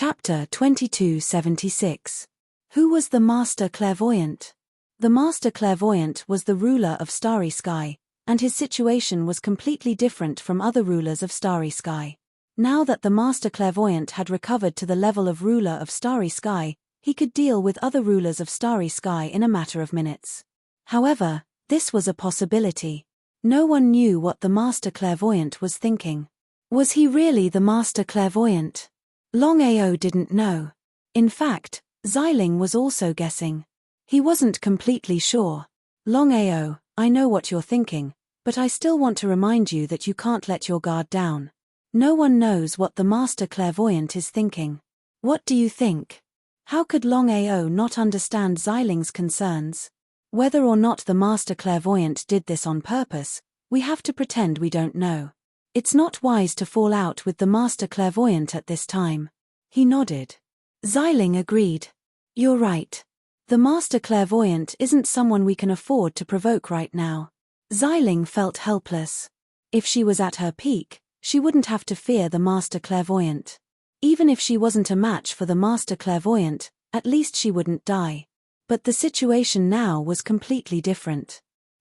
Chapter 2276. Who was the Master Clairvoyant? The Master Clairvoyant was the ruler of Starry Sky, and his situation was completely different from other rulers of Starry Sky. Now that the Master Clairvoyant had recovered to the level of ruler of Starry Sky, he could deal with other rulers of Starry Sky in a matter of minutes. However, this was a possibility. No one knew what the Master Clairvoyant was thinking. Was he really the Master Clairvoyant? Longao didn't know. In fact, Xiling was also guessing. He wasn't completely sure. Longao, I know what you're thinking, but I still want to remind you that you can't let your guard down. No one knows what the Master Clairvoyant is thinking. What do you think? How could Longao not understand Xiling's concerns? Whether or not the Master Clairvoyant did this on purpose, we have to pretend we don't know. It's not wise to fall out with the Master Clairvoyant at this time. He nodded. Xiling agreed. You're right. The Master Clairvoyant isn't someone we can afford to provoke right now. Xiling felt helpless. If she was at her peak, she wouldn't have to fear the Master Clairvoyant. Even if she wasn't a match for the Master Clairvoyant, at least she wouldn't die. But the situation now was completely different.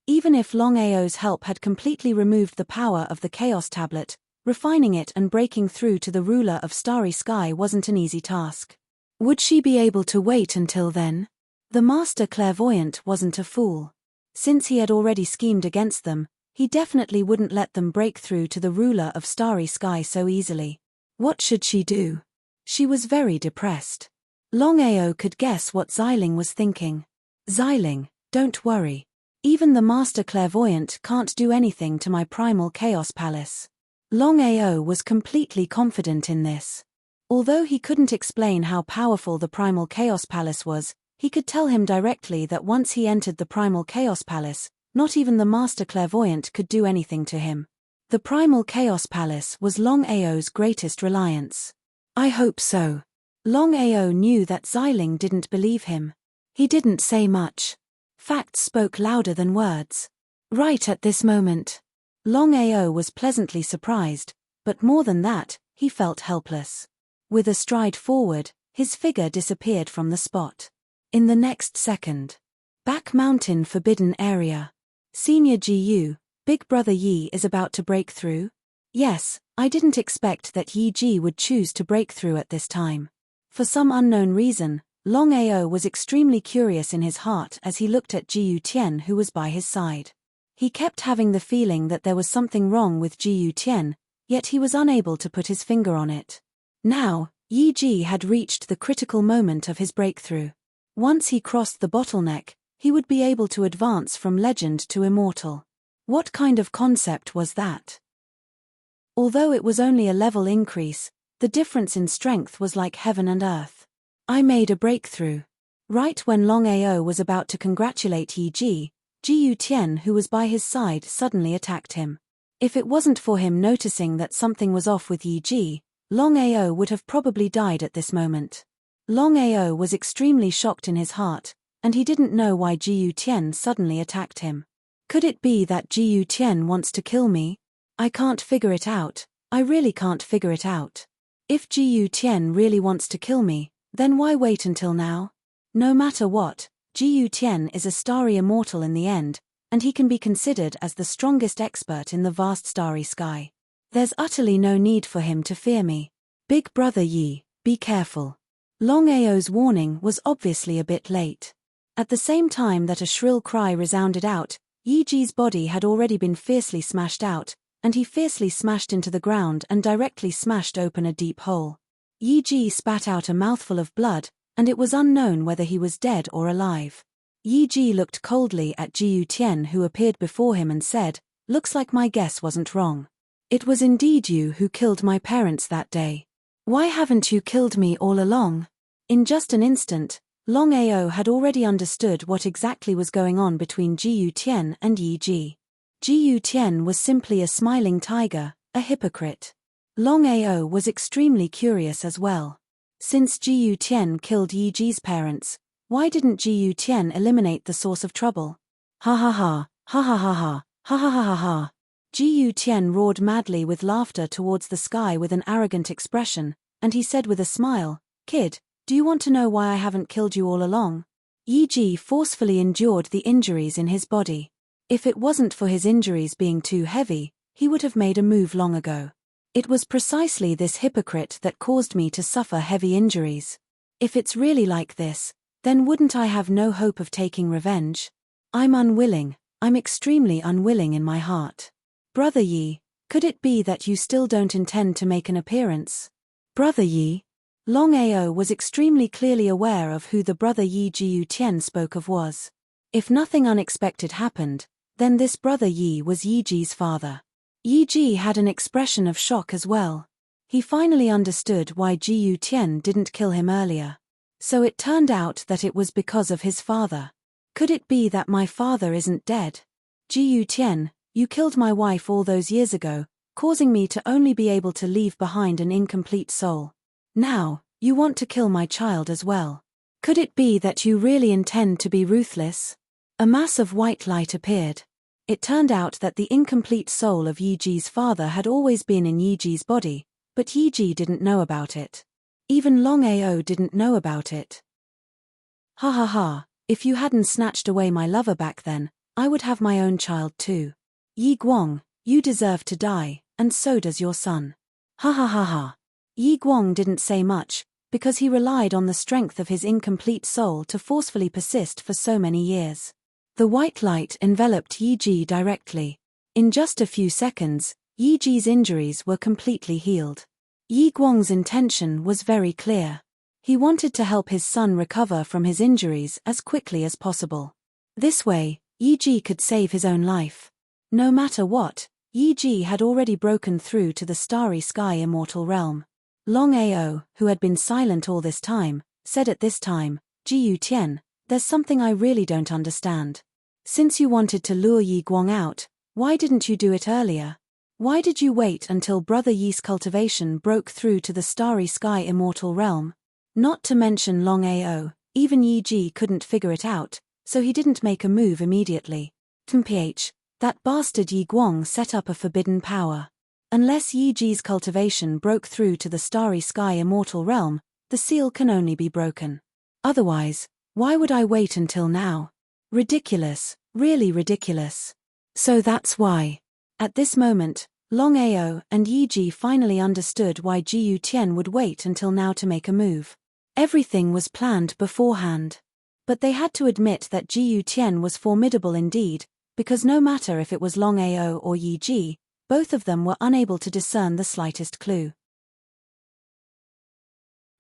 Even if Longao's help had completely removed the power of the Chaos Tablet, refining it and breaking through to the ruler of Starry Sky wasn't an easy task. Would she be able to wait until then? The Master Clairvoyant wasn't a fool. Since he had already schemed against them, he definitely wouldn't let them break through to the ruler of Starry Sky so easily. What should she do? She was very depressed. Longao could guess what Xiling was thinking. Xiling, don't worry. Even the Master Clairvoyant can't do anything to my primal Chaos Palace. Longao was completely confident in this. Although he couldn't explain how powerful the primal Chaos Palace was, he could tell him directly that once he entered the primal Chaos Palace, not even the Master Clairvoyant could do anything to him. The primal Chaos Palace was Longao's greatest reliance. I hope so. Longao knew that Xiling didn't believe him. He didn't say much. Facts spoke louder than words. Right at this moment, Longao was pleasantly surprised, but more than that, he felt helpless. With a stride forward, his figure disappeared from the spot. In the next second. Back Mountain Forbidden Area. Senior GU, Big Brother Yi is about to break through? Yes, I didn't expect that Yi Ji would choose to break through at this time. For some unknown reason, Longao was extremely curious in his heart as he looked at Jiyu Tian who was by his side. He kept having the feeling that there was something wrong with Jiyu Tian, yet he was unable to put his finger on it. Now, Yi Ji had reached the critical moment of his breakthrough. Once he crossed the bottleneck, he would be able to advance from legend to immortal. What kind of concept was that? Although it was only a level increase, the difference in strength was like heaven and earth. I made a breakthrough. Right when Longao was about to congratulate Yi Ji, Jiyu Tian who was by his side suddenly attacked him. If it wasn't for him noticing that something was off with Yi Ji, Longao would have probably died at this moment. Longao was extremely shocked in his heart, and he didn't know why Jiyu Tian suddenly attacked him. Could it be that Jiyu Tian wants to kill me? I can't figure it out. I really can't figure it out. If Jiyu Tian really wants to kill me, then why wait until now? No matter what, Jiyu Tian is a starry immortal in the end, and he can be considered as the strongest expert in the vast starry sky. There's utterly no need for him to fear me. Big Brother Yi, be careful. Longao's warning was obviously a bit late. At the same time that a shrill cry resounded out, Yi Ji's body had already been fiercely smashed out, and he fiercely smashed into the ground and directly smashed open a deep hole. Yi Ji spat out a mouthful of blood, and it was unknown whether he was dead or alive. Yi Ji looked coldly at Jiyu Tian who appeared before him and said, "Looks like my guess wasn't wrong. It was indeed you who killed my parents that day. Why haven't you killed me all along?" In just an instant, Longao had already understood what exactly was going on between Jiyu Tian and Yi Ji. Jiyu Tian was simply a smiling tiger, a hypocrite. Longao was extremely curious as well. Since Jiyu Tian killed Yi Ji's parents, why didn't Jiyu Tian eliminate the source of trouble? Ha ha ha, ha ha ha ha, ha ha ha ha ha. Jiyu Tian roared madly with laughter towards the sky with an arrogant expression, and he said with a smile, Kid, do you want to know why I haven't killed you all along? Yi Ji forcefully endured the injuries in his body. If it wasn't for his injuries being too heavy, he would have made a move long ago. It was precisely this hypocrite that caused me to suffer heavy injuries. If it's really like this, then wouldn't I have no hope of taking revenge? I'm unwilling, I'm extremely unwilling in my heart. Brother Yi, could it be that you still don't intend to make an appearance? Brother Yi? Longao was extremely clearly aware of who the brother Yi Jiu Tian spoke of was. If nothing unexpected happened, then this brother Yi was Yi Ji's father. Yi Ji had an expression of shock as well. He finally understood why Jiu Tian didn't kill him earlier. So it turned out that it was because of his father. Could it be that my father isn't dead? Jiu Tian, you killed my wife all those years ago, causing me to only be able to leave behind an incomplete soul. Now, you want to kill my child as well. Could it be that you really intend to be ruthless? A mass of white light appeared. It turned out that the incomplete soul of Yi Ji's father had always been in Yi Ji's body, but Yi Ji didn't know about it. Even Longao didn't know about it. Ha ha ha, if you hadn't snatched away my lover back then, I would have my own child too. Yi Guang, you deserve to die, and so does your son. Ha ha ha ha. Yi Guang didn't say much, because he relied on the strength of his incomplete soul to forcefully persist for so many years. The white light enveloped Yi Ji directly. In just a few seconds, Yi Ji's injuries were completely healed. Yi Guang's intention was very clear. He wanted to help his son recover from his injuries as quickly as possible. This way, Yi Ji could save his own life. No matter what, Yi Ji had already broken through to the starry sky immortal realm. Longao, who had been silent all this time, said at this time, Jiu Tian, there's something I really don't understand. Since you wanted to lure Yi Guang out, why didn't you do it earlier? Why did you wait until Brother Yi's cultivation broke through to the starry sky immortal realm? Not to mention Longao, even Yi Ji couldn't figure it out, so he didn't make a move immediately. Mph, that bastard Yi Guang set up a forbidden power. Unless Yi Ji's cultivation broke through to the starry sky immortal realm, the seal can only be broken. Otherwise, why would I wait until now? Ridiculous, really ridiculous. So that's why. At this moment, Longao and Yi Ji finally understood why Jiu Tian would wait until now to make a move. Everything was planned beforehand. But they had to admit that Jiu Tian was formidable indeed, because no matter if it was Longao or Yi Ji, both of them were unable to discern the slightest clue.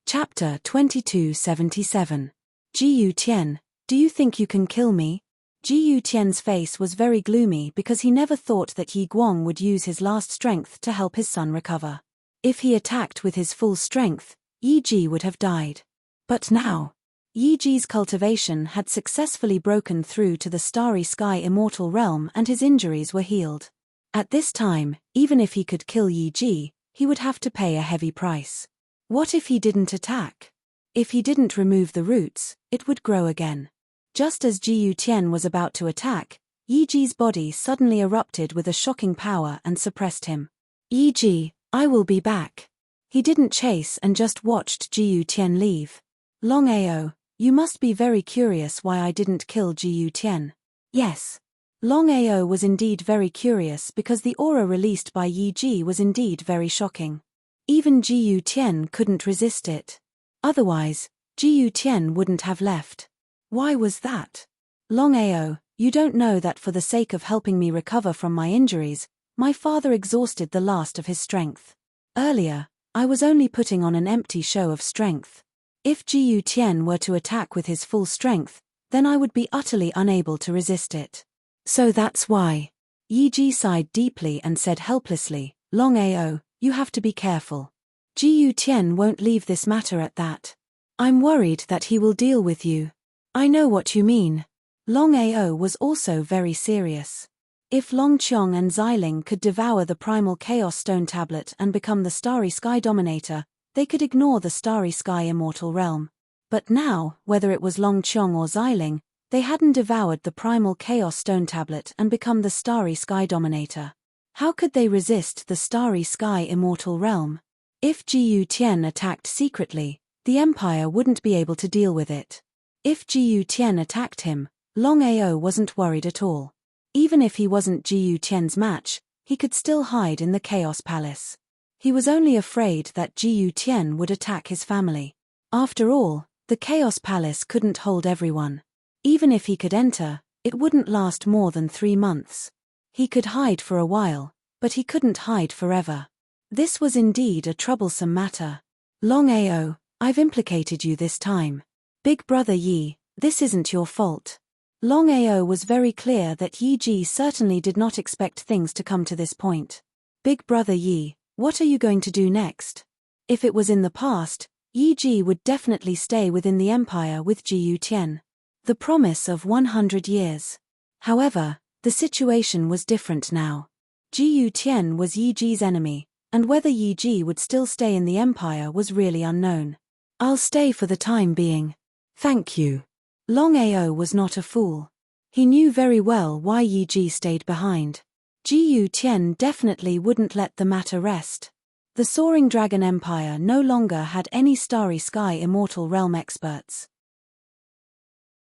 Chapter 2277. Jiu Tian, do you think you can kill me? Jiu Tian's face was very gloomy because he never thought that Yi Guang would use his last strength to help his son recover. If he attacked with his full strength, Yi Ji would have died. But now, Yi Ji's cultivation had successfully broken through to the starry sky immortal realm and his injuries were healed. At this time, even if he could kill Yi Ji, he would have to pay a heavy price. What if he didn't attack? If he didn't remove the roots, it would grow again. Just as Jiu Tian was about to attack, Yi Ji's body suddenly erupted with a shocking power and suppressed him. Yi Ji, I will be back. He didn't chase and just watched Jiu Tian leave. Longao, you must be very curious why I didn't kill Jiu Tian. Yes. Longao was indeed very curious because the aura released by Yi Ji was indeed very shocking. Even Jiu Tian couldn't resist it. Otherwise, Jiu Tian wouldn't have left. Why was that? Longao, you don't know that for the sake of helping me recover from my injuries, my father exhausted the last of his strength. Earlier, I was only putting on an empty show of strength. If Jiu Tian were to attack with his full strength, then I would be utterly unable to resist it. So that's why. Yi Ji sighed deeply and said helplessly, Longao, you have to be careful. Jiu Tian won't leave this matter at that. I'm worried that he will deal with you. I know what you mean. Longao was also very serious. If Longqiang and Xiling could devour the primal chaos stone tablet and become the starry sky dominator, they could ignore the starry sky immortal realm. But now, whether it was Longqiang or Xiling, they hadn't devoured the primal chaos stone tablet and become the starry sky dominator. How could they resist the starry sky immortal realm? If Jiu Tian attacked secretly, The Empire wouldn't be able to deal with it. If Jiyu Tian attacked him, Longao wasn't worried at all. Even if he wasn't Jiyu Tian's match, he could still hide in the Chaos Palace. He was only afraid that Jiyu Tian would attack his family. After all, the Chaos Palace couldn't hold everyone. Even if he could enter, it wouldn't last more than 3 months. He could hide for a while, but he couldn't hide forever. This was indeed a troublesome matter. Longao, I've implicated you this time. Big brother Yi, this isn't your fault. Longao was very clear that Yi Ji certainly did not expect things to come to this point. Big brother Yi, what are you going to do next? If it was in the past, Yi Ji would definitely stay within the empire with Jiyu Tian. The promise of 100 years. However, the situation was different now. Jiyu Tian was Yi Ji's enemy, and whether Yi Ji would still stay in the empire was really unknown. I'll stay for the time being. Thank you. Longao was not a fool. He knew very well why Yi Ji stayed behind. Jiyu Tian definitely wouldn't let the matter rest. The Soaring Dragon Empire no longer had any Starry Sky Immortal Realm experts.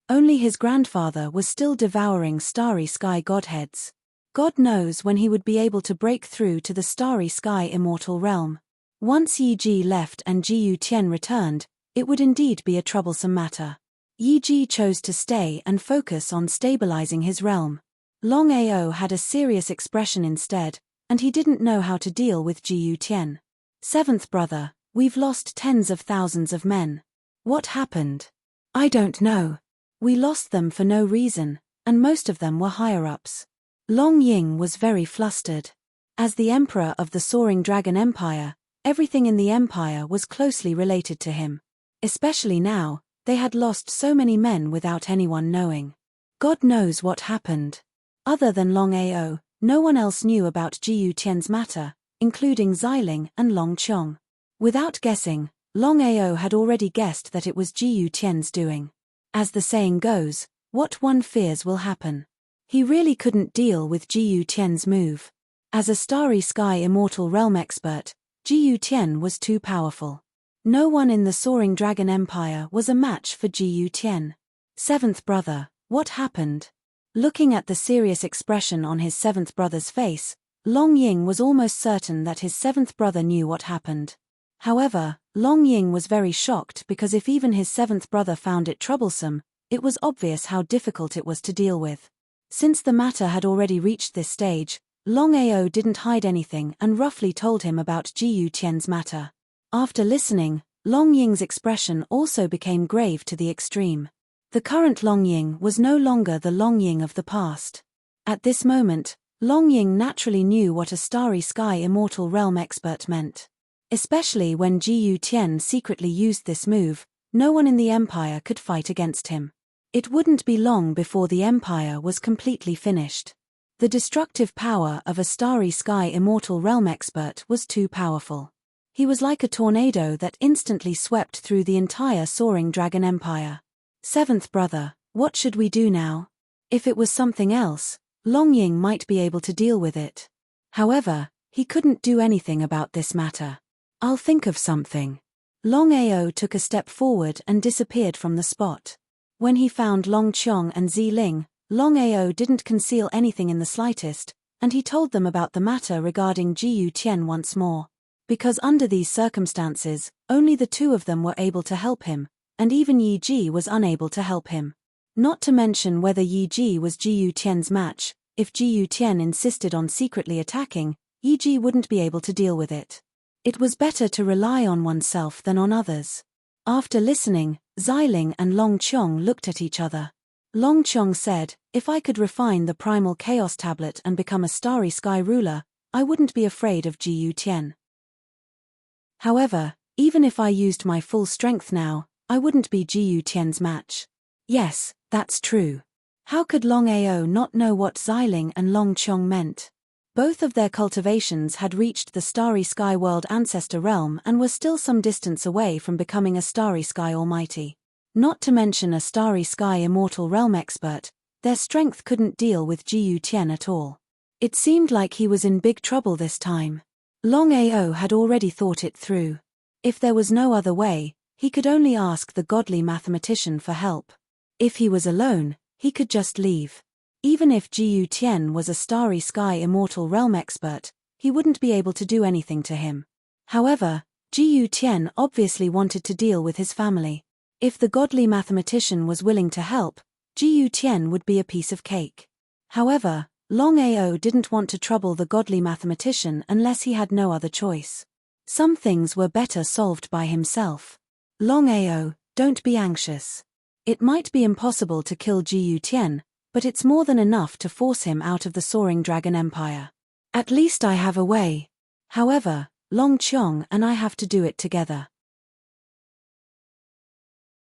Only his grandfather was still devouring Starry Sky Godheads. God knows when he would be able to break through to the Starry Sky Immortal Realm. Once Yi Ji left and Jiyu Tian returned, it would indeed be a troublesome matter. Yi Ji chose to stay and focus on stabilizing his realm. Longao had a serious expression instead, and he didn't know how to deal with Jiyu Tian. Seventh brother, we've lost tens of thousands of men. What happened? I don't know. We lost them for no reason, and most of them were higher-ups. Long Ying was very flustered. As the emperor of the Soaring Dragon Empire, everything in the empire was closely related to him. Especially now, they had lost so many men without anyone knowing. God knows what happened. Other than Longao, no one else knew about Jiyu Tian's matter, including Xiling and Long Chong. Without guessing, Longao had already guessed that it was Jiyu Tian's doing. As the saying goes, what one fears will happen. He really couldn't deal with Jiyu Tian's move. As a Starry Sky Immortal Realm expert, Jiyu Tian was too powerful. No one in the Soaring Dragon Empire was a match for Jiyu Tian. Seventh brother, what happened? Looking at the serious expression on his seventh brother's face, Long Ying was almost certain that his seventh brother knew what happened. However, Long Ying was very shocked because if even his seventh brother found it troublesome, it was obvious how difficult it was to deal with. Since the matter had already reached this stage, Longao didn't hide anything and roughly told him about Jiyu Tian's matter. After listening, Long Ying's expression also became grave to the extreme. The current Long Ying was no longer the Long Ying of the past. At this moment, Long Ying naturally knew what a Starry Sky Immortal Realm expert meant. Especially when Jiyu Tian secretly used this move, no one in the empire could fight against him. It wouldn't be long before the empire was completely finished. The destructive power of a Starry Sky Immortal Realm expert was too powerful. He was like a tornado that instantly swept through the entire Soaring Dragon Empire. Seventh brother, what should we do now? If it was something else, Long Ying might be able to deal with it. However, he couldn't do anything about this matter. I'll think of something. Longao took a step forward and disappeared from the spot. When he found Long Chong and Xiling, Longao didn't conceal anything in the slightest, and he told them about the matter regarding Jiyu Tian once more. Because under these circumstances, only the two of them were able to help him, and even Yi Ji was unable to help him. Not to mention whether Yi Ji was Jiyu Tian's match, if Jiyu Tian insisted on secretly attacking, Yi Ji wouldn't be able to deal with it. It was better to rely on oneself than on others. After listening, Xiling and Long Chong looked at each other. Long Chong said, if I could refine the Primal Chaos Tablet and become a Starry Sky ruler, I wouldn't be afraid of Jiyu Tian. However, even if I used my full strength now, I wouldn't be Jiyu Tian's match. Yes, that's true. How could Longao not know what Xiling and Long Chong meant? Both of their cultivations had reached the Starry Sky World Ancestor Realm and were still some distance away from becoming a Starry Sky Almighty. Not to mention a Starry Sky Immortal Realm expert, their strength couldn't deal with Jiyu Tian at all. It seemed like he was in big trouble this time. Longao had already thought it through. If there was no other way, He could only ask the godly mathematician for help. If he was alone, he could just leave. Even if Jiyu Tian was a starry sky immortal realm expert, he wouldn't be able to do anything to him. However, Jiyu Tian obviously wanted to deal with his family. If the godly mathematician was willing to help, Jiyu Tian would be a piece of cake. However, Longao didn't want to trouble the godly mathematician unless he had no other choice. Some things were better solved by himself. Longao, don't be anxious. It might be impossible to kill Jiyu Tian, but it's more than enough to force him out of the Soaring Dragon Empire. At least I have a way. However, Long Qiong and I have to do it together.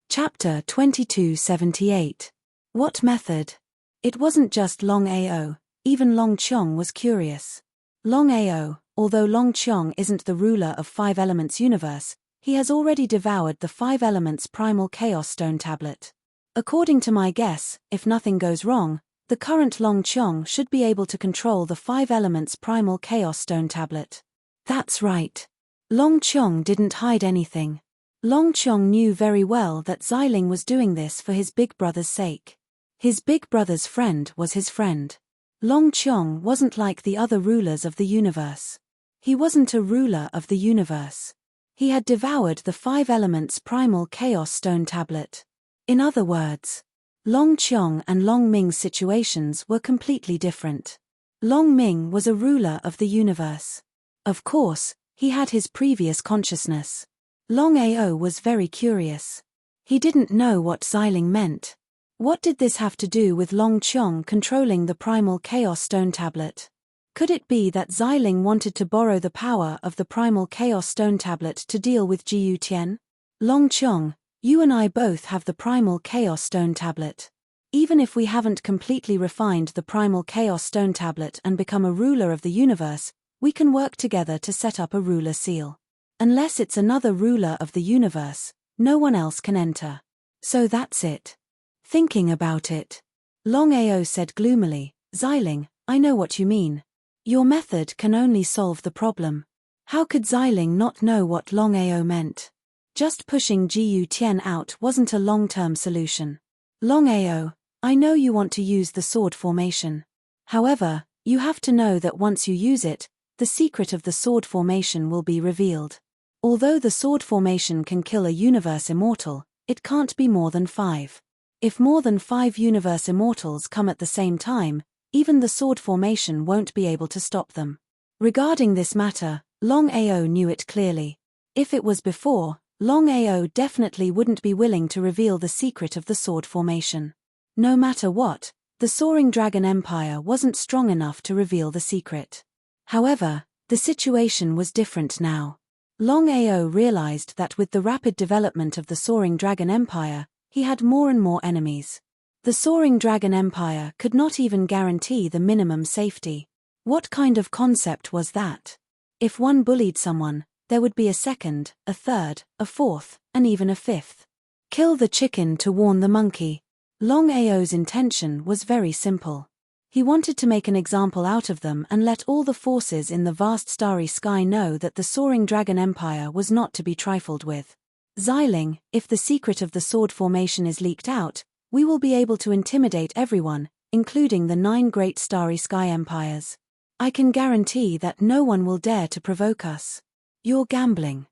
Chapter 2278. What method? It wasn't just Longao, even Long Qiong was curious. Longao, although Long Qiong isn't the ruler of Five Elements universe, he has already devoured the Five Elements Primal Chaos Stone Tablet. According to my guess, if nothing goes wrong, the current Long Qiong should be able to control the Five Elements Primal Chaos Stone Tablet. That's right. Long Qiong didn't hide anything. Long Qiong knew very well that Xiling was doing this for his big brother's sake. His big brother's friend was his friend. Long Qiong wasn't like the other rulers of the universe. He wasn't a ruler of the universe. He had devoured the Five Elements Primal Chaos Stone Tablet. In other words, Long Qiong and Long Ming's situations were completely different. Long Ming was a ruler of the universe. Of course, he had his previous consciousness. Longao was very curious. He didn't know what Xiling meant. What did this have to do with Long Qiong controlling the Primal Chaos Stone Tablet? Could it be that Xiling wanted to borrow the power of the Primal Chaos Stone Tablet to deal with Jiyu Tian? Long Qiong, you and I both have the Primal Chaos Stone Tablet. Even if we haven't completely refined the Primal Chaos Stone Tablet and become a ruler of the universe, we can work together to set up a ruler seal. Unless it's another ruler of the universe, no one else can enter. So that's it. Thinking about it, Longao said gloomily, Xiling, I know what you mean. Your method can only solve the problem. How could Xiling not know what Longao meant? Just pushing Jiyu Tian out wasn't a long-term solution. Longao, I know you want to use the sword formation. However, you have to know that once you use it, the secret of the sword formation will be revealed. Although the sword formation can kill a universe immortal, it can't be more than 5. If more than 5 universe immortals come at the same time, even the sword formation won't be able to stop them. Regarding this matter, Longao knew it clearly. If it was before, Longao definitely wouldn't be willing to reveal the secret of the sword formation. No matter what, the Soaring Dragon Empire wasn't strong enough to reveal the secret. However, the situation was different now. Longao realized that with the rapid development of the Soaring Dragon Empire, he had more and more enemies. The Soaring Dragon Empire could not even guarantee the minimum safety. What kind of concept was that? If one bullied someone, there would be a second, a third, a fourth, and even a fifth. Kill the chicken to warn the monkey. Longao's intention was very simple. He wanted to make an example out of them and let all the forces in the vast starry sky know that the Soaring Dragon Empire was not to be trifled with. Xiling, if the secret of the sword formation is leaked out, we will be able to intimidate everyone, including the 9 great starry sky empires. I can guarantee that no one will dare to provoke us. You're gambling.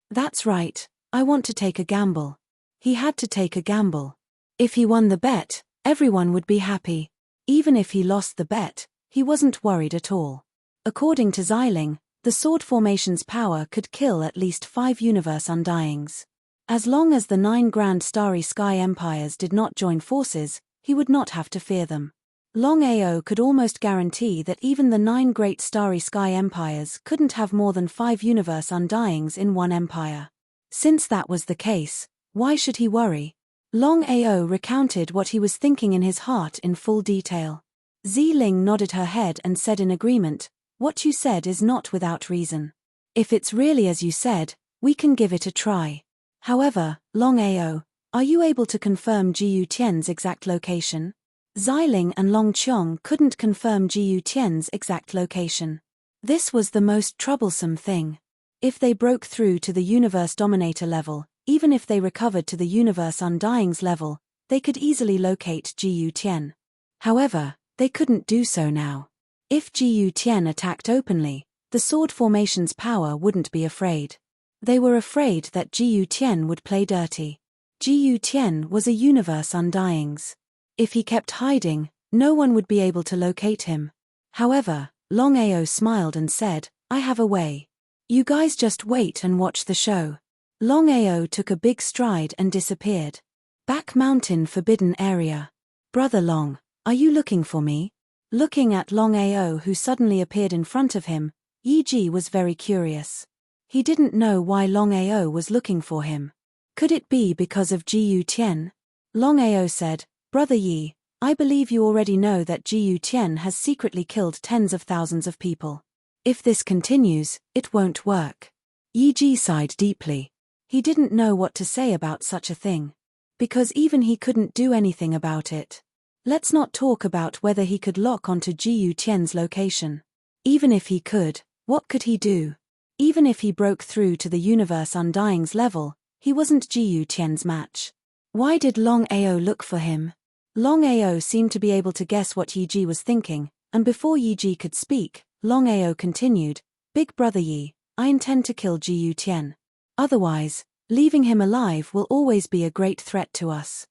That's right, I want to take a gamble. He had to take a gamble. If he won the bet, everyone would be happy. Even if he lost the bet, he wasn't worried at all. According to Xiling, the sword formation's power could kill at least 5 universe undyings. As long as the 9 grand starry sky empires did not join forces, he would not have to fear them. Longao could almost guarantee that even the 9 great starry sky empires couldn't have more than 5 universe undyings in one empire. Since that was the case, why should he worry? Longao recounted what he was thinking in his heart in full detail. Xiling nodded her head and said in agreement, what you said is not without reason. If it's really as you said, we can give it a try. However, Longao, are you able to confirm Jiyu Tian's exact location? Xiling and Long Qiong couldn't confirm Jiyu Tian's exact location. This was the most troublesome thing. If they broke through to the Universe Dominator level, even if they recovered to the Universe Undying's level, they could easily locate Jiyu Tian. However, they couldn't do so now. If Jiyu Tian attacked openly, the sword formation's power wouldn't be afraid. They were afraid that Jiyu Tian would play dirty. Jiyu Tian was a Universe Undying's. If he kept hiding, no one would be able to locate him. However, Longao smiled and said, "I have a way. You guys just wait and watch the show." Longao took a big stride and disappeared. Back mountain forbidden area. "Brother Long, are you looking for me?" Looking at Longao, who suddenly appeared in front of him, Yi Ji was very curious. He didn't know why Longao was looking for him. Could it be because of Jiyu Tian? Longao said, "Brother Yi, I believe you already know that Jiyu Tian has secretly killed tens of thousands of people. If this continues, it won't work." Yi Ji sighed deeply. He didn't know what to say about such a thing. Because even he couldn't do anything about it. Let's not talk about whether he could lock onto Jiyu Tian's location. Even if he could, what could he do? Even if he broke through to the Universe Undying's level, he wasn't Jiyu Tian's match. Why did Longao look for him? Longao seemed to be able to guess what Yi Ji was thinking, and before Yi Ji could speak, Longao continued, "Big brother Yi, I intend to kill Jiyu Tian. Otherwise, leaving him alive will always be a great threat to us."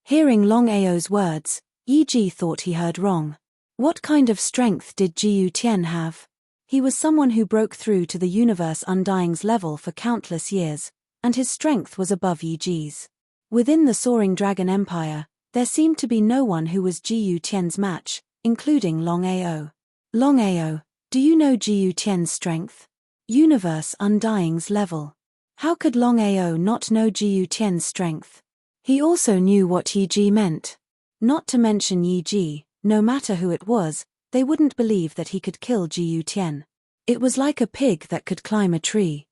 Hearing Longao's words, Yi Ji thought he heard wrong. What kind of strength did Jiyu Tian have? He was someone who broke through to the Universe Undying's level for countless years, and his strength was above Yi Ji's. Within the Soaring Dragon Empire, there seemed to be no one who was Jiyu Tian's match, including Longao. "Longao, do you know Jiyu Tian's strength? Universe Undying's level." How could Longao not know Jiyu Tian's strength? He also knew what Yi Ji meant. Not to mention Yi Ji, no matter who it was, they wouldn't believe that he could kill Jiyu Tian. It was like a pig that could climb a tree.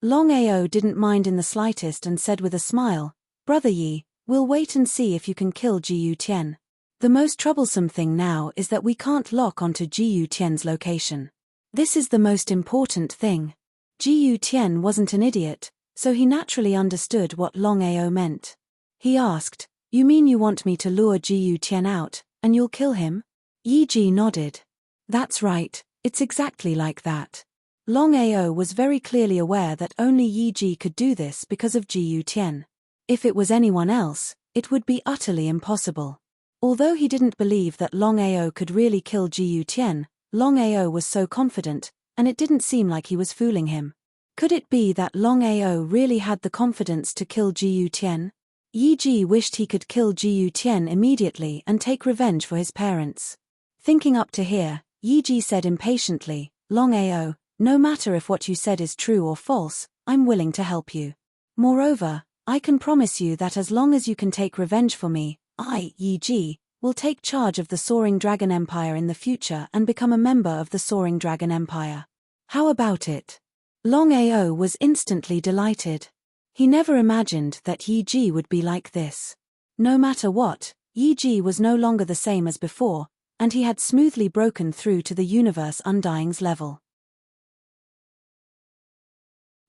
Longao didn't mind in the slightest and said with a smile, "Brother Yi, we'll wait and see if you can kill Jiyu Tian. The most troublesome thing now is that we can't lock onto Jiyu Tian's location. This is the most important thing." Jiyu Tian wasn't an idiot, so he naturally understood what Longao meant. He asked, "You mean you want me to lure Jiyu Tian out, and you'll kill him?" Yi Ji nodded. "That's right, it's exactly like that." Longao was very clearly aware that only Yi Ji could do this because of Jiyu Tian. If it was anyone else, it would be utterly impossible. Although he didn't believe that Longao could really kill Jiyu Tian, Longao was so confident, and it didn't seem like he was fooling him. Could it be that Longao really had the confidence to kill Jiyu Tian? Yi Ji wished he could kill Jiyu Tian immediately and take revenge for his parents. Thinking up to here, Yi Ji said impatiently, "Longao, no matter if what you said is true or false, I'm willing to help you. Moreover, I can promise you that as long as you can take revenge for me, I, Yi Ji, will take charge of the Soaring Dragon Empire in the future and become a member of the Soaring Dragon Empire. How about it?" Longao was instantly delighted. He never imagined that Yi Ji would be like this. No matter what, Yi Ji was no longer the same as before, and he had smoothly broken through to the Universe Undying's level.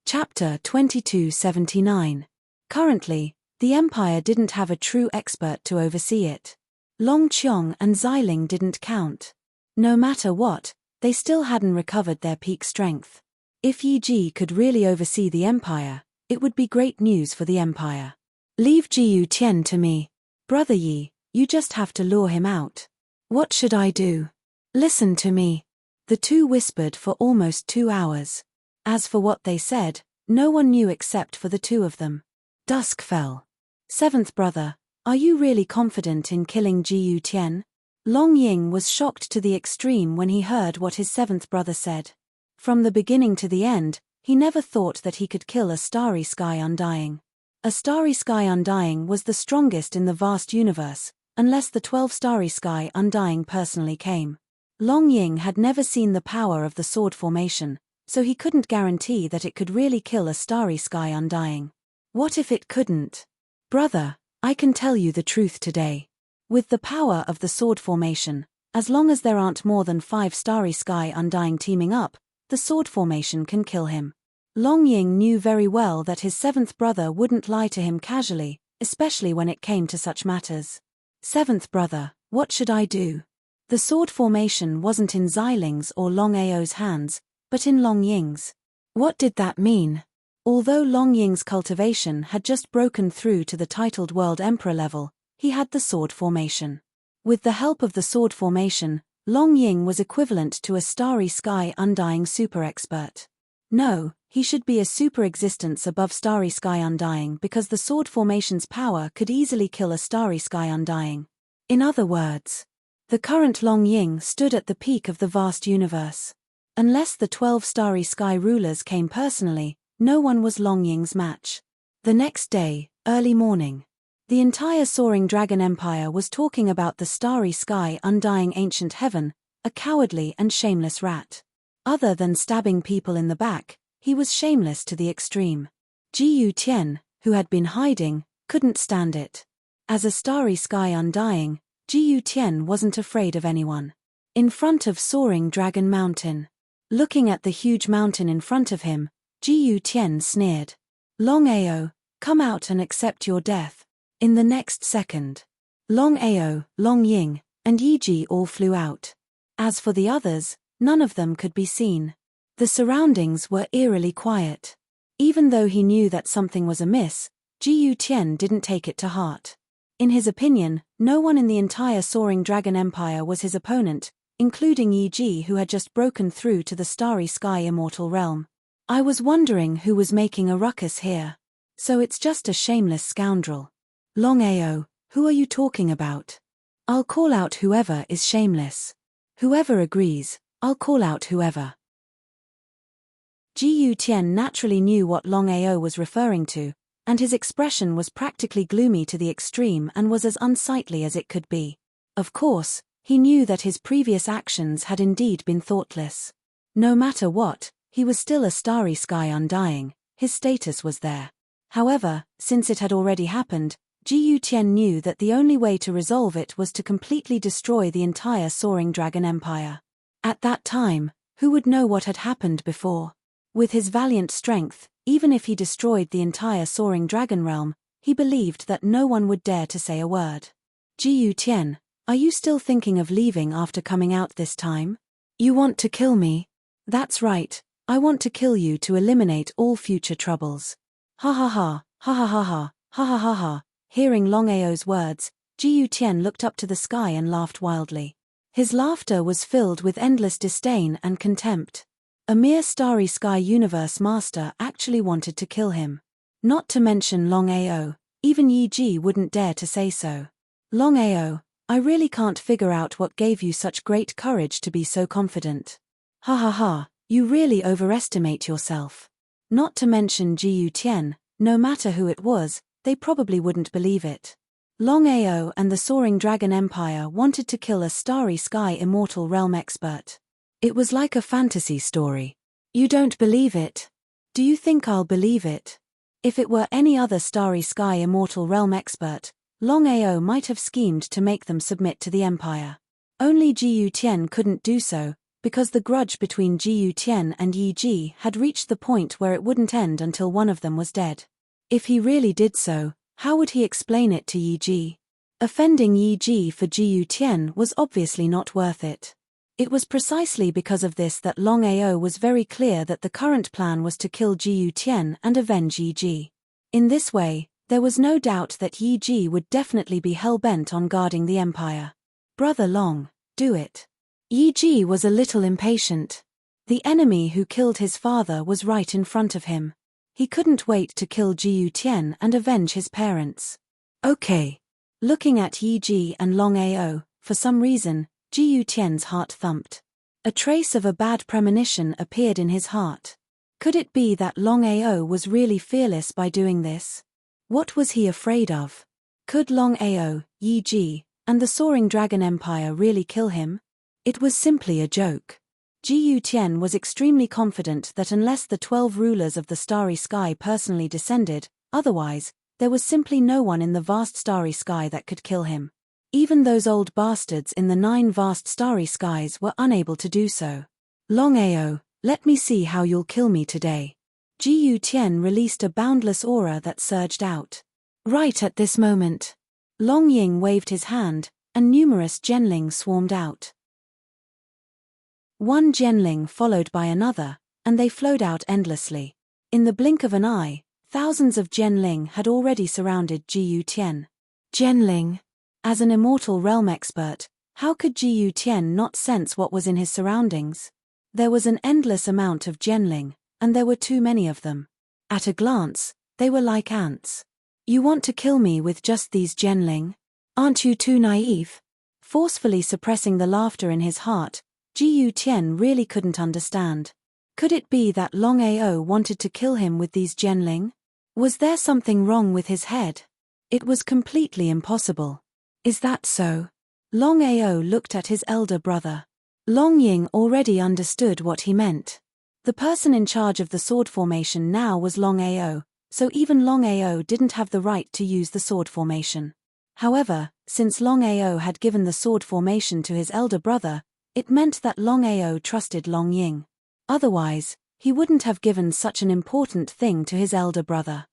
Chapter 2279. Currently, the Empire didn't have a true expert to oversee it. Long Qiong and Xiling didn't count. No matter what, they still hadn't recovered their peak strength. If Yi Ji could really oversee the Empire, it would be great news for the Empire. "Leave Jiyu Tian to me. Brother Yi, you just have to lure him out." "What should I do?" "Listen to me." The two whispered for almost 2 hours. As for what they said, no one knew except for the two of them. Dusk fell. "Seventh brother, are you really confident in killing Jiyu Tian?" Long Ying was shocked to the extreme when he heard what his seventh brother said. From the beginning to the end, he never thought that he could kill a Starry Sky Undying. A Starry Sky Undying was the strongest in the vast universe, unless the 12 Starry Sky Undying personally came. Long Ying had never seen the power of the sword formation, so he couldn't guarantee that it could really kill a Starry Sky Undying. What if it couldn't? "Brother, I can tell you the truth today. With the power of the sword formation, as long as there aren't more than 5 Starry Sky Undying teaming up, the sword formation can kill him. Long Ying knew very well that his seventh brother wouldn't lie to him casually, especially when it came to such matters. Seventh brother, what should I do? The sword formation wasn't in Xiling's or Longao's hands, but in Long Ying's. What did that mean? Although Long Ying's cultivation had just broken through to the titled World Emperor level, he had the sword formation. With the help of the sword formation, Long Ying was equivalent to a starry sky undying super expert. No, he should be a super existence above starry sky undying because the sword formation's power could easily kill a starry sky undying. In other words, the current Long Ying stood at the peak of the vast universe. Unless the 12 starry sky rulers came personally, no one was Long Ying's match. The next day, early morning, the entire Soaring Dragon Empire was talking about the starry sky undying ancient heaven, a cowardly and shameless rat. Other than stabbing people in the back, he was shameless to the extreme. Jiyu Tian, who had been hiding, couldn't stand it. As a starry sky undying, Jiyu Tian wasn't afraid of anyone. In front of Soaring Dragon Mountain. Looking at the huge mountain in front of him, Jiyu Tian sneered. Longao, come out and accept your death. In the next second, Longao, Long Ying, and Yiji all flew out. As for the others, none of them could be seen. The surroundings were eerily quiet. Even though he knew that something was amiss, Jiyu Tian didn't take it to heart. In his opinion, no one in the entire Soaring Dragon Empire was his opponent, including Yiji, who had just broken through to the starry sky immortal realm. I was wondering who was making a ruckus here. So it's just a shameless scoundrel. Longao, who are you talking about? I'll call out whoever is shameless. Whoever agrees, I'll call out whoever. Jiyu Tian naturally knew what Longao was referring to, and his expression was practically gloomy to the extreme and was as unsightly as it could be. Of course, he knew that his previous actions had indeed been thoughtless. No matter what, he was still a starry sky undying, his status was there. However, since it had already happened, Jiyu Tian knew that the only way to resolve it was to completely destroy the entire Soaring Dragon Empire. At that time, who would know what had happened before? With his valiant strength, even if he destroyed the entire Soaring Dragon realm, he believed that no one would dare to say a word. Jiyu Tian, are you still thinking of leaving after coming out this time? You want to kill me? That's right, I want to kill you to eliminate all future troubles. Ha ha ha, ha ha ha ha, ha ha ha ha. Hearing Longao's words, Jiyu Tian looked up to the sky and laughed wildly. His laughter was filled with endless disdain and contempt. A mere starry sky universe master actually wanted to kill him. Not to mention Longao, even Yiji wouldn't dare to say so. Longao, I really can't figure out what gave you such great courage to be so confident. Ha ha ha, you really overestimate yourself. Not to mention Jiyu Tian, no matter who it was, they probably wouldn't believe it. Longao and the Soaring Dragon Empire wanted to kill a starry sky immortal realm expert. It was like a fantasy story. You don't believe it? Do you think I'll believe it? If it were any other starry sky immortal realm expert, Longao might have schemed to make them submit to the Empire. Only Jiyu Tian couldn't do so, because the grudge between Jiyu Tian and Yiji had reached the point where it wouldn't end until one of them was dead. If he really did so, how would he explain it to Yiji? Offending Yiji for Jiyu Tian was obviously not worth it. It was precisely because of this that Longao was very clear that the current plan was to kill Jiyu Tian and avenge Yiji. In this way, there was no doubt that Yiji would definitely be hell-bent on guarding the Empire. Brother Long, do it. Yiji was a little impatient. The enemy who killed his father was right in front of him. He couldn't wait to kill Jiyu Tian and avenge his parents. Okay. Looking at Yiji and Longao, for some reason, Jiyu Tian's heart thumped. A trace of a bad premonition appeared in his heart. Could it be that Longao was really fearless by doing this? What was he afraid of? Could Longao, Yiji, and the Soaring Dragon Empire really kill him? It was simply a joke. Jiyu Tian was extremely confident that unless the 12 rulers of the starry sky personally descended, otherwise, there was simply no one in the vast starry sky that could kill him. Even those old bastards in the 9 vast starry skies were unable to do so. Longao, Let me see how you'll kill me today. Ji Tian released a boundless aura that surged out. Right at this moment, Long Ying waved his hand, and numerous Genling swarmed out. One Genling followed by another, and they flowed out endlessly. In the blink of an eye, thousands of Genling had already surrounded Ji Tian. Genling. As an immortal realm expert, how could Ji Tian not sense what was in his surroundings? There was an endless amount of Genling, and there were too many of them. At a glance, they were like ants. You want to kill me with just these Genling? Aren't you too naive? Forcefully suppressing the laughter in his heart, Ji Tian really couldn't understand. Could it be that Longao wanted to kill him with these Genling? Was there something wrong with his head? It was completely impossible. Is that so? Longao looked at his elder brother. Long Ying already understood what he meant. The person in charge of the sword formation now was Longao, so even Longao didn't have the right to use the sword formation. However, since Longao had given the sword formation to his elder brother, it meant that Longao trusted Long Ying. Otherwise, he wouldn't have given such an important thing to his elder brother.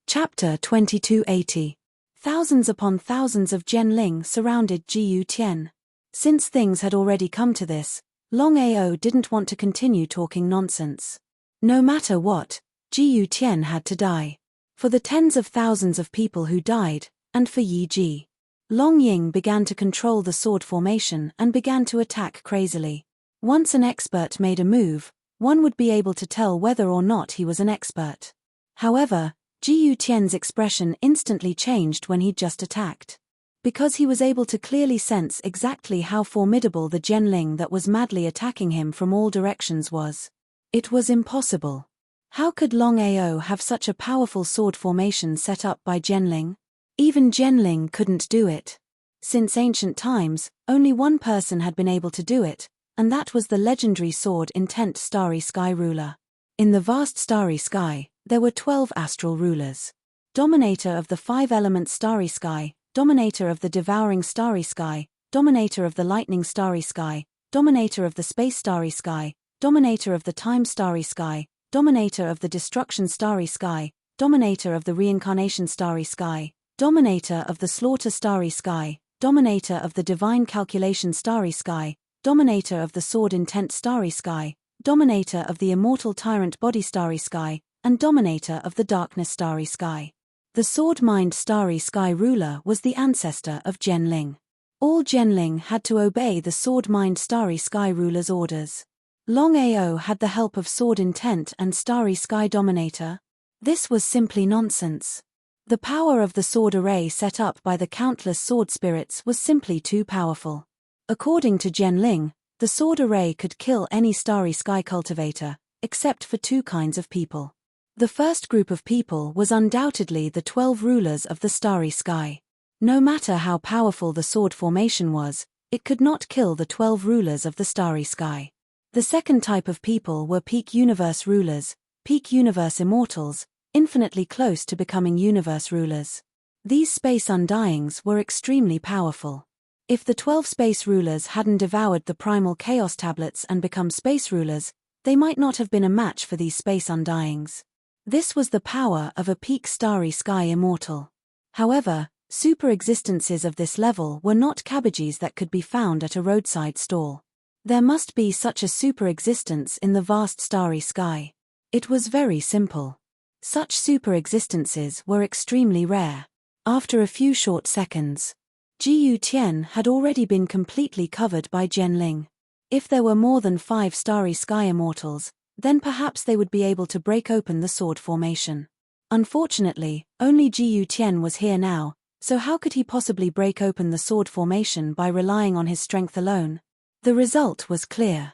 Chapter 2280. Thousands upon thousands of Genling surrounded Ji Tian. Since things had already come to this, Longao didn't want to continue talking nonsense. No matter what, Ji Tian had to die. For the tens of thousands of people who died, and for Yi Ji. Long Ying began to control the sword formation and began to attack crazily. Once an expert made a move, one would be able to tell whether or not he was an expert. However, Ji Tian's expression instantly changed when he just attacked. Because he was able to clearly sense exactly how formidable the Genling that was madly attacking him from all directions was. It was impossible. How could Longao have such a powerful sword formation set up by Genling? Even Genling couldn't do it. Since ancient times, only one person had been able to do it, and that was the legendary sword intent Starry Sky ruler. In the vast Starry Sky, there were 12 astral rulers. Dominator of the 5 elements Starry Sky, Dominator of the devouring Starry Sky, Dominator of the lightning Starry Sky, Dominator of the space Starry Sky, Dominator of the time Starry Sky, Dominator of the destruction Starry Sky, Dominator of the reincarnation Starry Sky, Dominator of the slaughter Starry Sky, Dominator of the divine calculation Starry Sky, Dominator of the sword intent Starry Sky, Dominator of the immortal tyrant body Starry Sky, and Dominator of the darkness Starry Sky. The sword mind Starry Sky ruler was the ancestor of Genling. All Genling had to obey the sword mind Starry Sky ruler's orders. Longao had the help of sword intent and Starry Sky Dominator. This was simply nonsense. The power of the sword array set up by the countless sword spirits was simply too powerful. According to Genling, the sword array could kill any Starry Sky cultivator, except for 2 kinds of people. The first group of people was undoubtedly the 12 rulers of the Starry Sky. No matter how powerful the sword formation was, it could not kill the 12 rulers of the Starry Sky. The second type of people were peak universe rulers, peak universe immortals, infinitely close to becoming universe rulers. These space undyings were extremely powerful. If the 12 space rulers hadn't devoured the primal chaos tablets and become space rulers, they might not have been a match for these space undyings. This was the power of a peak Starry Sky immortal. However, super existences of this level were not cabbages that could be found at a roadside stall. There must be such a super existence in the vast Starry Sky. It was very simple. Such super existences were extremely rare. After a few short seconds, Ji Tian had already been completely covered by Genling. If there were more than 5 Starry Sky immortals, then perhaps they would be able to break open the sword formation. Unfortunately, only Ji Tian was here now, so how could he possibly break open the sword formation by relying on his strength alone? The result was clear.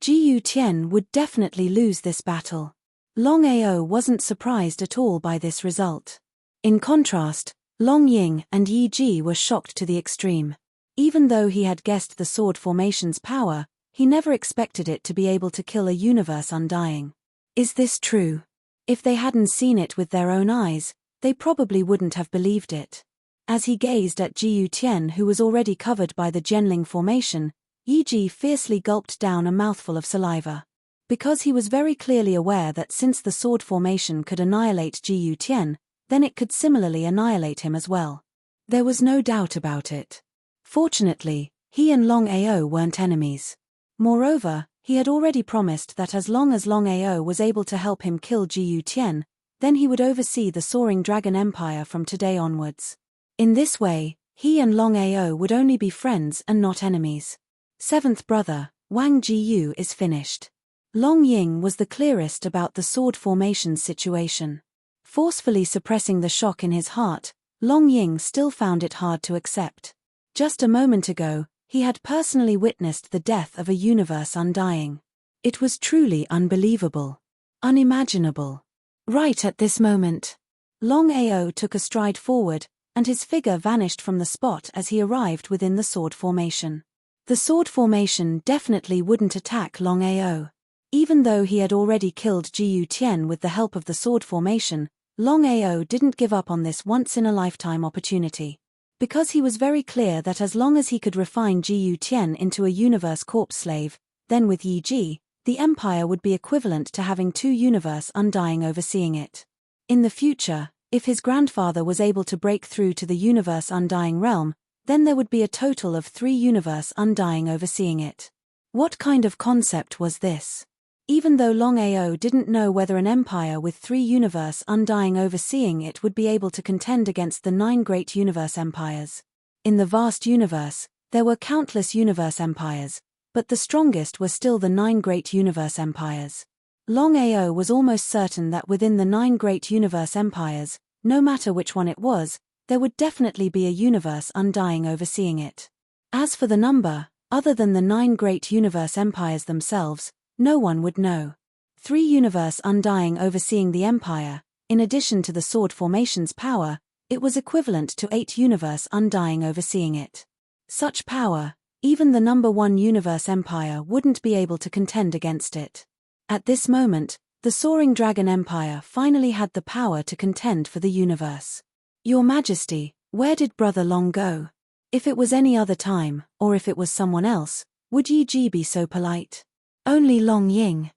Ji Tian would definitely lose this battle. Longao wasn't surprised at all by this result. In contrast, Long Ying and Yi Ji were shocked to the extreme. Even though he had guessed the sword formation's power, he never expected it to be able to kill a universe undying. Is this true? If they hadn't seen it with their own eyes, they probably wouldn't have believed it. As he gazed at Jiyu Tian, who was already covered by the Jianling formation, Yi Ji fiercely gulped down a mouthful of saliva. Because he was very clearly aware that since the sword formation could annihilate Jiyu Tian, then it could similarly annihilate him as well. There was no doubt about it. Fortunately, he and Longao weren't enemies. Moreover, he had already promised that as long as Longao was able to help him kill Jiyu Tian, then he would oversee the Soaring Dragon Empire from today onwards. In this way, he and Longao would only be friends and not enemies. Seventh brother, Wang Jiyu, is finished. Long Ying was the clearest about the sword formation situation. Forcefully suppressing the shock in his heart, Long Ying still found it hard to accept. Just a moment ago, he had personally witnessed the death of a universe undying. It was truly unbelievable. Unimaginable. Right at this moment, Longao took a stride forward, and his figure vanished from the spot as he arrived within the sword formation. The sword formation definitely wouldn't attack Longao. Even though he had already killed Jiyu Tian with the help of the sword formation, Longao didn't give up on this once-in-a-lifetime opportunity. Because he was very clear that as long as he could refine Jiyu Tian into a universe corpse slave, then with Yi Ji, the empire would be equivalent to having two universe undying overseeing it. In the future, if his grandfather was able to break through to the universe undying realm, then there would be a total of 3 universe undying overseeing it. What kind of concept was this? Even though Longao didn't know whether an empire with 3 universe undying overseeing it would be able to contend against the 9 great universe empires. In the vast universe, there were countless universe empires, but the strongest were still the 9 great universe empires. Longao was almost certain that within the 9 great universe empires, no matter which one it was, there would definitely be a universe undying overseeing it. As for the number, other than the 9 great universe empires themselves, no one would know. 3 universe undying overseeing the empire, in addition to the sword formation's power, it was equivalent to 8 universe undying overseeing it. Such power, even the number 1 universe empire wouldn't be able to contend against it. At this moment, the Soaring Dragon Empire finally had the power to contend for the universe. Your Majesty, where did Brother Long go? If it was any other time, or if it was someone else, would Yi Ji be so polite? Only Long Ying.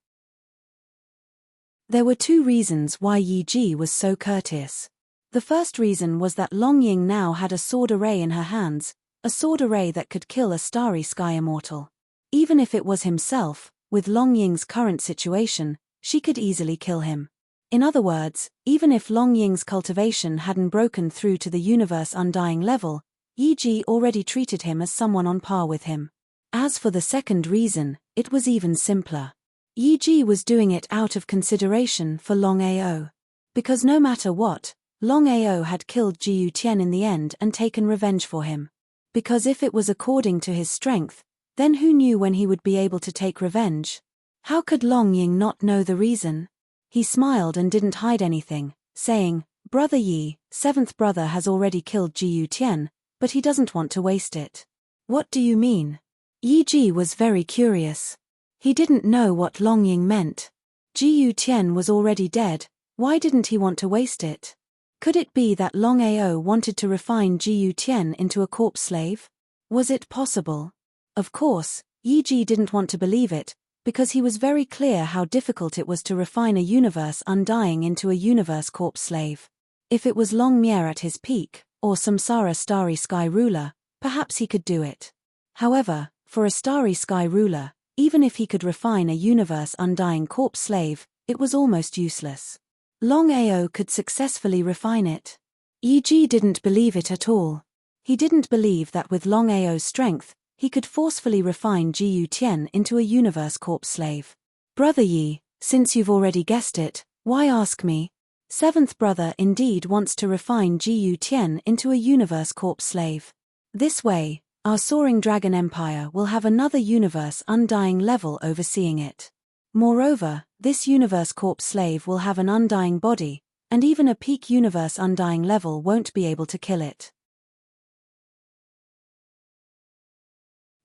There were 2 reasons why Yi Ji was so courteous. The first reason was that Long Ying now had a sword array in her hands, a sword array that could kill a starry sky immortal. Even if it was himself, with Long Ying's current situation, she could easily kill him. In other words, even if Long Ying's cultivation hadn't broken through to the universe undying level, Yi Ji already treated him as someone on par with him. As for the second reason, it was even simpler. Yi Ji was doing it out of consideration for Longao. Because no matter what, Longao had killed Jiyu Tian in the end and taken revenge for him. Because if it was according to his strength, then who knew when he would be able to take revenge? How could Long Ying not know the reason? He smiled and didn't hide anything, saying, "Brother Yi, 7th brother has already killed Jiyu Tian, but he doesn't want to waste it." What do you mean? Yi Ji was very curious. He didn't know what Long Ying meant. Jiyu Tian was already dead, why didn't he want to waste it? Could it be that Longao wanted to refine Jiyu Tian into a corpse slave? Was it possible? Of course, Yi Ji didn't want to believe it, because he was very clear how difficult it was to refine a universe undying into a universe corpse slave. If it was Long Mier at his peak, or Samsara Starry Sky Ruler, perhaps he could do it. However, for a Starry Sky Ruler, even if he could refine a universe undying corpse slave, it was almost useless. Longao could successfully refine it. Yi Ji didn't believe it at all. He didn't believe that with Longao's strength, he could forcefully refine Jiyu Tian into a universe corpse slave. Brother Yi, since you've already guessed it, why ask me? 7th brother indeed wants to refine Jiyu Tian into a universe corpse slave. This way, our Soaring Dragon Empire will have another universe undying level overseeing it. Moreover, this universe corpse slave will have an undying body, and even a peak universe undying level won't be able to kill it.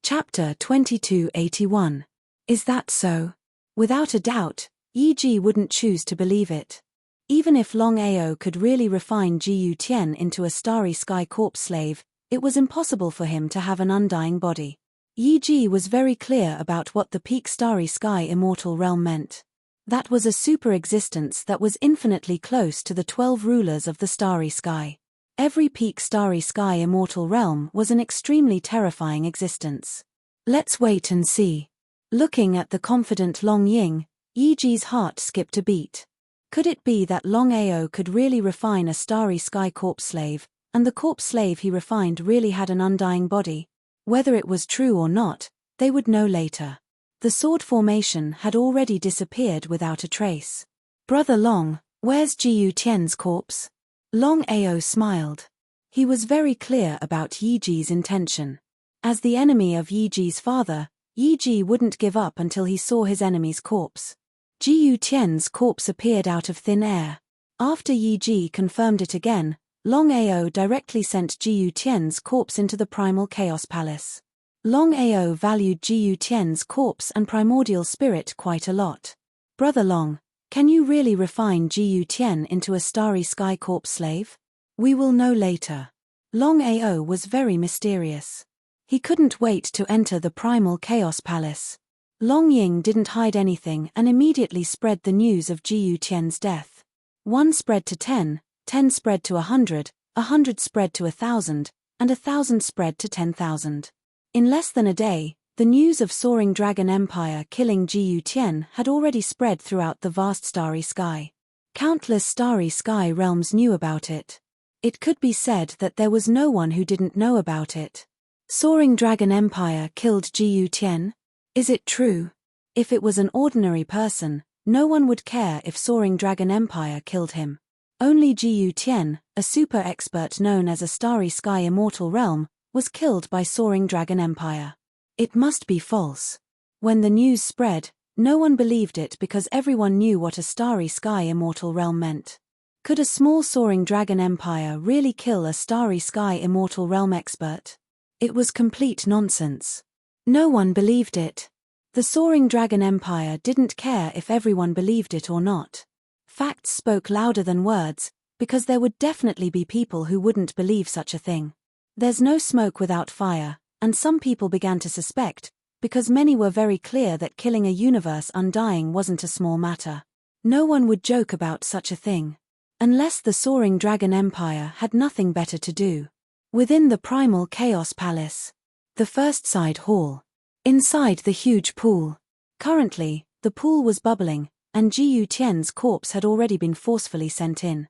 Chapter 2281. Is that so? Without a doubt, Yi Ji wouldn't choose to believe it. Even if Longao could really refine Jiyu Tian into a starry sky corpse slave, it was impossible for him to have an undying body. Yi Ji was very clear about what the peak starry sky immortal realm meant. That was a super existence that was infinitely close to the 12 rulers of the starry sky. Every peak starry sky immortal realm was an extremely terrifying existence. Let's wait and see. Looking at the confident Long Ying, Yi Ji's heart skipped a beat. Could it be that Longao could really refine a starry sky corpse slave, and the corpse slave he refined really had an undying body? Whether it was true or not, they would know later. The sword formation had already disappeared without a trace. Brother Long, where's Jiyu Tian's corpse? Longao smiled. He was very clear about Yi Ji's intention. As the enemy of Yi Ji's father, Yi Ji wouldn't give up until he saw his enemy's corpse. Jiyu Tian's corpse appeared out of thin air. After Yi Ji confirmed it again, Longao directly sent Jiyu Tian's corpse into the Primal Chaos Palace. Longao valued Jiyu Tian's corpse and primordial spirit quite a lot. Brother Long, can you really refine Jiyu Tian into a starry sky corpse slave? We will know later. Longao was very mysterious. He couldn't wait to enter the Primal Chaos Palace. Long Ying didn't hide anything and immediately spread the news of Jiyu Tian's death. 1 spread to 10, 10 spread to 100, 100 spread to 1,000, and 1,000 spread to 10,000. In less than a day, the news of Soaring Dragon Empire killing Jiyu Tian had already spread throughout the vast starry sky. Countless starry sky realms knew about it. It could be said that there was no one who didn't know about it. Soaring Dragon Empire killed Jiyu Tian? Is it true? If it was an ordinary person, no one would care if Soaring Dragon Empire killed him. Only Jiyu Tian, a super expert known as a starry sky immortal realm, was killed by Soaring Dragon Empire. It must be false. When the news spread, no one believed it because everyone knew what a starry sky immortal realm meant. Could a small Soaring Dragon Empire really kill a starry sky immortal realm expert? It was complete nonsense. No one believed it. The Soaring Dragon Empire didn't care if everyone believed it or not. Facts spoke louder than words, because there would definitely be people who wouldn't believe such a thing. There's no smoke without fire, and some people began to suspect, because many were very clear that killing a universe undying wasn't a small matter. No one would joke about such a thing. Unless the Soaring Dragon Empire had nothing better to do. Within the Primal Chaos Palace. The first side hall. Inside the huge pool. Currently, the pool was bubbling, and Jiyu Tian's corpse had already been forcefully sent in.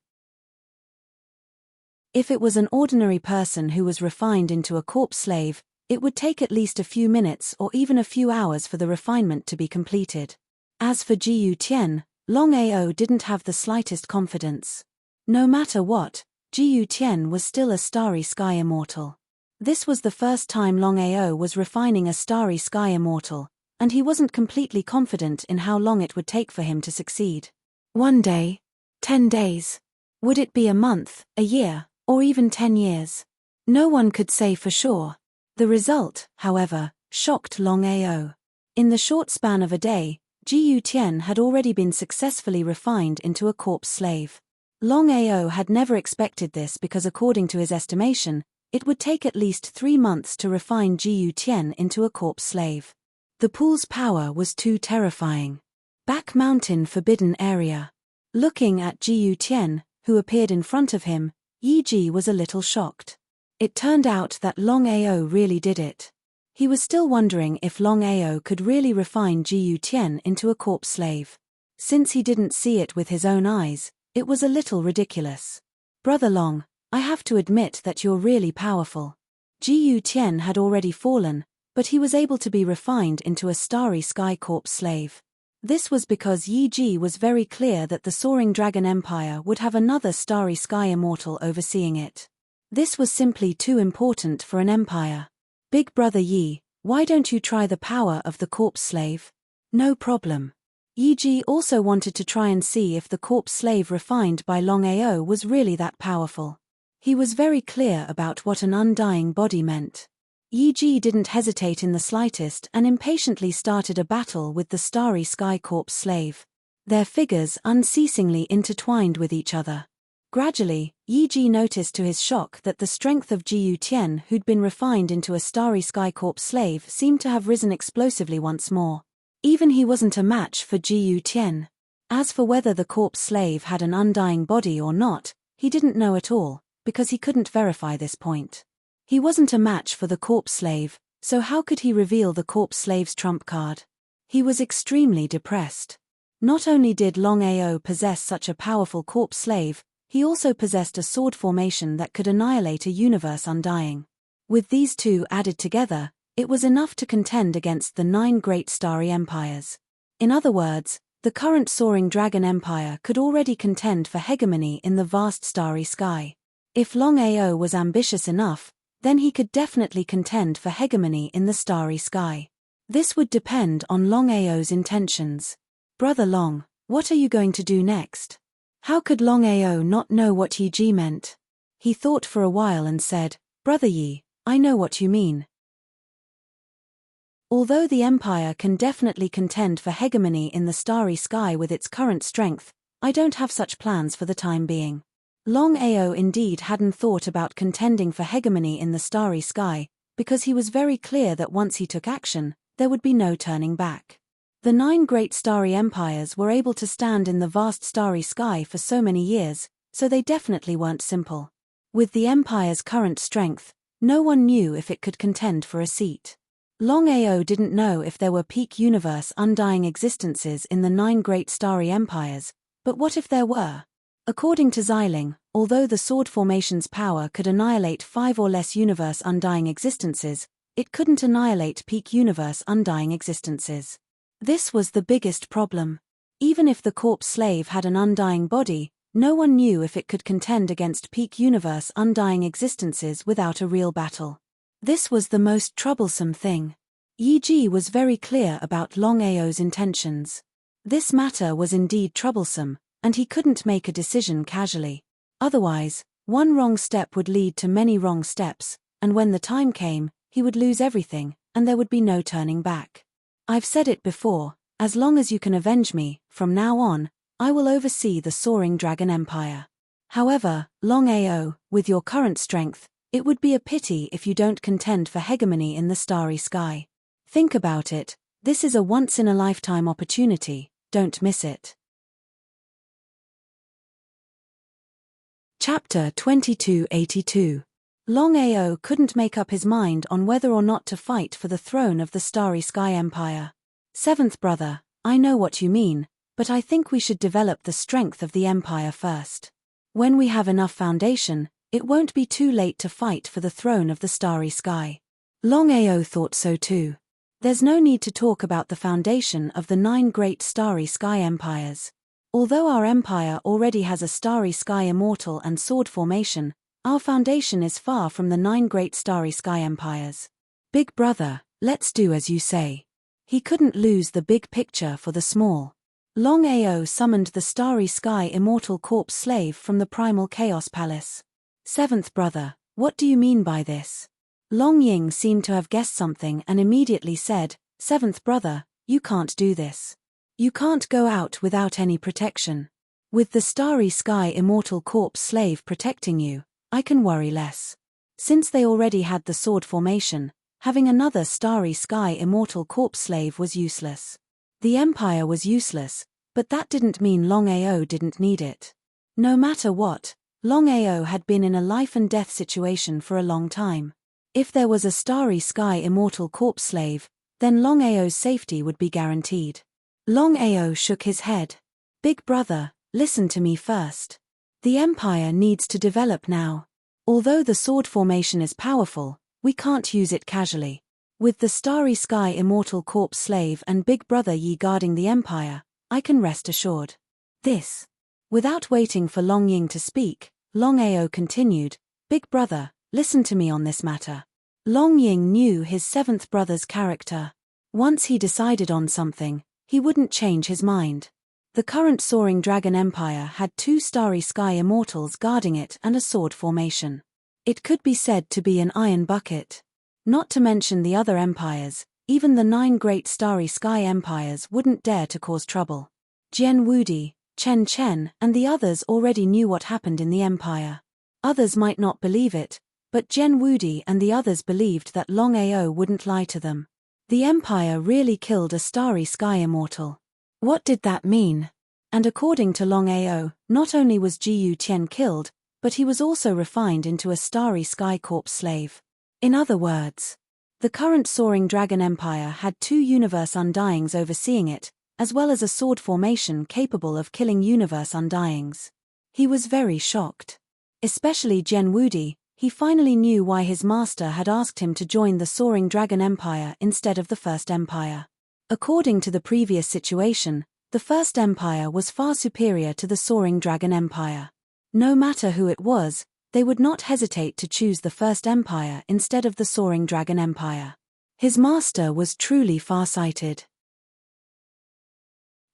If it was an ordinary person who was refined into a corpse slave, it would take at least a few minutes or even a few hours for the refinement to be completed. As for Jiyu Tian, Longao didn't have the slightest confidence. No matter what, Jiyu Tian was still a starry sky immortal. This was the first time Longao was refining a starry sky immortal, and he wasn't completely confident in how long it would take for him to succeed. 1 day? 10 days? Would it be a month, a year, or even 10 years? No one could say for sure. The result, however, shocked Longao. In the short span of a day, Jiyu Tian had already been successfully refined into a corpse slave. Longao had never expected this because according to his estimation, it would take at least 3 months to refine Jiyu Tian into a corpse slave. The pool's power was too terrifying. Back Mountain Forbidden Area. Looking at Jiyu Tian, who appeared in front of him, Yi Ji was a little shocked. It turned out that Longao really did it. He was still wondering if Longao could really refine Jiyu Tian into a corpse slave. Since he didn't see it with his own eyes, it was a little ridiculous. Brother Long, I have to admit that you're really powerful. Jiyu Tian had already fallen, but he was able to be refined into a starry sky corpse slave. This was because Yi Ji was very clear that the Soaring Dragon Empire would have another starry sky immortal overseeing it. This was simply too important for an empire. Big brother Yi, why don't you try the power of the corpse slave? No problem. Yi Ji also wanted to try and see if the corpse slave refined by Longao was really that powerful. He was very clear about what an undying body meant. Yi Ji didn't hesitate in the slightest and impatiently started a battle with the starry sky corpse slave. their figures unceasingly intertwined with each other. Gradually, Yi Ji noticed to his shock that the strength of Jiyu Tian, who'd been refined into a Starry Sky Corps slave, seemed to have risen explosively once more. Even he wasn't a match for Jiyu Tian. As for whether the corpse slave had an undying body or not, he didn't know at all, because he couldn't verify this point. He wasn't a match for the corpse slave, so how could he reveal the corpse slave's trump card? He was extremely depressed. Not only did Longao possess such a powerful corpse slave, he also possessed a sword formation that could annihilate a universe undying. With these two added together, it was enough to contend against the 9 great starry empires. In other words, the current soaring dragon empire could already contend for hegemony in the vast starry sky. If Longao was ambitious enough, then he could definitely contend for hegemony in the starry sky. This would depend on Longao's intentions. Brother Long, what are you going to do next? How could Longao not know what Yi Ji meant? He thought for a while and said, Brother Yi, I know what you mean. Although the empire can definitely contend for hegemony in the starry sky with its current strength, I don't have such plans for the time being. Longao indeed hadn't thought about contending for hegemony in the starry sky, because he was very clear that once he took action, there would be no turning back. The 9 great starry empires were able to stand in the vast starry sky for so many years, so they definitely weren't simple. With the empire's current strength, no one knew if it could contend for a seat. Longao didn't know if there were peak universe undying existences in the 9 great starry empires, but what if there were? According to Xiling, although the sword formation's power could annihilate 5 or less universe undying existences, it couldn't annihilate peak universe undying existences. This was the biggest problem. Even if the corpse slave had an undying body, no one knew if it could contend against peak universe undying existences without a real battle. This was the most troublesome thing. Yi Ji was very clear about Longao's intentions. This matter was indeed troublesome, and he couldn't make a decision casually. Otherwise, one wrong step would lead to many wrong steps, and when the time came, he would lose everything, and there would be no turning back. I've said it before, as long as you can avenge me, from now on, I will oversee the soaring dragon empire. However, Longao, with your current strength, it would be a pity if you don't contend for hegemony in the starry sky. Think about it, this is a once-in-a-lifetime opportunity, don't miss it. Chapter 2282. Longao couldn't make up his mind on whether or not to fight for the throne of the Starry Sky Empire. 7th brother, I know what you mean, but I think we should develop the strength of the empire first. When we have enough foundation, it won't be too late to fight for the throne of the Starry Sky. Longao thought so too. There's no need to talk about the foundation of the 9 great Starry Sky Empires. Although our empire already has a Starry Sky Immortal and Sword formation, our foundation is far from the 9 great Starry Sky Empires. Big brother, let's do as you say. He couldn't lose the big picture for the small. Longao summoned the Starry Sky Immortal Corpse Slave from the Primal Chaos Palace. 7th brother, what do you mean by this? Long Ying seemed to have guessed something and immediately said, 7th brother, you can't do this. You can't go out without any protection. With the Starry Sky Immortal Corpse Slave protecting you, I can worry less. Since they already had the sword formation, having another Starry Sky Immortal Corpse Slave was useless. The Empire was useless, but that didn't mean Longao didn't need it. No matter what, Longao had been in a life-and-death situation for a long time. If there was a Starry Sky Immortal Corpse Slave, then Longao's safety would be guaranteed. Longao shook his head. Big brother, listen to me first. The Empire needs to develop now. Although the sword formation is powerful, we can't use it casually. With the Starry Sky Immortal Corpse Slave and Big Brother Yi guarding the Empire, I can rest assured. This. Without waiting for Long Ying to speak, Longao continued, Big brother, listen to me on this matter. Long Ying knew his 7th brother's character. Once he decided on something, he wouldn't change his mind. The current soaring dragon empire had 2 Starry Sky Immortals guarding it and a sword formation. It could be said to be an iron bucket. Not to mention the other empires, even the 9 great Starry Sky empires wouldn't dare to cause trouble. Jian Wudi, Chen Chen, and the others already knew what happened in the empire. Others might not believe it, but Jian Wudi and the others believed that Longao wouldn't lie to them. The empire really killed a starry sky immortal. What did that mean? And according to Longao, not only was Jiyu Tian killed, but he was also refined into a starry sky corpse slave. In other words, the current Soaring Dragon Empire had 2 universe undyings overseeing it, as well as a sword formation capable of killing universe undyings. He was very shocked. Especially Jian Wudi, he finally knew why his master had asked him to join the Soaring Dragon Empire instead of the First Empire. According to the previous situation, the First Empire was far superior to the Soaring Dragon Empire. No matter who it was, they would not hesitate to choose the First Empire instead of the Soaring Dragon Empire. His master was truly far-sighted.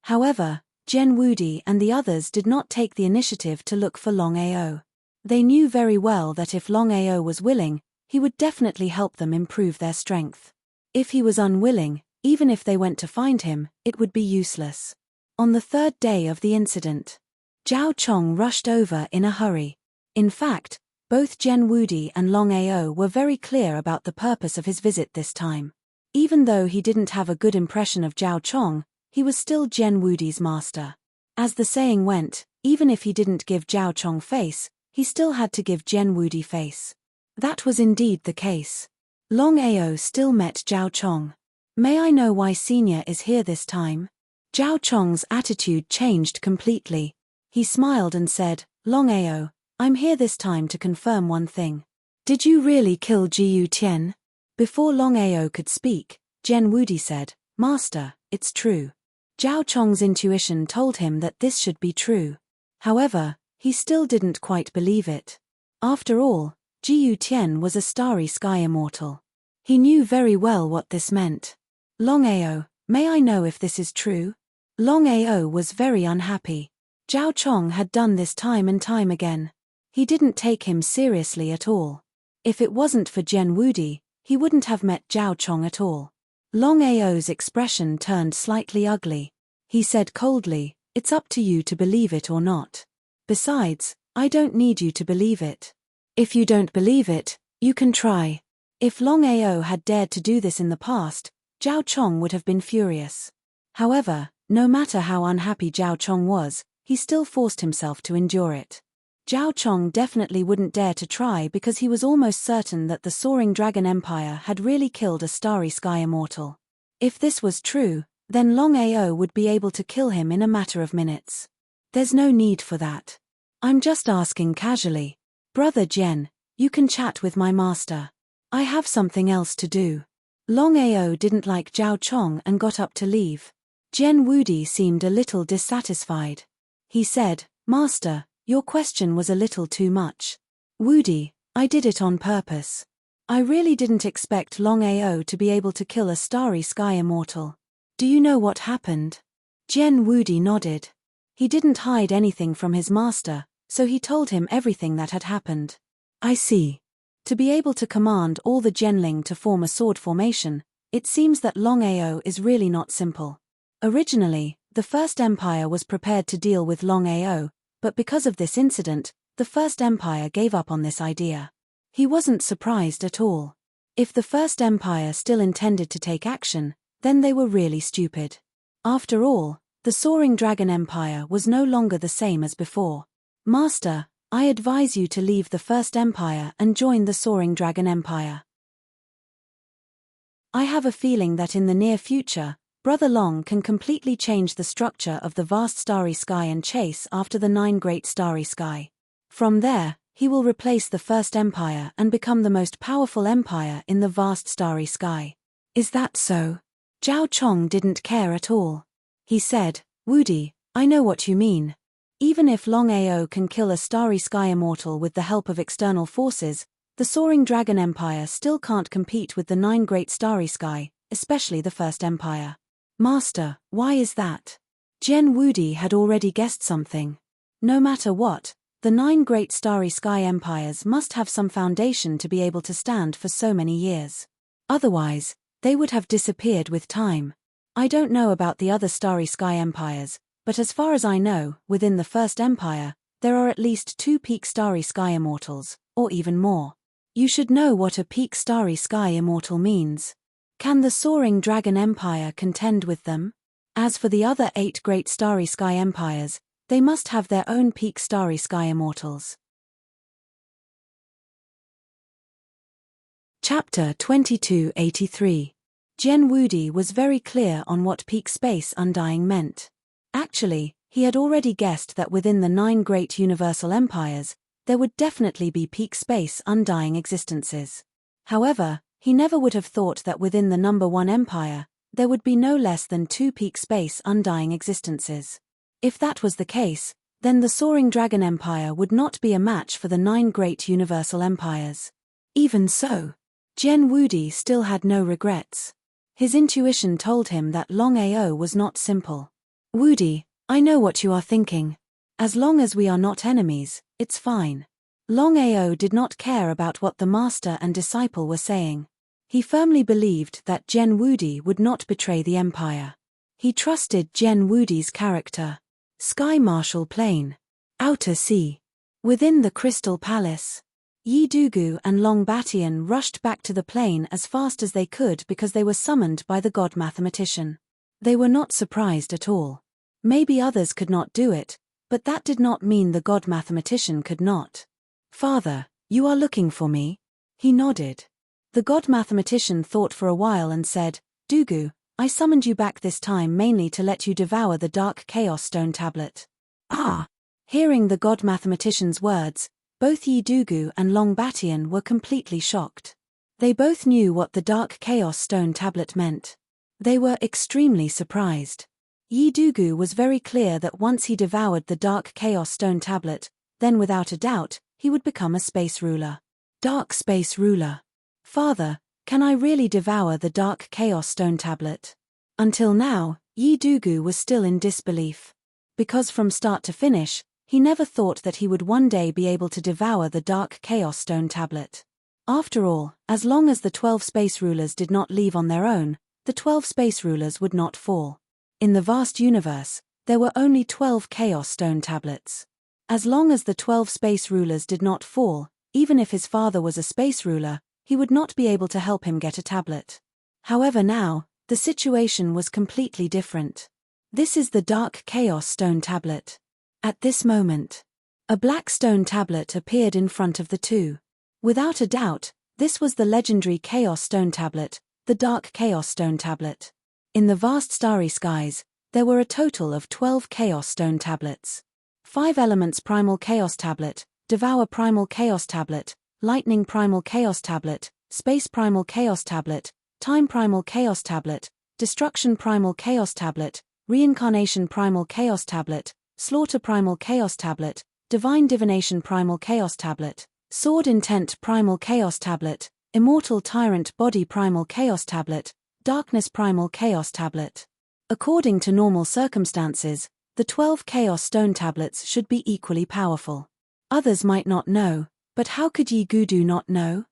However, Jian Wudi and the others did not take the initiative to look for Longao. They knew very well that if Longao was willing, he would definitely help them improve their strength. If he was unwilling, even if they went to find him, it would be useless. On the 3rd day of the incident, Zhao Chong rushed over in a hurry. In fact, both Jian Wudi and Longao were very clear about the purpose of his visit this time. Even though he didn't have a good impression of Zhao Chong, he was still Jian Wudi's master. As the saying went, even if he didn't give Zhao Chong face, he still had to give Jian Wudi face. That was indeed the case. Longao still met Zhao Chong. May I know why Senior is here this time? Zhao Chong's attitude changed completely. He smiled and said, Longao, I'm here this time to confirm one thing. Did you really kill Jiyu Tian? Before Longao could speak, Jian Wudi said, Master, it's true. Zhao Chong's intuition told him that this should be true. However, he still didn't quite believe it. After all, Jiyu Tian was a starry sky immortal. He knew very well what this meant. Longao, may I know if this is true? Longao was very unhappy. Zhao Chong had done this time and time again. He didn't take him seriously at all. If it wasn't for Jian Wudi, he wouldn't have met Zhao Chong at all. Longao's expression turned slightly ugly. He said coldly, it's up to you to believe it or not. Besides, I don't need you to believe it. If you don't believe it, you can try. If Longao had dared to do this in the past, Zhao Chong would have been furious. However, no matter how unhappy Zhao Chong was, he still forced himself to endure it. Zhao Chong definitely wouldn't dare to try because he was almost certain that the Soaring Dragon Empire had really killed a starry sky immortal. If this was true, then Longao would be able to kill him in a matter of minutes. There's no need for that. I'm just asking casually. Brother Jian, you can chat with my master. I have something else to do. Longao didn't like Zhao Chong and got up to leave. Jian Wudi seemed a little dissatisfied. He said, Master, your question was a little too much. Wudi, I did it on purpose. I really didn't expect Longao to be able to kill a starry sky immortal. Do you know what happened? Jian Wudi nodded. He didn't hide anything from his master, so he told him everything that had happened. I see. To be able to command all the Genling to form a sword formation, it seems that Longao is really not simple. Originally, the First Empire was prepared to deal with Longao, but because of this incident, the First Empire gave up on this idea. He wasn't surprised at all. If the First Empire still intended to take action, then they were really stupid. After all, the Soaring Dragon Empire was no longer the same as before. Master, I advise you to leave the First Empire and join the Soaring Dragon Empire. I have a feeling that in the near future, Brother Long can completely change the structure of the vast starry sky and chase after the 9 great starry sky. From there, he will replace the First Empire and become the most powerful empire in the vast starry sky. Is that so? Zhao Chong didn't care at all. He said, Wudi, I know what you mean. Even if Longao can kill a starry sky immortal with the help of external forces, the Soaring Dragon Empire still can't compete with the 9 great starry sky, especially the First Empire. Master, why is that? Jian Wudi had already guessed something. No matter what, the 9 great starry sky empires must have some foundation to be able to stand for so many years. Otherwise, they would have disappeared with time. I don't know about the other starry sky empires, But as far as I know, within the First Empire, there are at least 2 peak starry sky immortals, or even more. You should know what a peak starry sky immortal means. Can the soaring dragon empire contend with them? As for the other 8 great starry sky empires, they must have their own peak starry sky immortals. Chapter 2283. Gen Wudi was very clear on what peak space undying meant. Actually, he had already guessed that within the 9 great universal empires, there would definitely be peak space undying existences. However, he never would have thought that within the number 1 empire, there would be no less than 2 peak space undying existences. If that was the case, then the soaring dragon empire would not be a match for the 9 great universal empires. Even so, Gen Wudi still had no regrets. His intuition told him that Longao was not simple. Wudi, I know what you are thinking. As long as we are not enemies, it's fine. Longao did not care about what the master and disciple were saying. He firmly believed that Gen Wudi would not betray the empire. He trusted Gen Wudi's character. Sky Marshal Plane. Outer Sea. Within the Crystal Palace. Yi Dugu and Long Batian rushed back to the plane as fast as they could because they were summoned by the god mathematician. They were not surprised at all. Maybe others could not do it, but that did not mean the god mathematician could not. Father, you are looking for me? He nodded. The god mathematician thought for a while and said, Dugu, I summoned you back this time mainly to let you devour the Dark Chaos Stone Tablet. Ah! Hearing the god mathematician's words, both Yi Dugu and Long Batian were completely shocked. They both knew what the Dark Chaos Stone Tablet meant. They were extremely surprised. Yi Dugu was very clear that once he devoured the Dark Chaos Stone Tablet, then without a doubt, he would become a space ruler. Dark Space Ruler. Father, can I really devour the Dark Chaos Stone Tablet? Until now, Yi Dugu was still in disbelief. Because from start to finish, he never thought that he would one day be able to devour the Dark Chaos Stone Tablet. After all, as long as the 12 space rulers did not leave on their own, the 12 space rulers would not fall. In the vast universe, there were only 12 Chaos Stone Tablets. As long as the 12 space rulers did not fall, even if his father was a space ruler, he would not be able to help him get a tablet. However now, the situation was completely different. This is the Dark Chaos Stone Tablet. At this moment, a black stone tablet appeared in front of the two. Without a doubt, this was the legendary Chaos Stone Tablet, the Dark Chaos Stone Tablet. In the vast starry skies, there were a total of 12 Chaos Stone Tablets. 5 Elements Primal Chaos Tablet, Devour Primal Chaos Tablet, Lightning Primal Chaos Tablet, Space Primal Chaos Tablet, Time Primal Chaos Tablet, Destruction Primal Chaos Tablet, Reincarnation Primal Chaos Tablet, Slaughter Primal Chaos Tablet, Divine Divination Primal Chaos Tablet, Sword Intent Primal Chaos Tablet, Immortal Tyrant Body Primal Chaos Tablet, Darkness Primal Chaos Tablet. According to normal circumstances, the 12 Chaos Stone Tablets should be equally powerful. Others might not know, but how could Yi Dugu not know?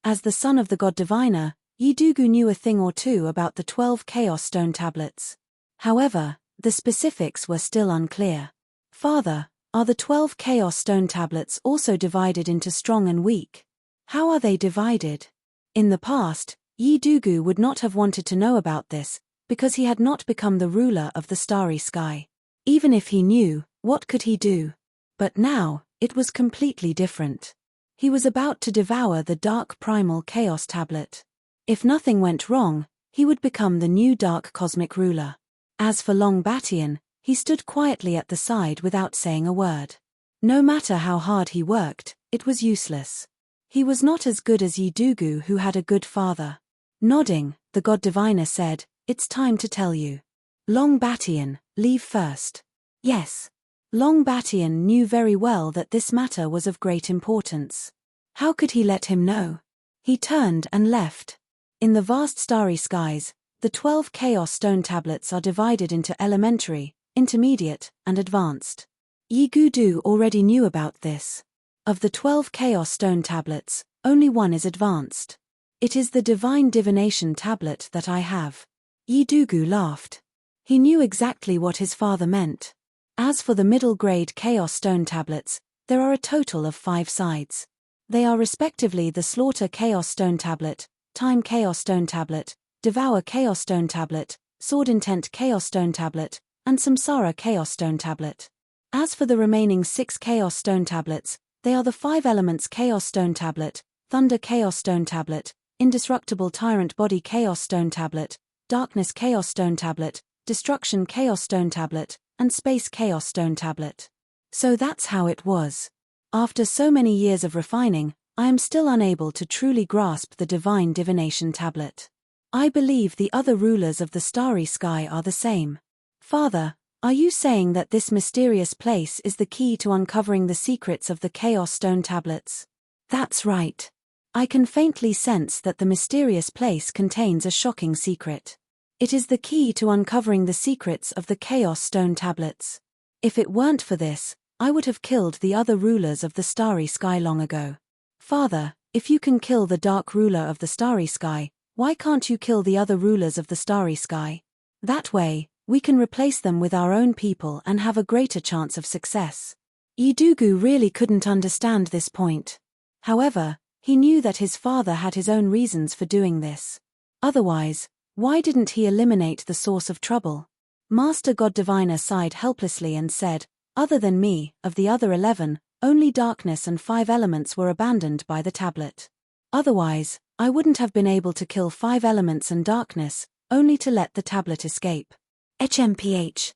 As the son of the god diviner, Yi Dugu knew a thing or two about the 12 Chaos Stone Tablets. However, the specifics were still unclear. Father, are the 12 Chaos Stone Tablets also divided into strong and weak? How are they divided? In the past, Yi Dugu would not have wanted to know about this, because he had not become the ruler of the starry sky. Even if he knew, what could he do? But now, it was completely different. He was about to devour the Dark Primal Chaos Tablet. If nothing went wrong, he would become the new Dark Cosmic Ruler. As for Long Batian, he stood quietly at the side without saying a word. No matter how hard he worked, it was useless. He was not as good as Yi Dugu, who had a good father. Nodding, the god diviner said, "It's time to tell you. Long Batian, leave first." Yes. Long Batian knew very well that this matter was of great importance. How could he let him know? He turned and left. In the vast starry skies, the 12 Chaos Stone Tablets are divided into elementary, intermediate, and advanced. Yi Dugu already knew about this. Of the 12 Chaos Stone Tablets, only one is advanced. It is the Divine Divination Tablet that I have. Yi Dugu laughed. He knew exactly what his father meant. As for the middle-grade Chaos Stone tablets, there are a total of 5 sides. They are respectively the Slaughter Chaos Stone Tablet, Time Chaos Stone Tablet, Devour Chaos Stone Tablet, Sword Intent Chaos Stone Tablet, and Samsara Chaos Stone Tablet. As for the remaining 6 Chaos Stone Tablets, they are the 5 Elements Chaos Stone Tablet, Thunder Chaos Stone Tablet, Indestructible Tyrant Body Chaos Stone Tablet, Darkness Chaos Stone Tablet, Destruction Chaos Stone Tablet, and Space Chaos Stone Tablet. So that's how it was. After so many years of refining, I am still unable to truly grasp the Divine Divination Tablet. I believe the other rulers of the starry sky are the same. Father, are you saying that this mysterious place is the key to uncovering the secrets of the Chaos Stone Tablets? That's right. I can faintly sense that the mysterious place contains a shocking secret. It is the key to uncovering the secrets of the Chaos Stone Tablets. If it weren't for this, I would have killed the other rulers of the starry sky long ago. Father, if you can kill the dark ruler of the starry sky, why can't you kill the other rulers of the starry sky? That way, we can replace them with our own people and have a greater chance of success. Idugu really couldn't understand this point. However, he knew that his father had his own reasons for doing this. Otherwise, why didn't he eliminate the source of trouble? Master God Diviner sighed helplessly and said, other than me, of the other 11, only darkness and 5 elements were abandoned by the tablet. Otherwise, I wouldn't have been able to kill 5 elements and darkness, only to let the tablet escape. HMPH.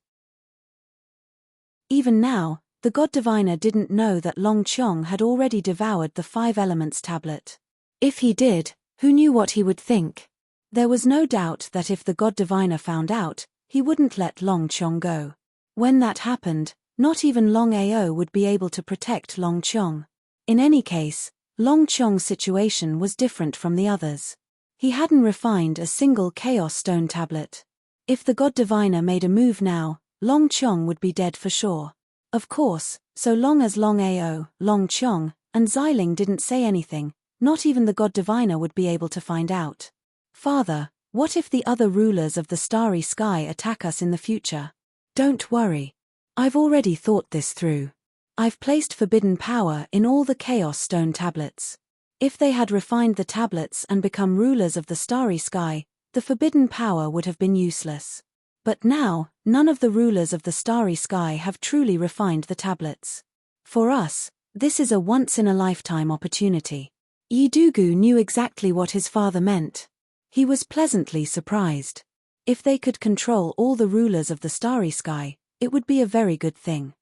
Even now, the God Diviner didn't know that Long Chong had already devoured the 5 elements tablet. If he did, who knew what he would think? There was no doubt that if the God Diviner found out, he wouldn't let Long Chong go. When that happened, not even Longao would be able to protect Long Chong. In any case, Long Chong's situation was different from the others. He hadn't refined a single Chaos Stone tablet. If the God Diviner made a move now, Long Chong would be dead for sure. Of course, so long as Longao, Long Chong, and Xiling didn't say anything, not even the God Diviner would be able to find out. Father, what if the other rulers of the starry sky attack us in the future? Don't worry. I've already thought this through. I've placed forbidden power in all the Chaos Stone tablets. If they had refined the tablets and become rulers of the starry sky, the forbidden power would have been useless. But now, none of the rulers of the starry sky have truly refined the tablets. For us, this is a once-in-a-lifetime opportunity. Idugu knew exactly what his father meant. He was pleasantly surprised. If they could control all the rulers of the starry sky, it would be a very good thing.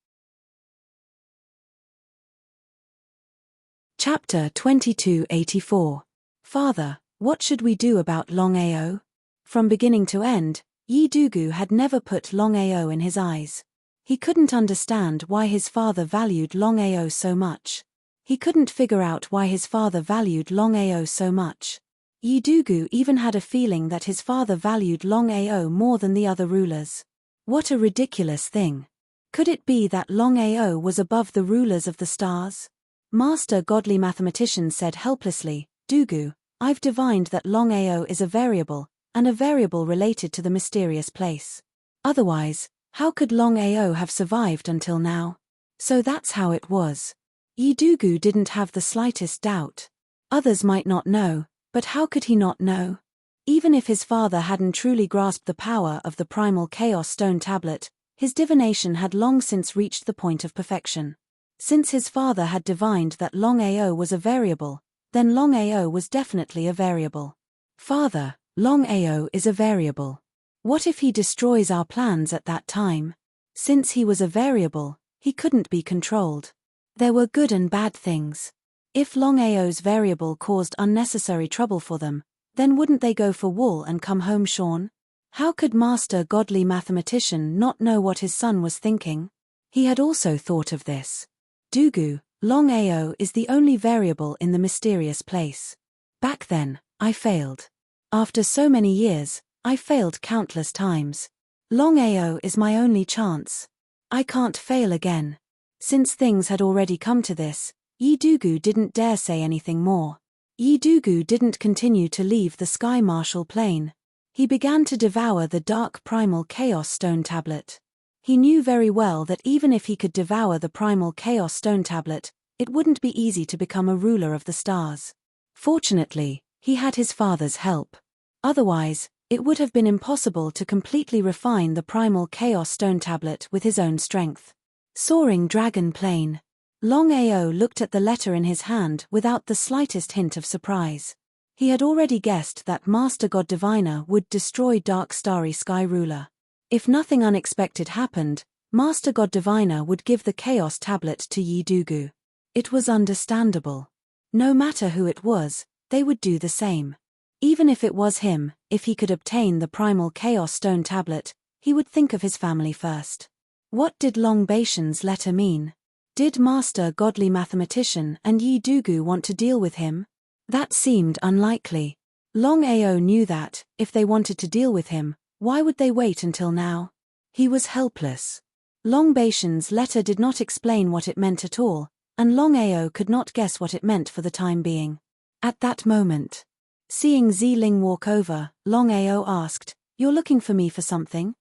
Chapter 2284. Father, what should we do about Longao? From beginning to end, Idugu had never put Longao in his eyes. He couldn't understand why his father valued Longao so much. He couldn't figure out why his father valued Longao so much. Idugu even had a feeling that his father valued Longao more than the other rulers. What a ridiculous thing. Could it be that Longao was above the rulers of the stars? Master Godly Mathematician said helplessly, Dugu, I've divined that Longao is a variable, and a variable related to the mysterious place. Otherwise, how could Longao have survived until now? So that's how it was. Idugu didn't have the slightest doubt. Others might not know, but how could he not know? Even if his father hadn't truly grasped the power of the primal Chaos Stone Tablet, his divination had long since reached the point of perfection. Since his father had divined that Longao was a variable, then Longao was definitely a variable. Father, Longao is a variable. What if he destroys our plans at that time? Since he was a variable, he couldn't be controlled. There were good and bad things. If Longao's variable caused unnecessary trouble for them, then wouldn't they go for wool and come home shorn? How could Master Godly Mathematician not know what his son was thinking? He had also thought of this. Dugu, Longao is the only variable in the mysterious place. Back then, I failed. After so many years, I failed countless times. Longao is my only chance. I can't fail again. Since things had already come to this, Idugu didn't dare say anything more. Idugu didn't continue to leave the Sky Marshal plane. He began to devour the dark primal chaos stone tablet. He knew very well that even if he could devour the primal chaos stone tablet, it wouldn't be easy to become a ruler of the stars. Fortunately, he had his father's help. Otherwise, it would have been impossible to completely refine the primal chaos stone tablet with his own strength. Soaring Dragon Plane. Longao looked at the letter in his hand without the slightest hint of surprise. He had already guessed that Master God Diviner would destroy Dark Starry Sky Ruler. If nothing unexpected happened, Master God Diviner would give the Chaos Tablet to Yi Dugu. It was understandable. No matter who it was, they would do the same. Even if it was him, if he could obtain the Primal Chaos Stone Tablet, he would think of his family first. What did Long Baishan's letter mean? Did Master Godly Mathematician and Yi Dugu want to deal with him? That seemed unlikely. Longao knew that, if they wanted to deal with him, why would they wait until now? He was helpless. Long Baishan's letter did not explain what it meant at all, and Longao could not guess what it meant for the time being. At that moment, seeing Ziling walk over, Longao asked, "You're looking for me for something?"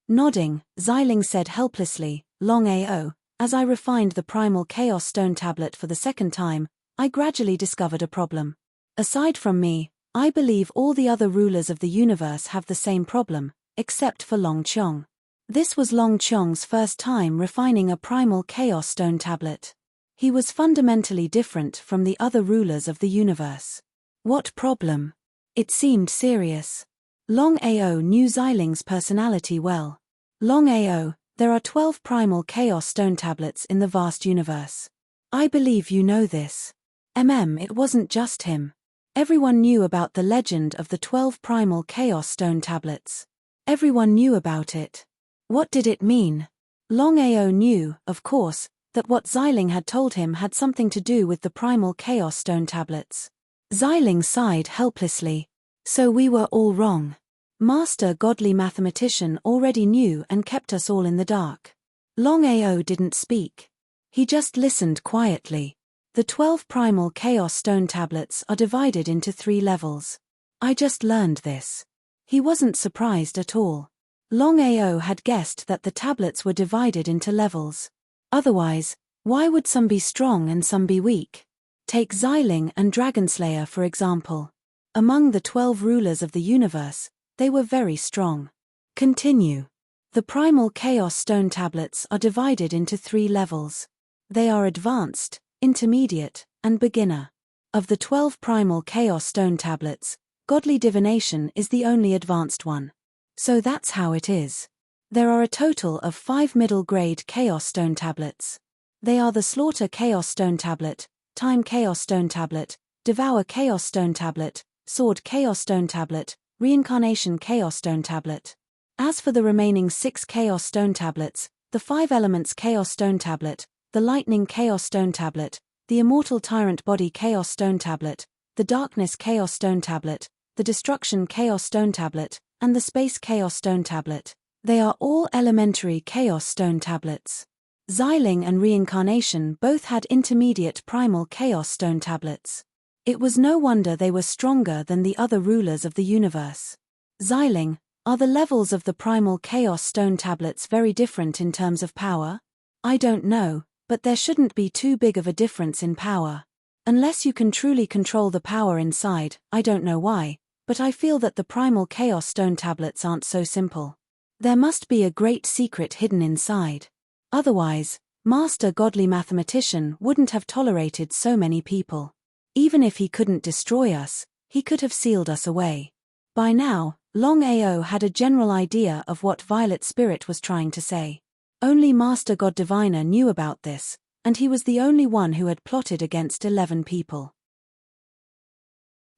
Nodding, Ziling said helplessly, "Longao, as I refined the Primal Chaos Stone Tablet for the second time, I gradually discovered a problem. Aside from me, I believe all the other rulers of the universe have the same problem, except for Long Qiong. This was Long Qiong's first time refining a Primal Chaos Stone Tablet. He was fundamentally different from the other rulers of the universe. What problem? It seemed serious. Longao knew Ziling's personality well. Longao, there are 12 Primal Chaos Stone Tablets in the vast universe. I believe you know this. It wasn't just him. Everyone knew about the legend of the 12 Primal Chaos Stone Tablets. Everyone knew about it. What did it mean? Longao knew, of course, that what Ziling had told him had something to do with the Primal Chaos Stone Tablets. Ziling sighed helplessly. So we were all wrong. Master Godly Mathematician already knew and kept us all in the dark. Longao didn't speak. He just listened quietly. The 12 Primal Chaos Stone Tablets are divided into 3 levels. I just learned this. He wasn't surprised at all. Longao had guessed that the tablets were divided into levels. Otherwise, why would some be strong and some be weak? Take Ziling and Dragonslayer for example. Among the 12 rulers of the universe, they were very strong. Continue. The Primal Chaos Stone Tablets are divided into 3 levels. They are Advanced, Intermediate, and Beginner. Of the 12 Primal Chaos Stone Tablets, Godly Divination is the only advanced one. So that's how it is. There are a total of 5 middle-grade Chaos Stone Tablets. They are the Slaughter Chaos Stone Tablet, Time Chaos Stone Tablet, Devour Chaos Stone Tablet, Sword Chaos Stone Tablet, Reincarnation Chaos Stone Tablet. As for the remaining 6 Chaos Stone Tablets, the 5 Elements Chaos Stone Tablet, the Lightning Chaos Stone Tablet, the Immortal Tyrant Body Chaos Stone Tablet, the Darkness Chaos Stone Tablet, the Destruction Chaos Stone Tablet, and the Space Chaos Stone Tablet. They are all elementary Chaos Stone Tablets. Ziling and Reincarnation both had intermediate Primal Chaos Stone Tablets. It was no wonder they were stronger than the other rulers of the universe. Ziling, are the levels of the Primal Chaos Stone Tablets very different in terms of power? I don't know, but there shouldn't be too big of a difference in power. Unless you can truly control the power inside, I don't know why, but I feel that the Primal Chaos Stone Tablets aren't so simple. There must be a great secret hidden inside. Otherwise, Master Godly Mathematician wouldn't have tolerated so many people. Even if he couldn't destroy us, he could have sealed us away. By now, Longao had a general idea of what Violet Spirit was trying to say. Only Master God Diviner knew about this, and he was the only one who had plotted against 11 people.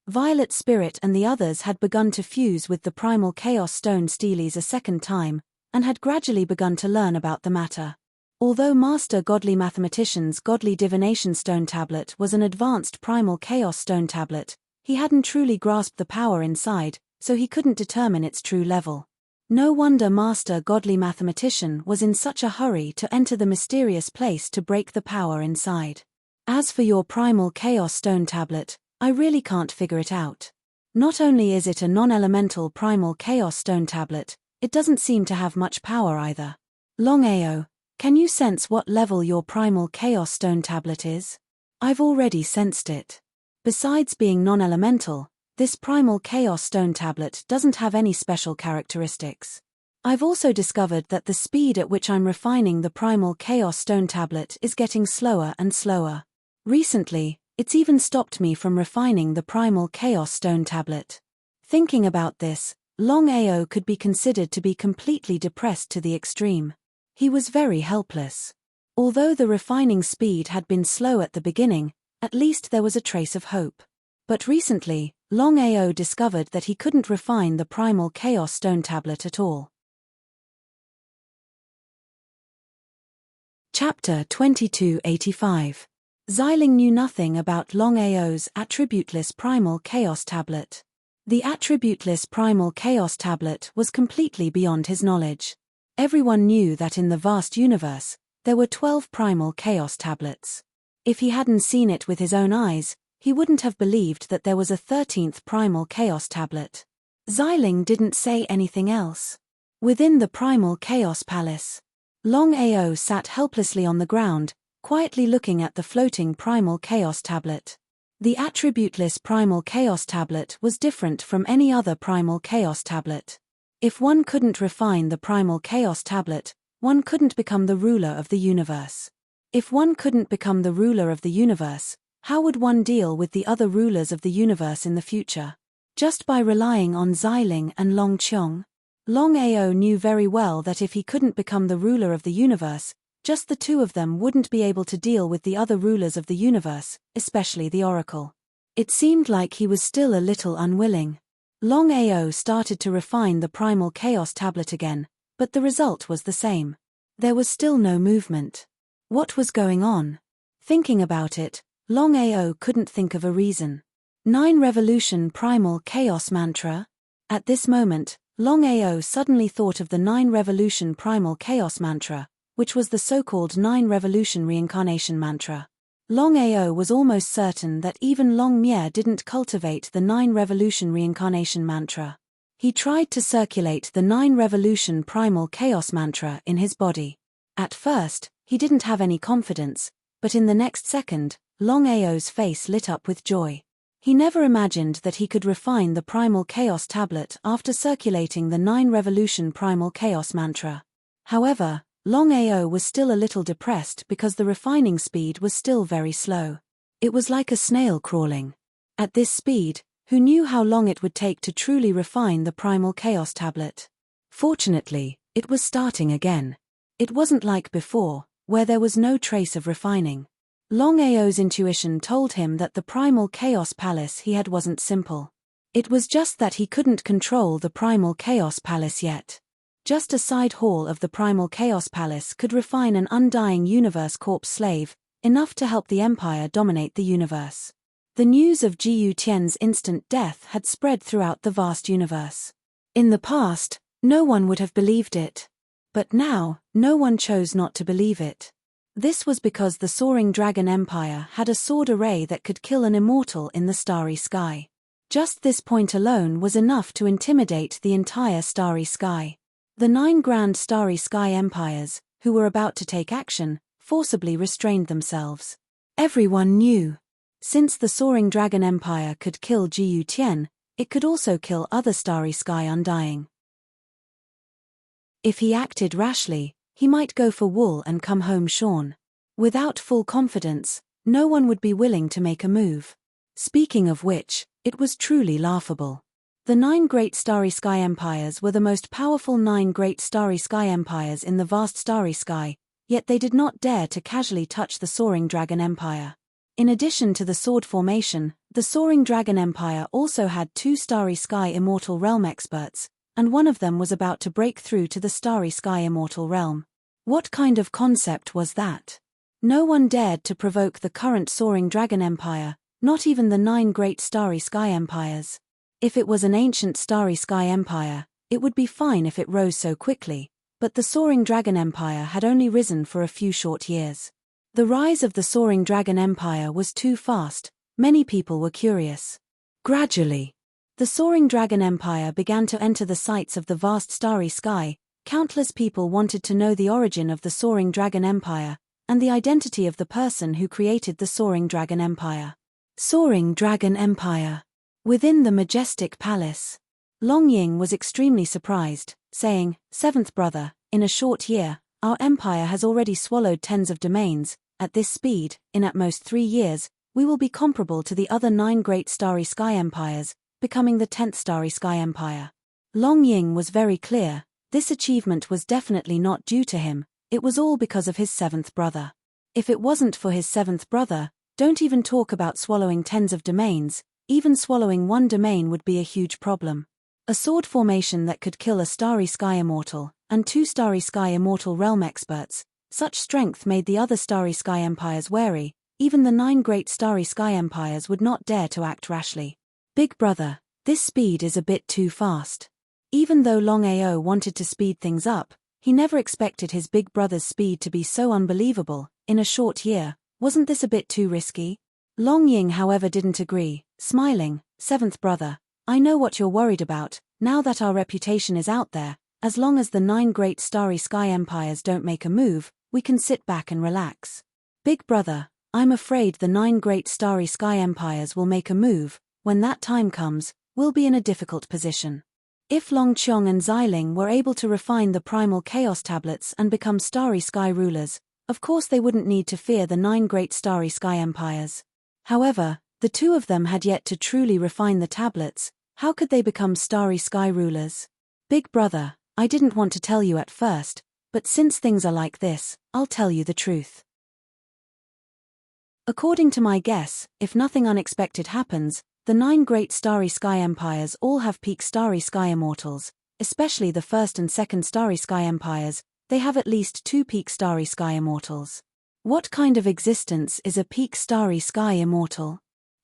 Violet Spirit and the others had begun to fuse with the Primal Chaos Stone Steelies a second time, and had gradually begun to learn about the matter. Although Master Godly Mathematician's Godly Divination Stone Tablet was an advanced Primal Chaos Stone Tablet, he hadn't truly grasped the power inside, so he couldn't determine its true level. No wonder Master Godly Mathematician was in such a hurry to enter the mysterious place to break the power inside. As for your Primal Chaos Stone Tablet, I really can't figure it out. Not only is it a non-elemental primal chaos stone tablet, it doesn't seem to have much power either. Longao, can you sense what level your primal chaos stone tablet is? I've already sensed it. Besides being non-elemental, this primal chaos stone tablet doesn't have any special characteristics. I've also discovered that the speed at which I'm refining the primal chaos stone tablet is getting slower and slower. Recently, it's even stopped me from refining the primal chaos stone tablet. Thinking about this, Longao could be considered to be completely depressed to the extreme. He was very helpless. Although the refining speed had been slow at the beginning, at least there was a trace of hope. But recently, Longao discovered that he couldn't refine the primal chaos stone tablet at all. Chapter 2285. Xiling knew nothing about Longao's attributeless primal chaos tablet. The attributeless primal chaos tablet was completely beyond his knowledge. Everyone knew that in the vast universe, there were 12 primal chaos tablets. If he hadn't seen it with his own eyes, he wouldn't have believed that there was a 13th primal chaos tablet. Xiling didn't say anything else. Within the primal chaos palace, Longao sat helplessly on the ground, quietly looking at the floating primal chaos tablet. The attributeless primal chaos tablet was different from any other primal chaos tablet. If one couldn't refine the primal chaos tablet, one couldn't become the ruler of the universe. If one couldn't become the ruler of the universe, how would one deal with the other rulers of the universe in the future? Just by relying on Xiling and Long Qiong? Longao knew very well that if he couldn't become the ruler of the universe, just the two of them wouldn't be able to deal with the other rulers of the universe, especially the Oracle. It seemed like he was still a little unwilling. Longao started to refine the primal chaos tablet again, but the result was the same. There was still no movement. What was going on? Thinking about it, Longao couldn't think of a reason. 9 Revolution Primal Chaos Mantra? At this moment, Longao suddenly thought of the 9 Revolution Primal Chaos Mantra, which was the so-called 9 Revolution Reincarnation Mantra. Longao was almost certain that even Long Mie didn't cultivate the 9 Revolution Reincarnation Mantra. He tried to circulate the 9 Revolution Primal Chaos Mantra in his body. At first, he didn't have any confidence, but in the next second, Longao's face lit up with joy. He never imagined that he could refine the Primal Chaos Tablet after circulating the 9 Revolution Primal Chaos Mantra. However, Longao was still a little depressed because the refining speed was still very slow. It was like a snail crawling. At this speed, who knew how long it would take to truly refine the Primal Chaos Tablet? Fortunately, it was starting again. It wasn't like before, where there was no trace of refining. Longao's intuition told him that the Primal Chaos Palace he had wasn't simple. It was just that he couldn't control the Primal Chaos Palace yet. Just a side hall of the Primal Chaos Palace could refine an undying Universe Corpse slave, enough to help the Empire dominate the universe. The news of Jiyu Tian's instant death had spread throughout the vast universe. In the past, no one would have believed it. But now, no one chose not to believe it. This was because the Soaring Dragon Empire had a sword array that could kill an immortal in the starry sky. Just this point alone was enough to intimidate the entire starry sky. The 9 grand starry sky empires, who were about to take action, forcibly restrained themselves. Everyone knew. Since the Soaring Dragon Empire could kill Jiyu Tian, it could also kill other starry sky undying. If he acted rashly, he might go for wool and come home shorn. Without full confidence, no one would be willing to make a move. Speaking of which, it was truly laughable. The 9 great starry sky empires were the most powerful 9 great starry sky empires in the vast starry sky, yet they did not dare to casually touch the Soaring Dragon Empire. In addition to the sword formation, the Soaring Dragon Empire also had 2 starry sky immortal realm experts, and one of them was about to break through to the starry sky immortal realm. What kind of concept was that? No one dared to provoke the current Soaring Dragon Empire, not even the 9 great starry sky empires. If it was an ancient starry sky empire, it would be fine if it rose so quickly, but the Soaring Dragon Empire had only risen for a few short years. The rise of the Soaring Dragon Empire was too fast. Many people were curious. Gradually, The soaring dragon empire began to enter the sights of the vast starry sky. Countless people wanted to know the origin of the soaring dragon empire, and the identity of the person who created the soaring dragon empire. Soaring dragon empire. Within the majestic palace, Longying was extremely surprised, saying, "Seventh brother, in a short year, our empire has already swallowed tens of domains. At this speed, in at most 3 years, we will be comparable to the other 9 great starry sky empires, becoming the 10th starry sky empire." Longying was very clear. This achievement was definitely not due to him, it was all because of his 7th brother. If it wasn't for his 7th brother, don't even talk about swallowing tens of domains, even swallowing 1 domain would be a huge problem. A sword formation that could kill a starry sky immortal, and 2 starry sky immortal realm experts, such strength made the other starry sky empires wary. Even the 9 great starry sky empires would not dare to act rashly. Big brother, this speed is a bit too fast. Even though Longao wanted to speed things up, he never expected his big brother's speed to be so unbelievable. In a short year, wasn't this a bit too risky? Longying however didn't agree, smiling, "Seventh brother, I know what you're worried about. Now that our reputation is out there, as long as the 9 great starry sky empires don't make a move, we can sit back and relax. Big brother, I'm afraid the 9 great starry sky empires will make a move. When that time comes, we'll be in a difficult position. If Longqiong and Xiling were able to refine the primal chaos tablets and become starry sky rulers, of course they wouldn't need to fear the 9 great starry sky empires. However, the 2 of them had yet to truly refine the tablets. How could they become starry sky rulers? Big brother, I didn't want to tell you at first, but since things are like this, I'll tell you the truth. According to my guess, if nothing unexpected happens, the 9 great starry sky empires all have peak starry sky immortals, especially the 1st and 2nd starry sky empires. They have at least 2 peak starry sky immortals. What kind of existence is a peak starry sky immortal?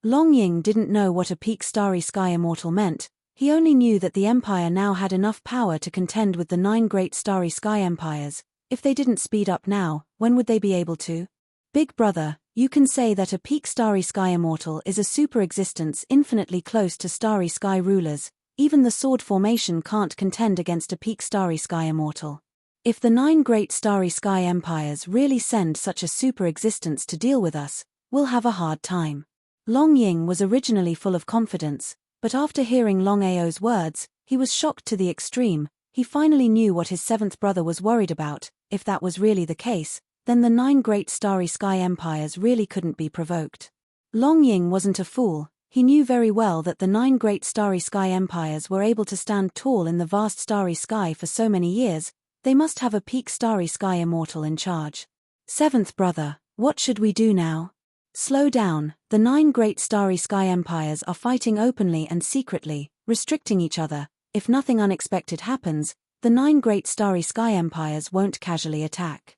Longying didn't know what a peak starry sky immortal meant. He only knew that the empire now had enough power to contend with the 9 great starry sky empires. If they didn't speed up now, when would they be able to? Big brother, you can say that a peak starry sky immortal is a super existence infinitely close to starry sky rulers. Even the sword formation can't contend against a peak starry sky immortal. If the 9 great starry sky empires really send such a super existence to deal with us, we'll have a hard time. Longying was originally full of confidence, but after hearing Longao's words, he was shocked to the extreme. He finally knew what his 7th brother was worried about. If that was really the case, then the 9 great starry sky empires really couldn't be provoked. Longying wasn't a fool. He knew very well that the 9 great starry sky empires were able to stand tall in the vast starry sky for so many years. They must have a peak starry sky immortal in charge. 7th brother, what should we do now? Slow down. The 9 great starry sky empires are fighting openly and secretly, restricting each other. If nothing unexpected happens, the 9 great starry sky empires won't casually attack.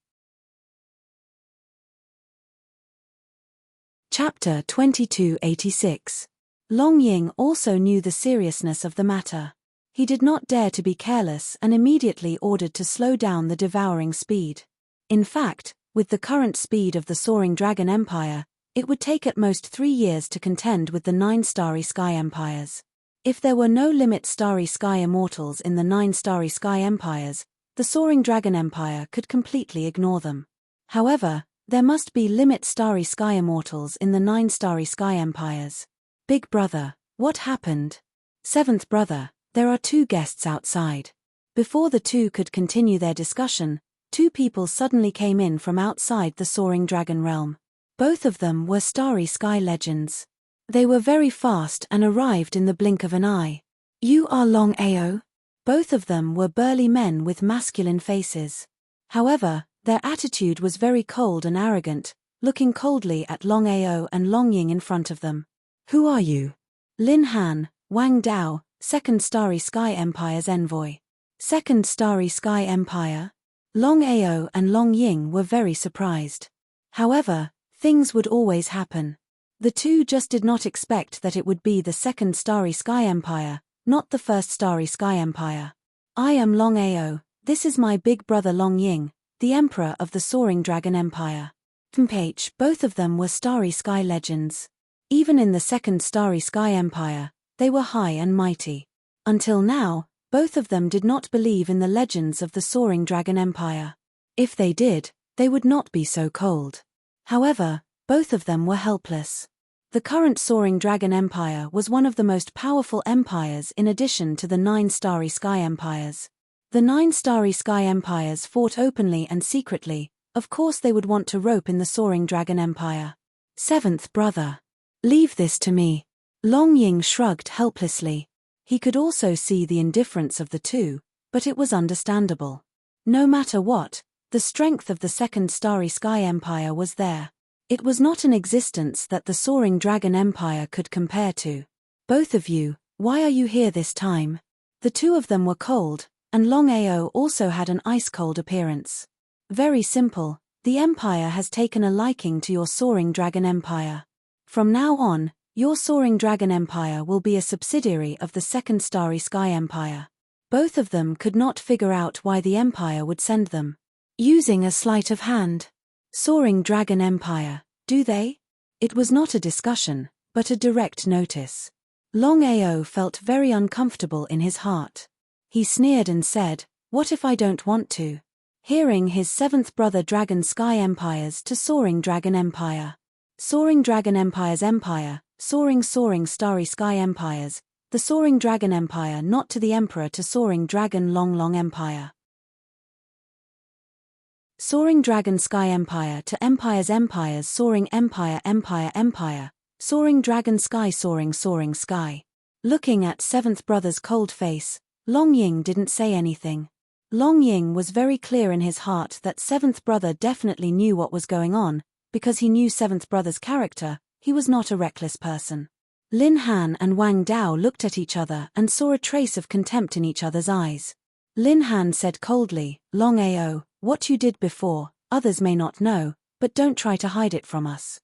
Chapter 2286. Longying also knew the seriousness of the matter. He did not dare to be careless and immediately ordered to slow down the devouring speed. In fact, with the current speed of the soaring dragon empire, it would take at most 3 years to contend with the 9 starry sky empires. If there were no limit starry sky immortals in the 9 starry sky empires, the soaring dragon empire could completely ignore them. However, there must be limit starry sky immortals in the 9 starry sky empires. Big brother, what happened? 7th brother, there are 2 guests outside. Before the 2 could continue their discussion, 2 people suddenly came in from outside the soaring dragon realm. Both of them were starry sky legends. They were very fast and arrived in the blink of an eye. You are Longao? Both of them were burly men with masculine faces. However, their attitude was very cold and arrogant, looking coldly at Longao and Longying in front of them. Who are you? Lin Han, Wang Dao, 2nd Starry Sky Empire's envoy. 2nd Starry Sky Empire? Longao and Longying were very surprised. However, things would always happen. The 2 just did not expect that it would be the 2nd Starry Sky Empire, not the 1st Starry Sky Empire. I am Longao, this is my big brother Longying, the Emperor of the Soaring Dragon Empire. Both of them were starry sky legends. Even in the 2nd Starry Sky Empire, They were high and mighty. Until now, both of them did not believe in the legends of the Soaring Dragon Empire. If they did, they would not be so cold. However, both of them were helpless. The current Soaring Dragon Empire was one of the most powerful empires in addition to the 9 Starry Sky Empires. The 9 Starry Sky Empires fought openly and secretly. Of course they would want to rope in the Soaring Dragon Empire. 7th brother. Leave this to me. Longying shrugged helplessly. He could also see the indifference of the two, but it was understandable. No matter what, the strength of the 2nd Starry Sky Empire was there. It was not an existence that the Soaring Dragon Empire could compare to. Both of you, why are you here this time? The two of them were cold, and Longao also had an ice-cold appearance. Very simple, the Empire has taken a liking to your Soaring Dragon Empire. From now on, your Soaring Dragon Empire will be a subsidiary of the 2nd Starry Sky Empire. Both of them could not figure out why the Empire would send them. Using a sleight of hand. Soaring Dragon Empire, do they? It was not a discussion, but a direct notice. Longao felt very uncomfortable in his heart. He sneered and said, "What if I don't want to?" Hearing his 7th brother Dragon Sky Empires to Soaring Dragon Empire. Soaring Dragon Empire's Empire, Soaring Starry Sky Empires, the Soaring Dragon Empire not to the Emperor to Soaring Dragon Long Empire. Soaring Dragon Sky Empire to Empires Soaring Empire Soaring Dragon Sky Soaring Sky. Looking at 7th brother's cold face, Longying didn't say anything. Longying was very clear in his heart that 7th brother definitely knew what was going on, because he knew 7th brother's character. He was not a reckless person. Lin Han and Wang Dao looked at each other and saw a trace of contempt in each other's eyes. Lin Han said coldly, "Longao, what you did before, others may not know, but don't try to hide it from us."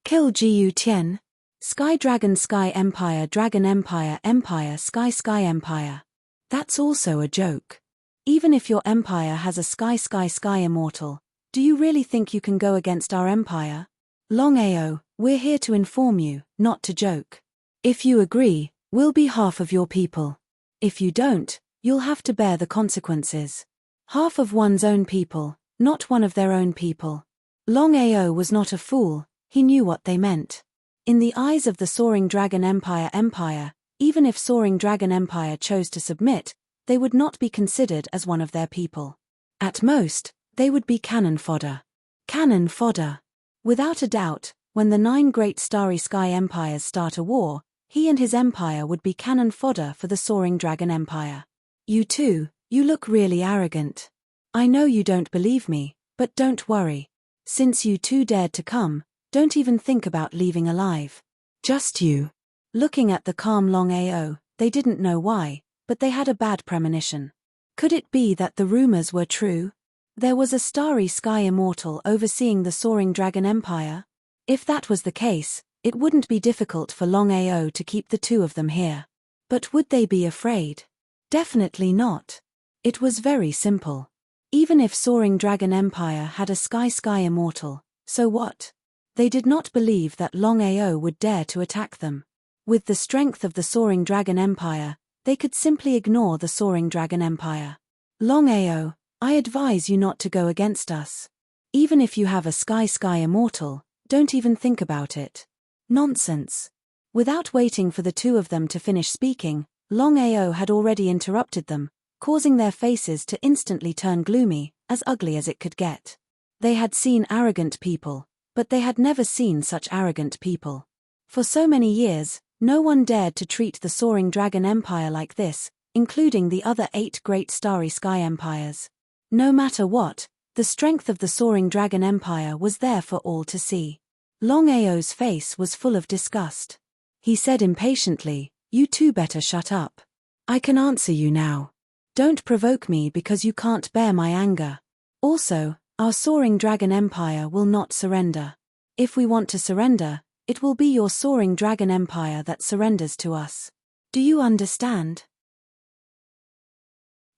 Kill Jiu Tian. Sky Dragon Sky Empire Dragon Empire Sky Empire. That's also a joke. Even if your empire has a Sky Immortal, do you really think you can go against our empire? Longao, we're here to inform you, not to joke. If you agree, we'll be half of your people. If you don't, you'll have to bear the consequences. Half of one's own people, not one of their own people. Longao was not a fool, he knew what they meant. In the eyes of the Soaring Dragon Empire, even if Soaring Dragon Empire chose to submit, they would not be considered as one of their people. At most, they would be cannon fodder. Cannon fodder. Without a doubt, when the 9 great Starry Sky Empires start a war, he and his empire would be cannon fodder for the Soaring Dragon Empire. You two, you look really arrogant. I know you don't believe me, but don't worry. Since you two dared to come, don't even think about leaving alive. Just you. Looking at the calm Longao, they didn't know why, but they had a bad premonition. Could it be that the rumors were true? There was a Starry Sky Immortal overseeing the Soaring Dragon Empire? If that was the case, it wouldn't be difficult for Longao to keep the two of them here. But would they be afraid? Definitely not. It was very simple. Even if Soaring Dragon Empire had a Sky Immortal, so what? They did not believe that Longao would dare to attack them. With the strength of the Soaring Dragon Empire, they could simply ignore the Soaring Dragon Empire. Longao, I advise you not to go against us. Even if you have a Sky Immortal, don't even think about it. Nonsense. Without waiting for the two of them to finish speaking, Longao had already interrupted them, causing their faces to instantly turn gloomy, as ugly as it could get. They had seen arrogant people, but they had never seen such arrogant people. For so many years, no one dared to treat the Soaring Dragon Empire like this, including the other 8 great Starry Sky Empires. No matter what, the strength of the Soaring Dragon Empire was there for all to see. Longao's face was full of disgust. He said impatiently, "You two better shut up. I can answer you now. Don't provoke me because you can't bear my anger. Also, our Soaring Dragon Empire will not surrender. If we want to surrender, it will be your Soaring Dragon Empire that surrenders to us. Do you understand?"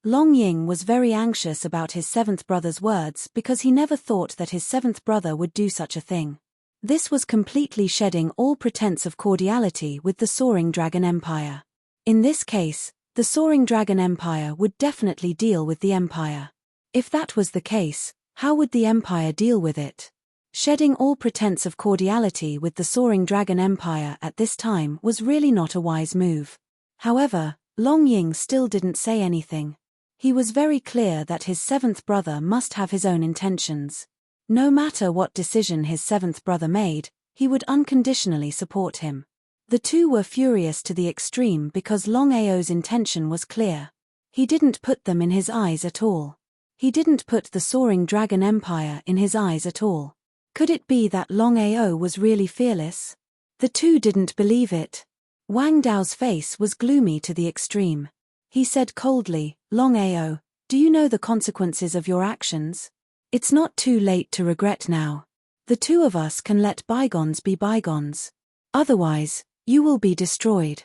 Longying was very anxious about his 7th brother's words because he never thought that his 7th brother would do such a thing. This was completely shedding all pretense of cordiality with the Soaring Dragon Empire. In this case, the Soaring Dragon Empire would definitely deal with the Empire. If that was the case, how would the Empire deal with it? Shedding all pretense of cordiality with the Soaring Dragon Empire at this time was really not a wise move. However, Long Ying still didn't say anything. He was very clear that his seventh brother must have his own intentions. No matter what decision his seventh brother made, he would unconditionally support him. The two were furious to the extreme because Longao's intention was clear. He didn't put them in his eyes at all. He didn't put the Soaring Dragon Empire in his eyes at all. Could it be that Longao was really fearless? The two didn't believe it. Wang Dao's face was gloomy to the extreme. He said coldly, "Longao, do you know the consequences of your actions? It's not too late to regret now. The two of us can let bygones be bygones. Otherwise, you will be destroyed."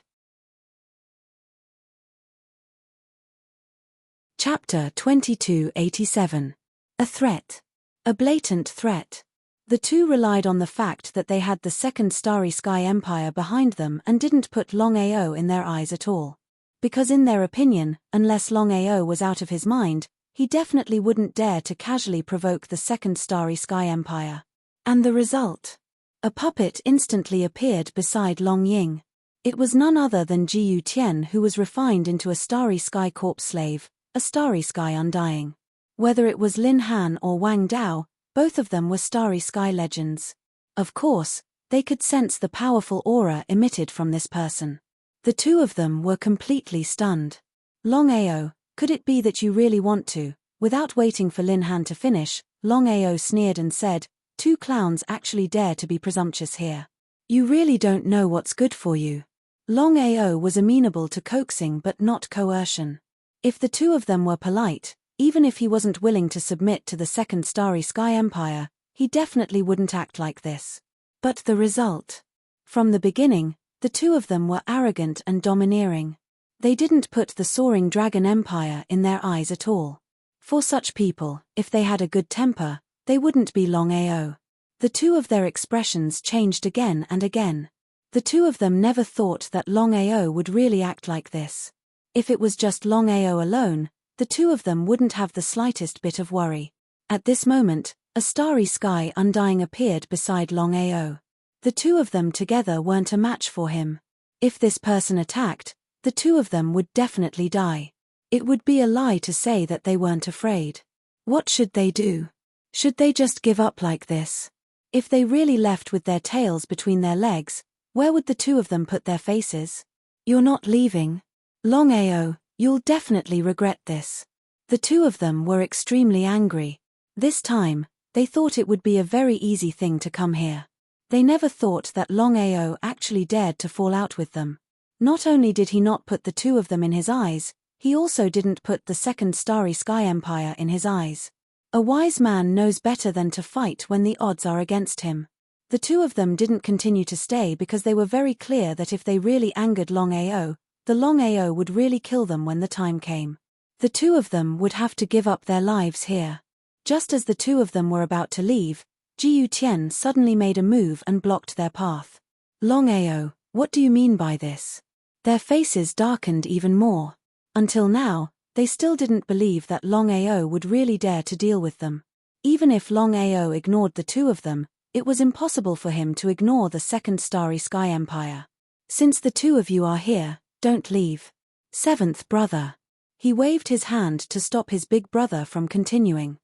Chapter 2287. A threat. A blatant threat. The two relied on the fact that they had the second Starry Sky Empire behind them and didn't put Longao in their eyes at all. Because in their opinion, unless Longao was out of his mind, he definitely wouldn't dare to casually provoke the second Starry Sky Empire. And the result? A puppet instantly appeared beside Long Ying. It was none other than Jiyu Tian, who was refined into a Starry Sky corpse slave, a Starry Sky Undying. Whether it was Lin Han or Wang Dao, both of them were Starry Sky legends. Of course, they could sense the powerful aura emitted from this person. The two of them were completely stunned. "Longao, could it be that you really want to?" Without waiting for Lin Han to finish, Longao sneered and said, "Two clowns actually dare to be presumptuous here. You really don't know what's good for you." Longao was amenable to coaxing but not coercion. If the two of them were polite, even if he wasn't willing to submit to the second Starry Sky Empire, he definitely wouldn't act like this. But the result? From the beginning, the two of them were arrogant and domineering. They didn't put the Soaring Dragon Empire in their eyes at all. For such people, if they had a good temper, they wouldn't be Longao. The two of their expressions changed again and again. The two of them never thought that Longao would really act like this. If it was just Longao alone, the two of them wouldn't have the slightest bit of worry. At this moment, a Starry Sky Undying appeared beside Longao. The two of them together weren't a match for him. If this person attacked, the two of them would definitely die. It would be a lie to say that they weren't afraid. What should they do? Should they just give up like this? If they really left with their tails between their legs, where would the two of them put their faces? "You're not leaving. Longao, you'll definitely regret this." The two of them were extremely angry. This time, they thought it would be a very easy thing to come here. They never thought that Longao actually dared to fall out with them. Not only did he not put the two of them in his eyes, he also didn't put the second Starry Sky Empire in his eyes. A wise man knows better than to fight when the odds are against him. The two of them didn't continue to stay because they were very clear that if they really angered Longao, the Longao would really kill them when the time came. The two of them would have to give up their lives here. Just as the two of them were about to leave, Jiyu Tian suddenly made a move and blocked their path. "Longao, what do you mean by this?" Their faces darkened even more. Until now, they still didn't believe that Longao would really dare to deal with them. Even if Longao ignored the two of them, it was impossible for him to ignore the second Starry Sky Empire. "Since the two of you are here, don't leave. Seventh brother." He waved his hand to stop his big brother from continuing.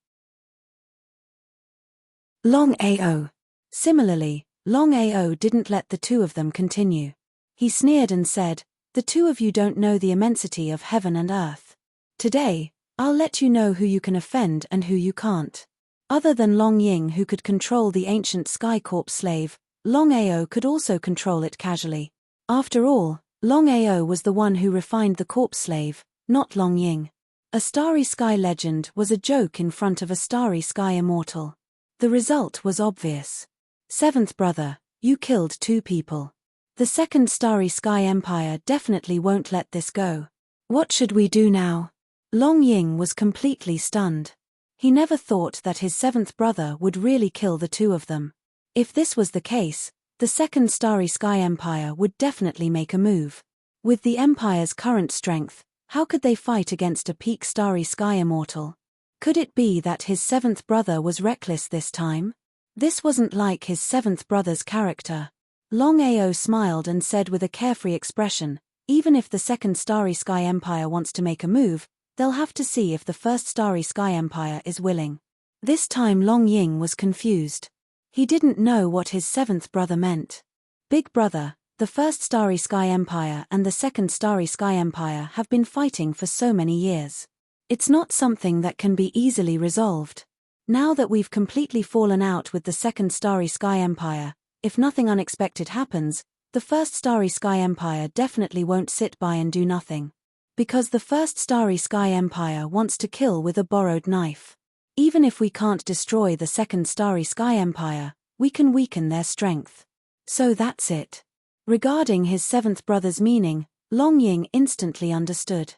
Longao. Similarly, Longao didn't let the two of them continue. He sneered and said, "The two of you don't know the immensity of heaven and earth. Today, I'll let you know who you can offend and who you can't." Other than Long Ying, who could control the ancient Sky Corp slave, Longao could also control it casually. After all, Longao was the one who refined the corpse slave, not Long Ying. A Starry Sky legend was a joke in front of a Starry Sky immortal. The result was obvious. "Seventh brother, you killed two people. The second Starry Sky Empire definitely won't let this go. What should we do now?" Long Ying was completely stunned. He never thought that his seventh brother would really kill the two of them. If this was the case, the Second Starry Sky Empire would definitely make a move. With the Empire's current strength, how could they fight against a peak Starry Sky Immortal? Could it be that his seventh brother was reckless this time? This wasn't like his seventh brother's character. Longao smiled and said with a carefree expression, even if the Second Starry Sky Empire wants to make a move, they'll have to see if the First Starry Sky Empire is willing. This time Long Ying was confused. He didn't know what his seventh brother meant. Big brother, the First Starry Sky Empire and the Second Starry Sky Empire have been fighting for so many years. It's not something that can be easily resolved. Now that we've completely fallen out with the Second Starry Sky Empire, if nothing unexpected happens, the First Starry Sky Empire definitely won't sit by and do nothing. Because the First Starry Sky Empire wants to kill with a borrowed knife. Even if we can't destroy the Second Starry Sky Empire, we can weaken their strength. So that's it. Regarding his seventh brother's meaning, Long Ying instantly understood.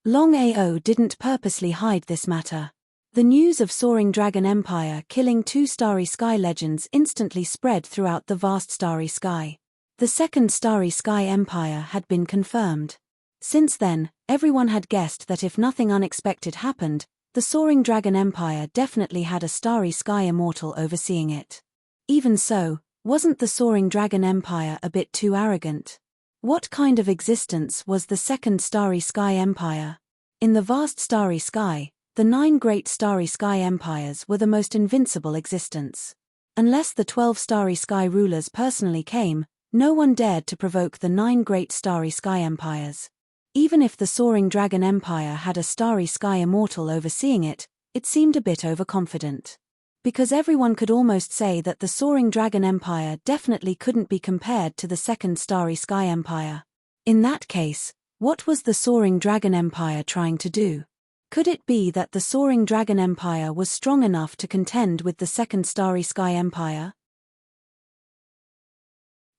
Longao didn't purposely hide this matter. The news of Soaring Dragon Empire killing 2 Starry Sky legends instantly spread throughout the vast starry sky. The Second Starry Sky Empire had been confirmed. Since then, everyone had guessed that if nothing unexpected happened, the Soaring Dragon Empire definitely had a Starry Sky Immortal overseeing it. Even so, wasn't the Soaring Dragon Empire a bit too arrogant? What kind of existence was the Second Starry Sky Empire? In the vast starry sky, the 9 great Starry Sky Empires were the most invincible existence. Unless the 12 Starry Sky rulers personally came, no one dared to provoke the 9 great Starry Sky Empires. Even if the Soaring Dragon Empire had a Starry Sky Immortal overseeing it, it seemed a bit overconfident. Because everyone could almost say that the Soaring Dragon Empire definitely couldn't be compared to the Second Starry Sky Empire. In that case, what was the Soaring Dragon Empire trying to do? Could it be that the Soaring Dragon Empire was strong enough to contend with the Second Starry Sky Empire?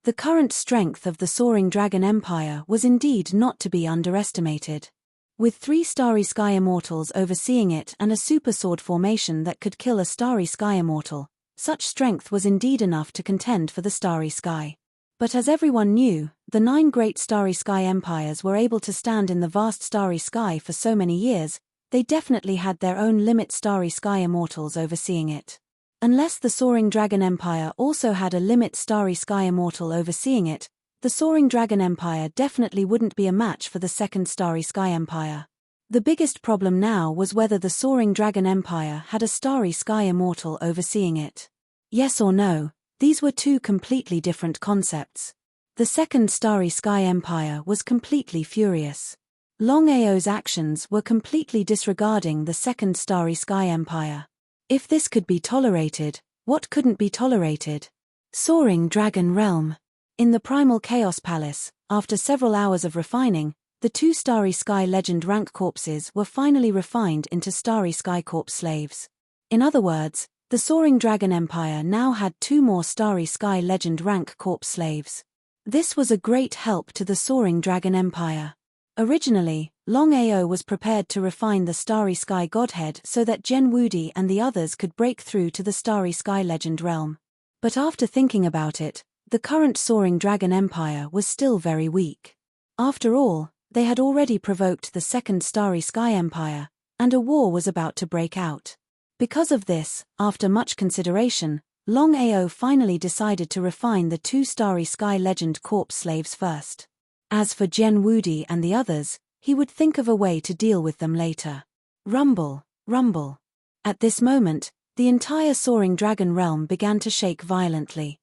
The current strength of the Soaring Dragon Empire was indeed not to be underestimated. With 3 Starry Sky Immortals overseeing it and a super sword formation that could kill a Starry Sky Immortal, such strength was indeed enough to contend for the Starry Sky. But as everyone knew, the 9 great Starry Sky Empires were able to stand in the vast starry sky for so many years, they definitely had their own limit Starry Sky Immortals overseeing it. Unless the Soaring Dragon Empire also had a limit Starry Sky Immortal overseeing it, the Soaring Dragon Empire definitely wouldn't be a match for the Second Starry Sky Empire. The biggest problem now was whether the Soaring Dragon Empire had a Starry Sky Immortal overseeing it. Yes or no, these were 2 completely different concepts. The Second Starry Sky Empire was completely furious. Longao's actions were completely disregarding the Second Starry Sky Empire. If this could be tolerated, what couldn't be tolerated? Soaring Dragon Realm. In the Primal Chaos Palace, after several hours of refining, the 2 Starry Sky Legend rank corpses were finally refined into Starry Sky Corpse slaves. In other words, the Soaring Dragon Empire now had 2 more Starry Sky Legend rank corpse slaves. This was a great help to the Soaring Dragon Empire. Originally, Longao was prepared to refine the Starry Sky Godhead so that Gen Wudi and the others could break through to the Starry Sky Legend realm. But after thinking about it, the current Soaring Dragon Empire was still very weak. After all, they had already provoked the Second Starry Sky Empire, and a war was about to break out. Because of this, after much consideration, Longao finally decided to refine the 2 Starry Sky Legend corpse slaves first. As for Gen Wudi and the others, he would think of a way to deal with them later. Rumble, rumble. At this moment, the entire Soaring Dragon realm began to shake violently.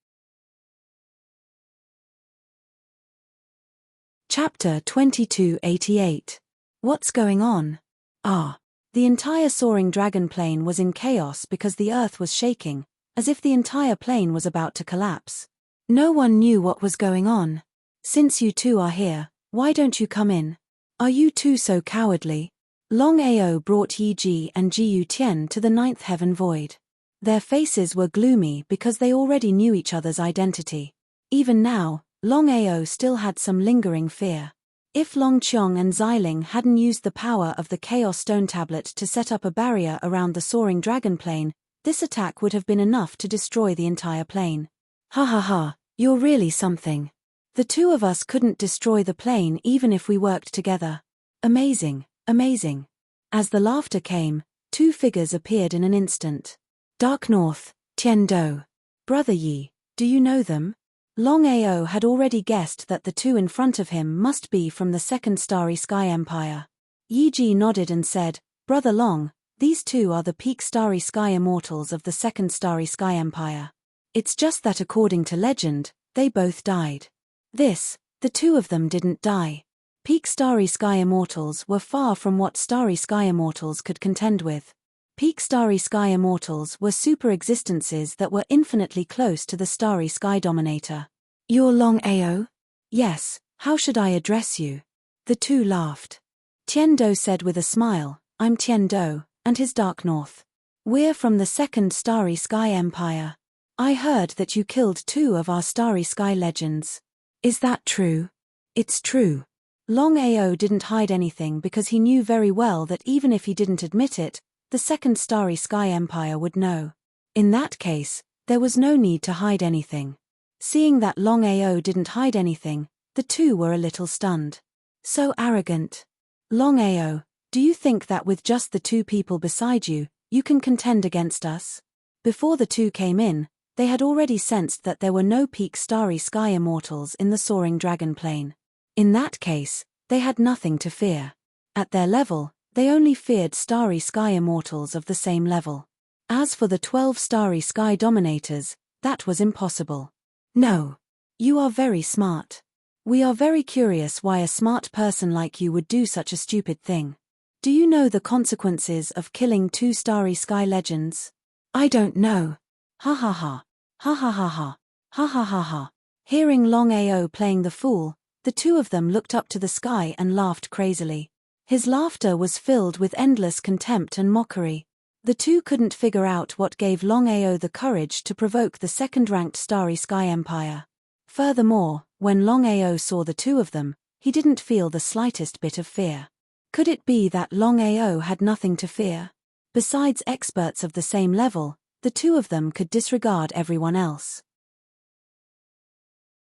Chapter 2288. What's going on? The entire Soaring Dragon plane was in chaos because the earth was shaking, as if the entire plane was about to collapse. No one knew what was going on. Since you 2 are here, why don't you come in? Are you 2 so cowardly? Longao brought Yi Ji and Jiyu Tian to the 9th heaven void. Their faces were gloomy because they already knew each other's identity. Even now, Longao still had some lingering fear. If Longqiang and Xiling hadn't used the power of the Chaos Stone Tablet to set up a barrier around the Soaring Dragon plane, this attack would have been enough to destroy the entire plane. Ha ha ha, you're really something. The two of us couldn't destroy the plane even if we worked together. Amazing, amazing. As the laughter came, two figures appeared in an instant. Dark North, Tian-do. Brother Yi, do you know them? Longao had already guessed that the two in front of him must be from the Second Starry Sky Empire. Yi nodded and said, Brother Long, these two are the peak Starry Sky immortals of the Second Starry Sky Empire. It's just that according to legend, they both died. The two of them didn't die. Peak Starry Sky Immortals were far from what Starry Sky Immortals could contend with. Peak Starry Sky Immortals were super existences that were infinitely close to the Starry Sky Dominator. You're Longao? Yes, how should I address you? The two laughed. Tian-do said with a smile, I'm Tian-do, and his Dark North. We're from the Second Starry Sky Empire. I heard that you killed two of our Starry Sky legends. Is that true? It's true. Longao didn't hide anything because he knew very well that even if he didn't admit it, the Second Starry Sky Empire would know. In that case, there was no need to hide anything. Seeing that Longao didn't hide anything, the two were a little stunned. So arrogant. Longao, do you think that with just the two people beside you, you can contend against us? Before the two came in, they had already sensed that there were no peak Starry Sky Immortals in the soaring dragon plane. In that case, they had nothing to fear. At their level, they only feared Starry Sky Immortals of the same level. As for the 12 Starry Sky Dominators, that was impossible. No. You are very smart. We are very curious why a smart person like you would do such a stupid thing. Do you know the consequences of killing two Starry Sky legends? I don't know. Ha ha ha. Ha ha ha ha. Ha ha ha ha. Hearing Longao playing the fool, the two of them looked up to the sky and laughed crazily. His laughter was filled with endless contempt and mockery. The two couldn't figure out what gave Longao the courage to provoke the second-ranked Starry Sky Empire. Furthermore, when Longao saw the two of them, he didn't feel the slightest bit of fear. Could it be that Longao had nothing to fear? Besides experts of the same level, the two of them could disregard everyone else.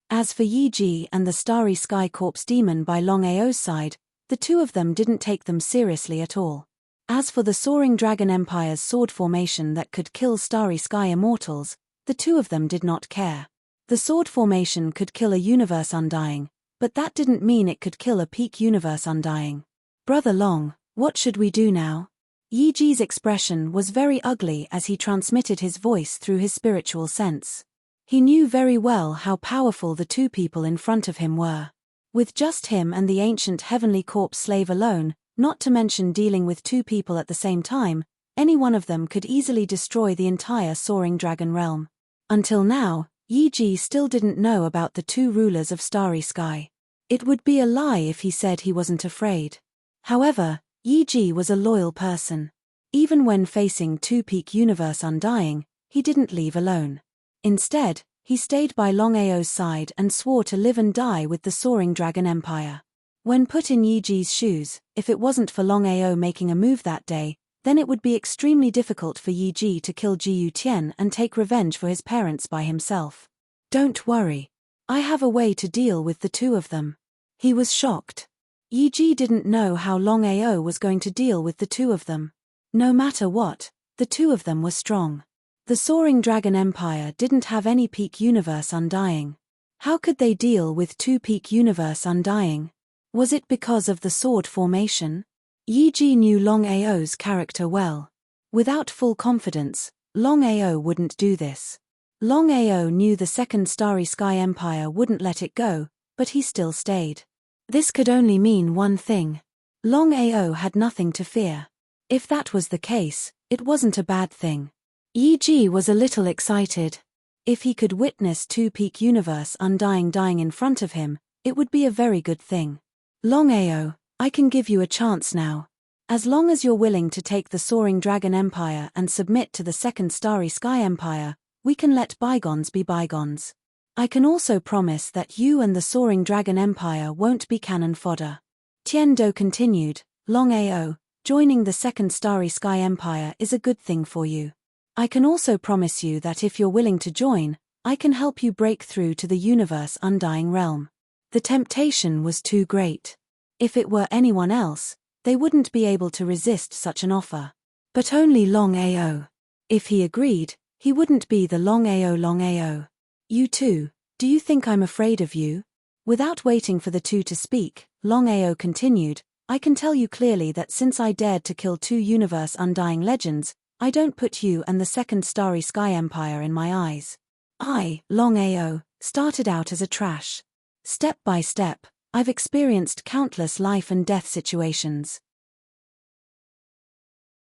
As for Yi and the Starry Sky Corpse Demon by Longao's side, the two of them didn't take them seriously at all. As for the Soaring Dragon Empire's sword formation that could kill Starry Sky Immortals, the two of them did not care. The sword formation could kill a universe undying, but that didn't mean it could kill a peak universe undying. Brother Long, what should we do now? Yiji's expression was very ugly as he transmitted his voice through his spiritual sense. He knew very well how powerful the two people in front of him were. With just him and the ancient heavenly corpse slave alone, not to mention dealing with two people at the same time, any one of them could easily destroy the entire Soaring Dragon realm. Until now, Yi still didn't know about the two rulers of Starry Sky. It would be a lie if he said he wasn't afraid. However, Yi was a loyal person. Even when facing two peak universe undying, he didn't leave alone. Instead, he stayed by Longao's side and swore to live and die with the Soaring Dragon Empire. When put in Yiji's shoes, if it wasn't for Longao making a move that day, then it would be extremely difficult for Yiji to kill Jiyu Tian and take revenge for his parents by himself. Don't worry. I have a way to deal with the two of them. He was shocked. Yiji didn't know how Longao was going to deal with the two of them. No matter what, the two of them were strong. The Soaring Dragon Empire didn't have any peak universe undying. How could they deal with two peak universe undying? Was it because of the sword formation? Yiji knew Longao's character well. Without full confidence, Longao wouldn't do this. Longao knew the Second Starry Sky Empire wouldn't let it go, but he still stayed. This could only mean one thing. Longao had nothing to fear. If that was the case, it wasn't a bad thing. Yiji was a little excited. If he could witness two peak universe undying dying in front of him, it would be a very good thing. Longao, I can give you a chance now. As long as you're willing to take the Soaring Dragon Empire and submit to the Second Starry Sky Empire, we can let bygones be bygones. I can also promise that you and the Soaring Dragon Empire won't be cannon fodder. Tian-do continued, Longao, joining the Second Starry Sky Empire is a good thing for you. I can also promise you that if you're willing to join, I can help you break through to the universe undying realm. The temptation was too great. If it were anyone else, they wouldn't be able to resist such an offer. But only Longao. If he agreed, he wouldn't be the Longao. You too, do you think I'm afraid of you? Without waiting for the two to speak, Longao continued, I can tell you clearly that since I dared to kill 2 universe undying legends, I don't put you and the second Starry Sky Empire in my eyes. I, Longao, started out as a trash. Step by step, I've experienced countless life and death situations.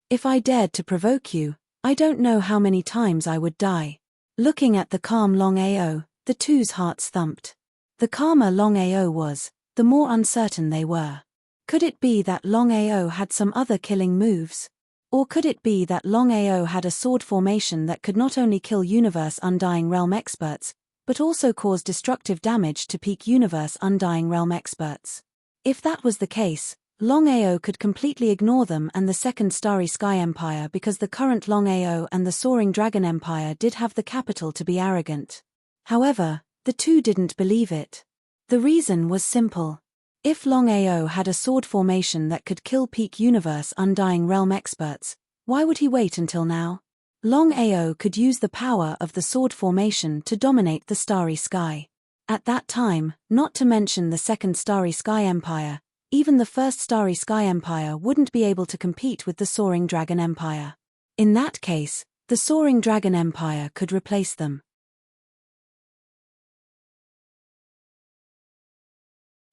If I dared to provoke you, I don't know how many times I would die. Looking at the calm Longao, the two's hearts thumped. The calmer Longao was, the more uncertain they were. Could it be that Longao had some other killing moves? Or could it be that Longao had a sword formation that could not only kill Universe Undying Realm experts, but also cause destructive damage to peak Universe Undying Realm experts? If that was the case, Longao could completely ignore them and the second Starry Sky Empire because the current Longao and the Soaring Dragon Empire did have the capital to be arrogant. However, the two didn't believe it. The reason was simple. If Longao had a sword formation that could kill peak Universe Undying Realm experts, why would he wait until now? Longao could use the power of the sword formation to dominate the Starry Sky. At that time, not to mention the second Starry Sky Empire, even the first Starry Sky Empire wouldn't be able to compete with the Soaring Dragon Empire. In that case, the Soaring Dragon Empire could replace them.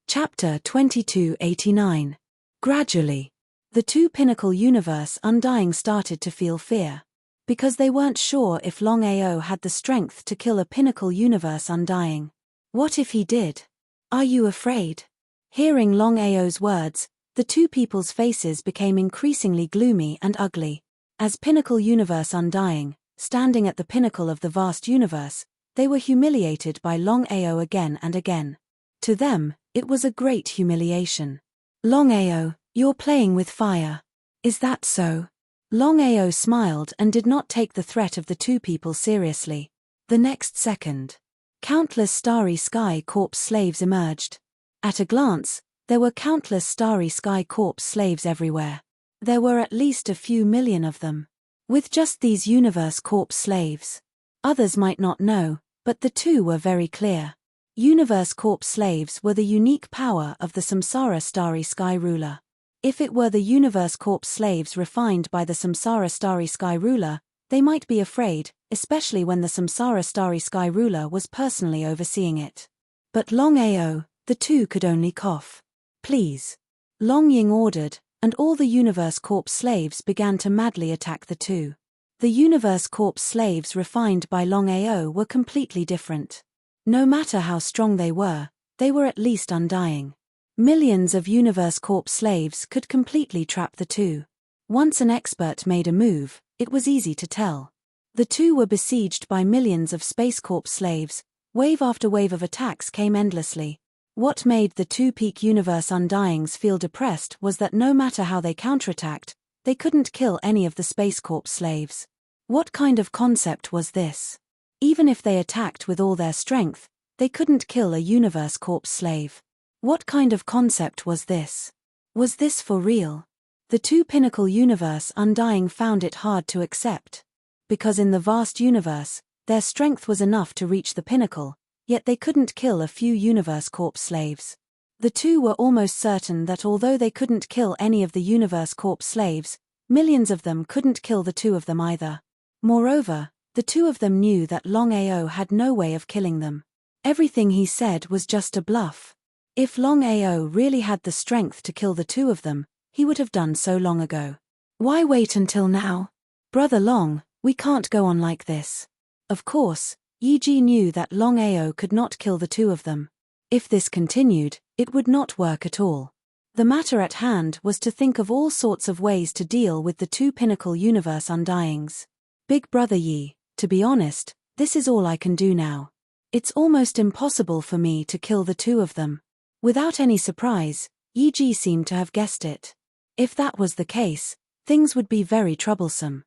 Chapter 2289. Gradually, the 2 Pinnacle Universe Undying started to feel fear. Because they weren't sure if Longao had the strength to kill a Pinnacle Universe Undying. What if he did? Are you afraid? Hearing Longao's words, the 2 people's faces became increasingly gloomy and ugly. As Pinnacle Universe Undying, standing at the pinnacle of the vast universe, they were humiliated by Longao again and again. To them, it was a great humiliation. Longao, you're playing with fire. Is that so? Longao smiled and did not take the threat of the 2 people seriously. The next second, countless Starry Sky Corps slaves emerged. At a glance, there were countless Starry Sky Corps slaves everywhere. There were at least a few million of them. With just these Universe Corps slaves. Others might not know, but the 2 were very clear. Universe Corps slaves were the unique power of the Samsara Starry Sky Ruler. If it were the Universe Corps slaves refined by the Samsara Starry Sky Ruler, they might be afraid, especially when the Samsara Starry Sky Ruler was personally overseeing it. But Longao, the 2 could only cough. Please. Long Ying ordered, and all the Universe Corps slaves began to madly attack the 2. The Universe Corps slaves refined by Longao were completely different. No matter how strong they were at least undying. Millions of Universe Corps slaves could completely trap the 2. Once an expert made a move, it was easy to tell. The 2 were besieged by millions of Space Corps slaves, wave after wave of attacks came endlessly. What made the 2 peak Universe Undyings feel depressed was that no matter how they counterattacked, they couldn't kill any of the Space Corps slaves. What kind of concept was this? Even if they attacked with all their strength, they couldn't kill a Universe Corps slave. What kind of concept was this? Was this for real? The 2 Pinnacle Universe Undying found it hard to accept. Because in the vast universe, their strength was enough to reach the pinnacle, yet they couldn't kill a few Universe Corps slaves. The 2 were almost certain that although they couldn't kill any of the Universe Corps slaves, millions of them couldn't kill the 2 of them either. Moreover, the 2 of them knew that Longao had no way of killing them. Everything he said was just a bluff. If Longao really had the strength to kill the 2 of them, he would have done so long ago. Why wait until now? Brother Long, we can't go on like this. Of course, Yi knew that Longao could not kill the 2 of them. If this continued, it would not work at all. The matter at hand was to think of all sorts of ways to deal with the 2 Pinnacle Universe Undyings. Big Brother Yi, to be honest, this is all I can do now. It's almost impossible for me to kill the 2 of them. Without any surprise, Yi seemed to have guessed it. If that was the case, things would be very troublesome.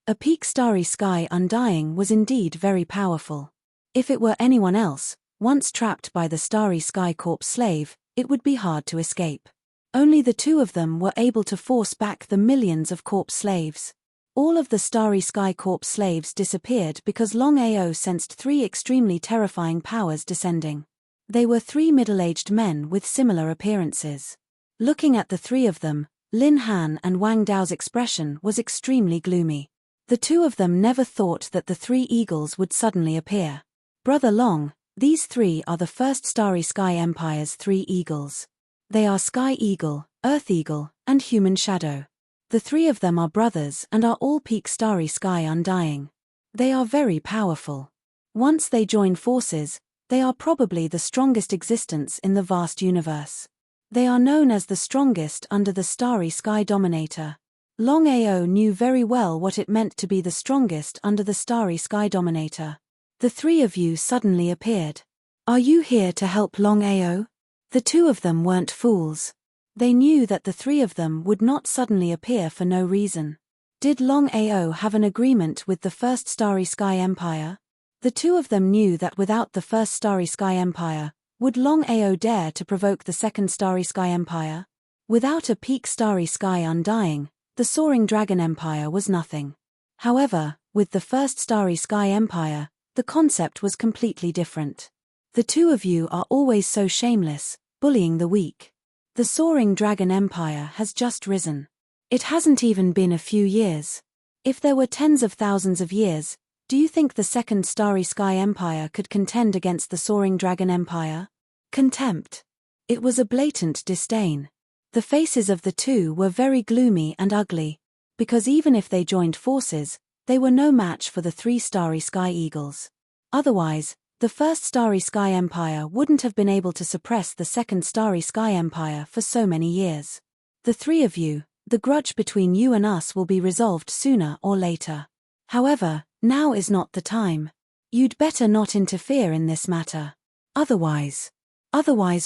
A peak starry sky undying was indeed very powerful. If it were anyone else, once trapped by the Starry Sky Corps slave, it would be hard to escape. Only the two of them were able to force back the millions of Corps slaves. All of the Starry Sky Corps slaves disappeared because Longao sensed three extremely terrifying powers descending. They were three middle-aged men with similar appearances. Looking at the three of them, Lin Han and Wang Dao's expression was extremely gloomy. The two of them never thought that the three eagles would suddenly appear. Brother Long, these three are the first Starry Sky Empire's three eagles. They are Sky Eagle, Earth Eagle, and Human Shadow. The three of them are brothers and are all peak Starry Sky Undying. They are very powerful. Once they join forces, they are probably the strongest existence in the vast universe. They are known as the strongest under the Starry Sky Dominator. Longao knew very well what it meant to be the strongest under the Starry Sky Dominator. The three of you suddenly appeared. Are you here to help Longao? The two of them weren't fools. They knew that the three of them would not suddenly appear for no reason. Did Longao have an agreement with the first Starry Sky Empire? The two of them knew that without the first Starry Sky Empire, would Longao dare to provoke the second Starry Sky Empire? Without a peak Starry Sky Undying, the Soaring Dragon Empire was nothing. However, with the first Starry Sky Empire, the concept was completely different. The two of you are always so shameless, bullying the weak. The Soaring Dragon Empire has just risen. It hasn't even been a few years. If there were tens of thousands of years, do you think the second Starry Sky Empire could contend against the Soaring Dragon Empire? Contempt. It was a blatant disdain. The faces of the two were very gloomy and ugly, because even if they joined forces, they were no match for the three Starry Sky Eagles. Otherwise, the first Starry Sky Empire wouldn't have been able to suppress the second Starry Sky Empire for so many years. The three of you, the grudge between you and us will be resolved sooner or later. However, now is not the time. You'd better not interfere in this matter. Otherwise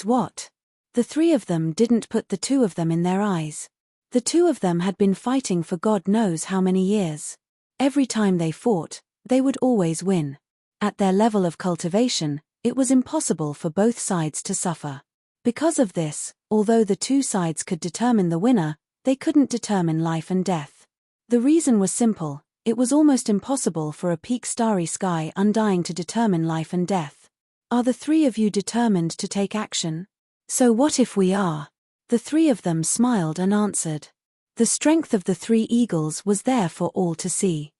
what? The three of them didn't put the two of them in their eyes. The two of them had been fighting for God knows how many years. Every time they fought, they would always win. At their level of cultivation, it was impossible for both sides to suffer. Because of this, although the two sides could determine the winner, they couldn't determine life and death. The reason was simple: it was almost impossible for a peak Starry Sky Undying to determine life and death. Are the three of you determined to take action? So what if we are? The three of them smiled and answered. The strength of the three eagles was there for all to see.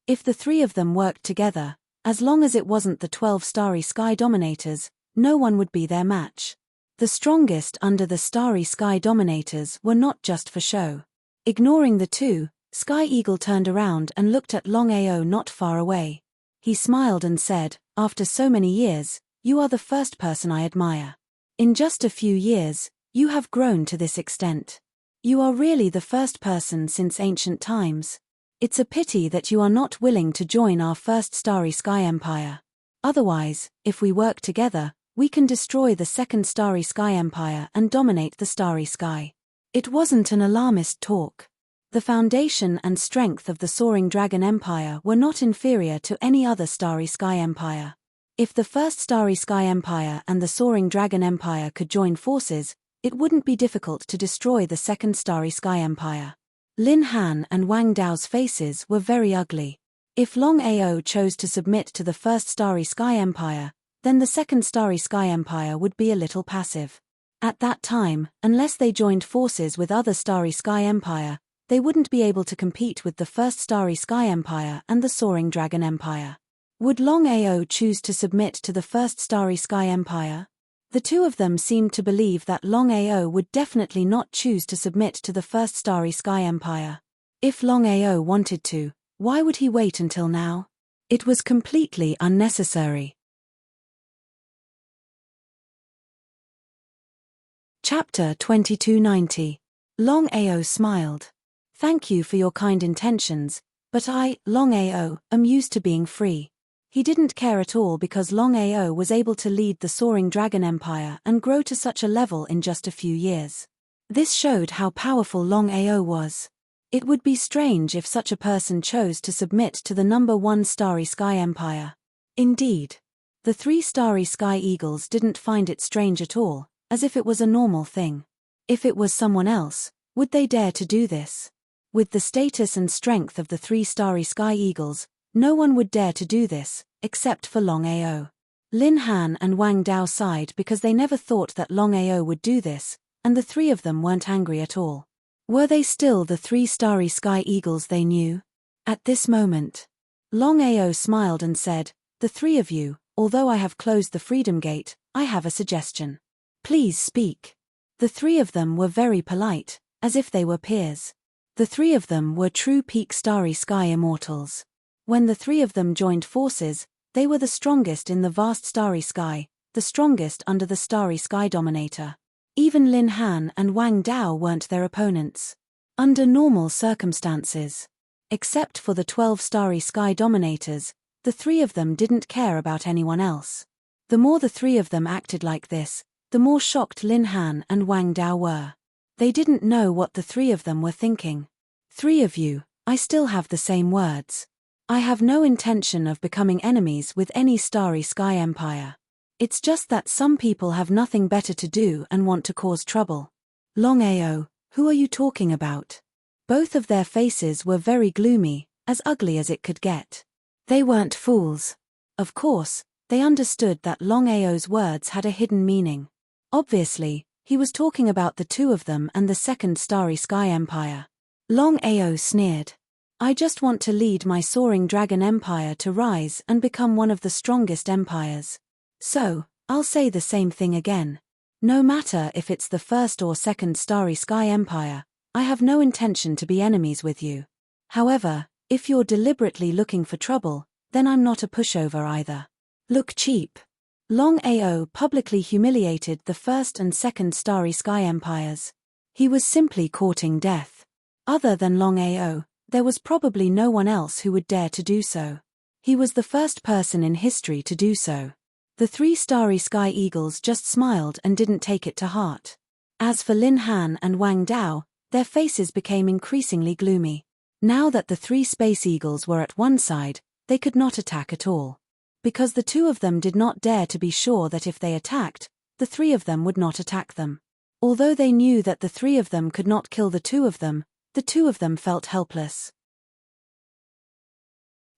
If the three of them worked together, as long as it wasn't the 12 Starry Sky Dominators, no one would be their match. The strongest under the Starry Sky Dominators were not just for show. Ignoring the two, Sky Eagle turned around and looked at Longao not far away. He smiled and said, "After so many years, you are the first person I admire. In just a few years, you have grown to this extent. You are really the first person since ancient times. It's a pity that you are not willing to join our first Starry Sky Empire. Otherwise, if we work together, we can destroy the second Starry Sky Empire and dominate the Starry Sky." It wasn't an alarmist talk. The foundation and strength of the Soaring Dragon Empire were not inferior to any other Starry Sky Empire. If the first Starry Sky Empire and the Soaring Dragon Empire could join forces, it wouldn't be difficult to destroy the second Starry Sky Empire. Lin Han and Wang Dao's faces were very ugly. If Longao chose to submit to the first Starry Sky Empire, then the second Starry Sky Empire would be a little passive. At that time, unless they joined forces with other Starry Sky Empire, they wouldn't be able to compete with the first Starry Sky Empire and the Soaring Dragon Empire. Would Longao choose to submit to the first Starry Sky Empire? The two of them seemed to believe that Longao would definitely not choose to submit to the first Starry Sky Empire. If Longao wanted to, why would he wait until now? It was completely unnecessary. Chapter 2290. Longao smiled. "Thank you for your kind intentions, but I, Longao, am used to being free." He didn't care at all because Longao was able to lead the Soaring Dragon Empire and grow to such a level in just a few years. This showed how powerful Longao was. It would be strange if such a person chose to submit to the number 1 Starry Sky Empire. Indeed, the 3 Starry Sky Eagles didn't find it strange at all, as if it was a normal thing. If it was someone else, would they dare to do this? With the status and strength of the 3 Starry Sky Eagles, no one would dare to do this, except for Longao. Lin Han and Wang Dao sighed because they never thought that Longao would do this, and the 3 of them weren't angry at all. Were they still the 3 Starry Sky Eagles they knew? At this moment, Longao smiled and said, "The 3 of you, although I have closed the Freedom Gate, I have a suggestion. Please speak." The 3 of them were very polite, as if they were peers. The 3 of them were true peak Starry Sky Immortals. When the 3 of them joined forces, they were the strongest in the vast Starry Sky, the strongest under the Starry Sky Dominator. Even Lin Han and Wang Dao weren't their opponents. Under normal circumstances, except for the 12 Starry Sky Dominators, the 3 of them didn't care about anyone else. The more the 3 of them acted like this, the more shocked Lin Han and Wang Dao were. They didn't know what the 3 of them were thinking. 3 of you, I still have the same words. I have no intention of becoming enemies with any Starry Sky Empire. It's just that some people have nothing better to do and want to cause trouble. Longao, who are you talking about? Both of their faces were very gloomy, as ugly as it could get. They weren't fools. Of course, they understood that Longao's words had a hidden meaning. Obviously, he was talking about the 2 of them and the second Starry Sky Empire. Longao sneered. I just want to lead my soaring dragon empire to rise and become one of the strongest empires. So, I'll say the same thing again. No matter if it's the first or second Starry Sky Empire, I have no intention to be enemies with you. However, if you're deliberately looking for trouble, then I'm not a pushover either. Look cheap. Longao publicly humiliated the first and second Starry Sky Empires. He was simply courting death. Other than Longao, there was probably no one else who would dare to do so. He was the first person in history to do so. The 3 Starry Sky Eagles just smiled and didn't take it to heart. As for Lin Han and Wang Dao, their faces became increasingly gloomy. Now that the 3 Space Eagles were at one side, they could not attack at all. Because the 2 of them did not dare to be sure that if they attacked, the 3 of them would not attack them. Although they knew that the 3 of them could not kill the 2 of them, the 2 of them felt helpless.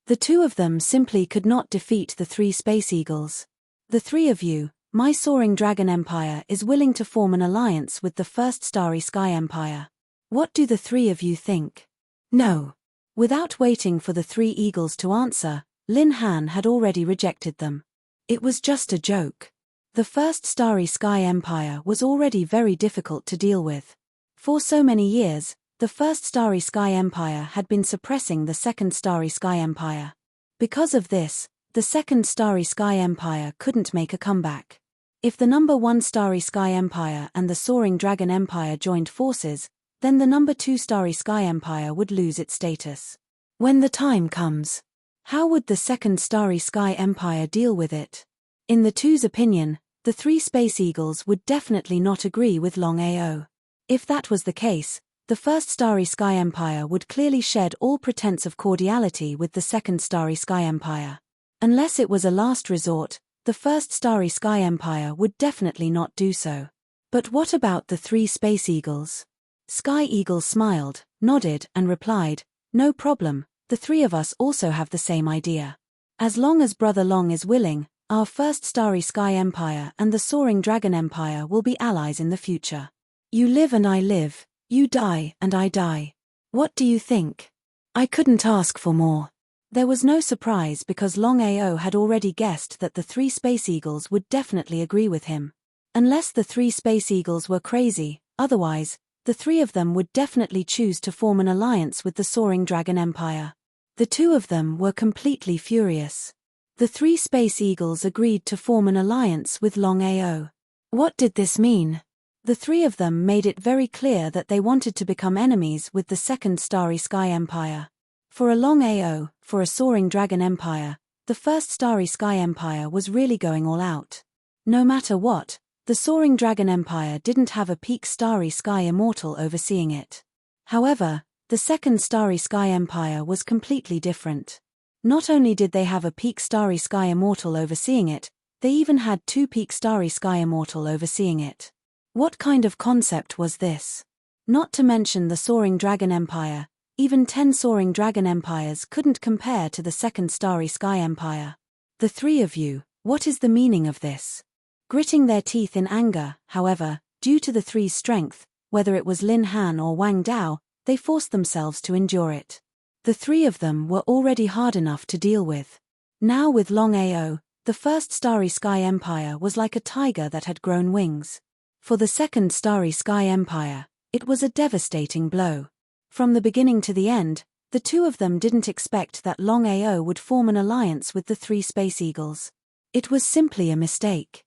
The 2 of them simply could not defeat the 3 Space Eagles. The 3 of you, my soaring dragon empire is willing to form an alliance with the first Starry Sky Empire. What do the 3 of you think? No. Without waiting for the 3 Eagles to answer, Lin Han had already rejected them. It was just a joke. The first Starry Sky Empire was already very difficult to deal with. For so many years, the first Starry Sky Empire had been suppressing the second Starry Sky Empire. Because of this, the second Starry Sky Empire couldn't make a comeback. If the number 1 Starry Sky Empire and the Soaring Dragon Empire joined forces, then the number 2 Starry Sky Empire would lose its status. When the time comes, how would the second Starry Sky Empire deal with it? In the 2's opinion, the 3 Space Eagles would definitely not agree with Longao. If that was the case, the first Starry Sky Empire would clearly shed all pretense of cordiality with the second Starry Sky Empire. Unless it was a last resort, the first Starry Sky Empire would definitely not do so. But what about the 3 Space Eagles? Sky Eagle smiled, nodded and replied, no problem, the 3 of us also have the same idea. As long as Brother Long is willing, our first Starry Sky Empire and the Soaring Dragon Empire will be allies in the future. You live and I live. You die and I die. What do you think? I couldn't ask for more. There was no surprise because Longao had already guessed that the 3 Space Eagles would definitely agree with him. Unless the 3 Space Eagles were crazy, otherwise, the 3 of them would definitely choose to form an alliance with the Soaring Dragon Empire. The 2 of them were completely furious. The 3 Space Eagles agreed to form an alliance with Longao. What did this mean? The 3 of them made it very clear that they wanted to become enemies with the second Starry Sky Empire. For a Longao, for a Soaring Dragon Empire, the first Starry Sky Empire was really going all out. No matter what, the Soaring Dragon Empire didn't have a peak Starry Sky Immortal overseeing it. However, The second Starry Sky Empire was completely different. Not only did they have a peak Starry Sky Immortal overseeing it, they even had two peak Starry Sky Immortal overseeing it. What kind of concept was this? Not to mention the Soaring Dragon Empire, even 10 Soaring Dragon Empires couldn't compare to the second Starry Sky Empire. The three of you, what is the meaning of this? Gritting their teeth in anger, however, due to the three's strength, whether it was Lin Han or Wang Dao, they forced themselves to endure it. The three of them were already hard enough to deal with. Now with Longao, the first Starry Sky Empire was like a tiger that had grown wings. For the second Starry Sky Empire, it was a devastating blow. From the beginning to the end, the two of them didn't expect that Longao would form an alliance with the three Space Eagles. It was simply a mistake.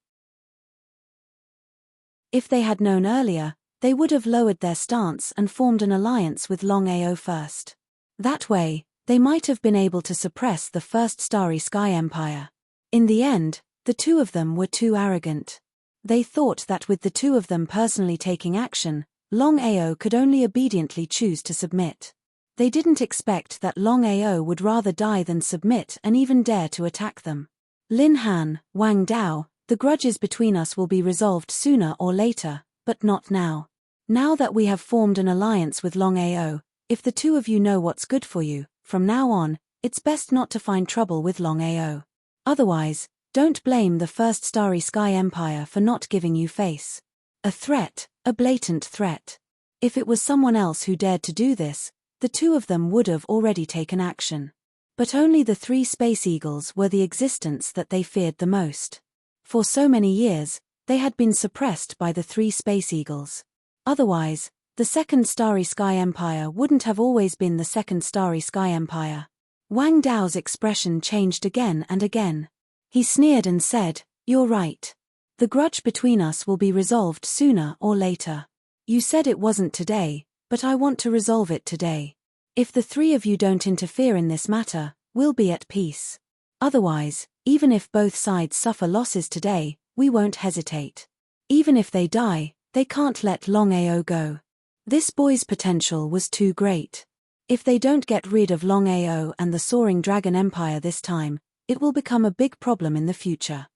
If they had known earlier, they would have lowered their stance and formed an alliance with Longao first. That way, they might have been able to suppress the first Starry Sky Empire. In the end, the two of them were too arrogant. They thought that with the two of them personally taking action, Longao could only obediently choose to submit. They didn't expect that Longao would rather die than submit and even dare to attack them. Lin Han, Wang Dao, the grudges between us will be resolved sooner or later, but not now. Now that we have formed an alliance with Longao, if the two of you know what's good for you, from now on, it's best not to find trouble with Longao. Otherwise, don't blame the first Starry Sky Empire for not giving you face. A threat, a blatant threat. If it was someone else who dared to do this, the two of them would have already taken action. But only the three Space Eagles were the existence that they feared the most. For so many years, they had been suppressed by the three Space Eagles. Otherwise, the second Starry Sky Empire wouldn't have always been the second Starry Sky Empire. Wang Dao's expression changed again and again. He sneered and said, "You're right. The grudge between us will be resolved sooner or later. You said it wasn't today, but I want to resolve it today. If the three of you don't interfere in this matter, we'll be at peace. Otherwise, even if both sides suffer losses today, we won't hesitate. Even if they die, they can't let Longao go." This boy's potential was too great. If they don't get rid of Longao and the Soaring Dragon Empire this time, it will become a big problem in the future.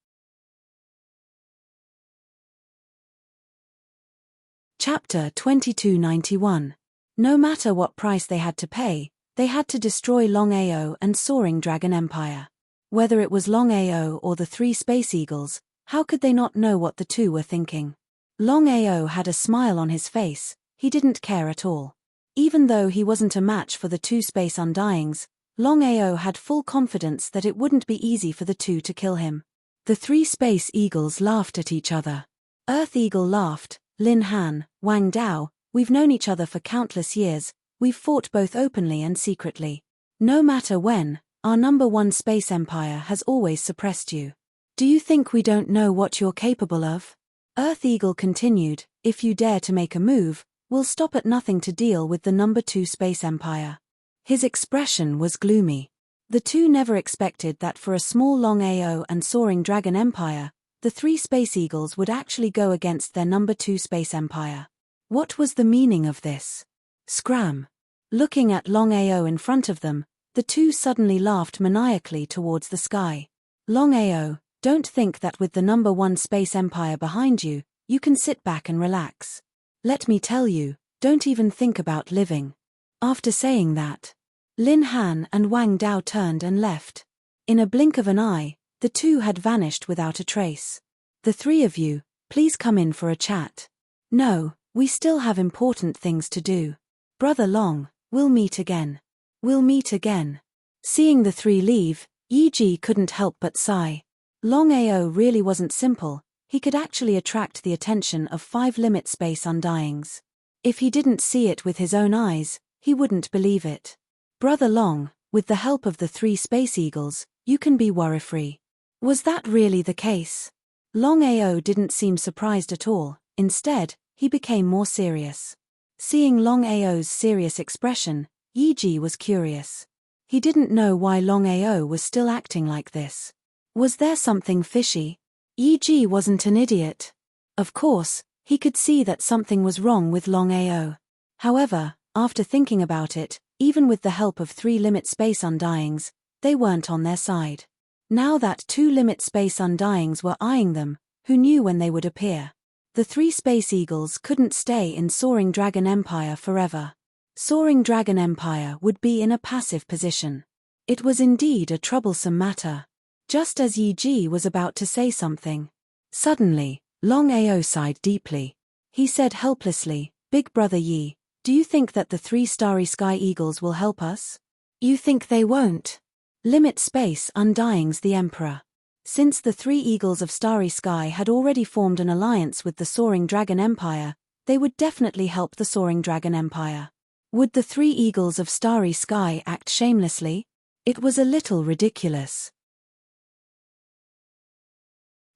Chapter 2291. No matter what price they had to pay, they had to destroy Longao and Soaring Dragon Empire. Whether it was Longao or the three Space Eagles, how could they not know what the two were thinking? Longao had a smile on his face. He didn't care at all. Even though he wasn't a match for the two Space Undyings, Longao had full confidence that it wouldn't be easy for the two to kill him. The three Space Eagles laughed at each other. Earth Eagle laughed, "Lin Han, Wang Dao, we've known each other for countless years, we've fought both openly and secretly. No matter when, our number one space empire has always suppressed you. Do you think we don't know what you're capable of?" Earth Eagle continued, "If you dare to make a move, we'll stop at nothing to deal with the number two space empire." His expression was gloomy. The two never expected that for a small Longao and Soaring Dragon Empire, the three Space Eagles would actually go against their number two space empire. What was the meaning of this? Scram. Looking at Longao in front of them, the two suddenly laughed maniacally towards the sky. "Longao, don't think that with the number one space empire behind you, you can sit back and relax. Let me tell you, don't even think about living." After saying that, Lin Han and Wang Dao turned and left. In a blink of an eye, the two had vanished without a trace. "The three of you, please come in for a chat." "No, we still have important things to do. Brother Long, we'll meet again. We'll meet again." Seeing the three leave, Yi Ji couldn't help but sigh. Longao really wasn't simple. He could actually attract the attention of 5 limit space undyings. If he didn't see it with his own eyes, he wouldn't believe it. "Brother Long, with the help of the three Space Eagles, you can be worry-free." Was that really the case? Longao didn't seem surprised at all. Instead, he became more serious. Seeing Longao's serious expression, Yi Ji was curious. He didn't know why Longao was still acting like this. Was there something fishy? Yi Ji wasn't an idiot. Of course, he could see that something was wrong with Longao. However, After thinking about it, even with the help of 3 limit space undyings, they weren't on their side. Now that 2 limit space undyings were eyeing them, who knew when they would appear? The 3 space eagles couldn't stay in Soaring Dragon Empire forever. Soaring Dragon Empire would be in a passive position. It was indeed a troublesome matter. Just as Yi Ji was about to say something, suddenly, Longao sighed deeply. He said helplessly, "Big brother Yi, do you think that the 3 starry sky eagles will help us?" "You think they won't?" Limit space undyings the Emperor. Since the 3 eagles of Starry Sky had already formed an alliance with the Soaring Dragon Empire, they would definitely help the Soaring Dragon Empire. Would the 3 eagles of Starry Sky act shamelessly? It was a little ridiculous.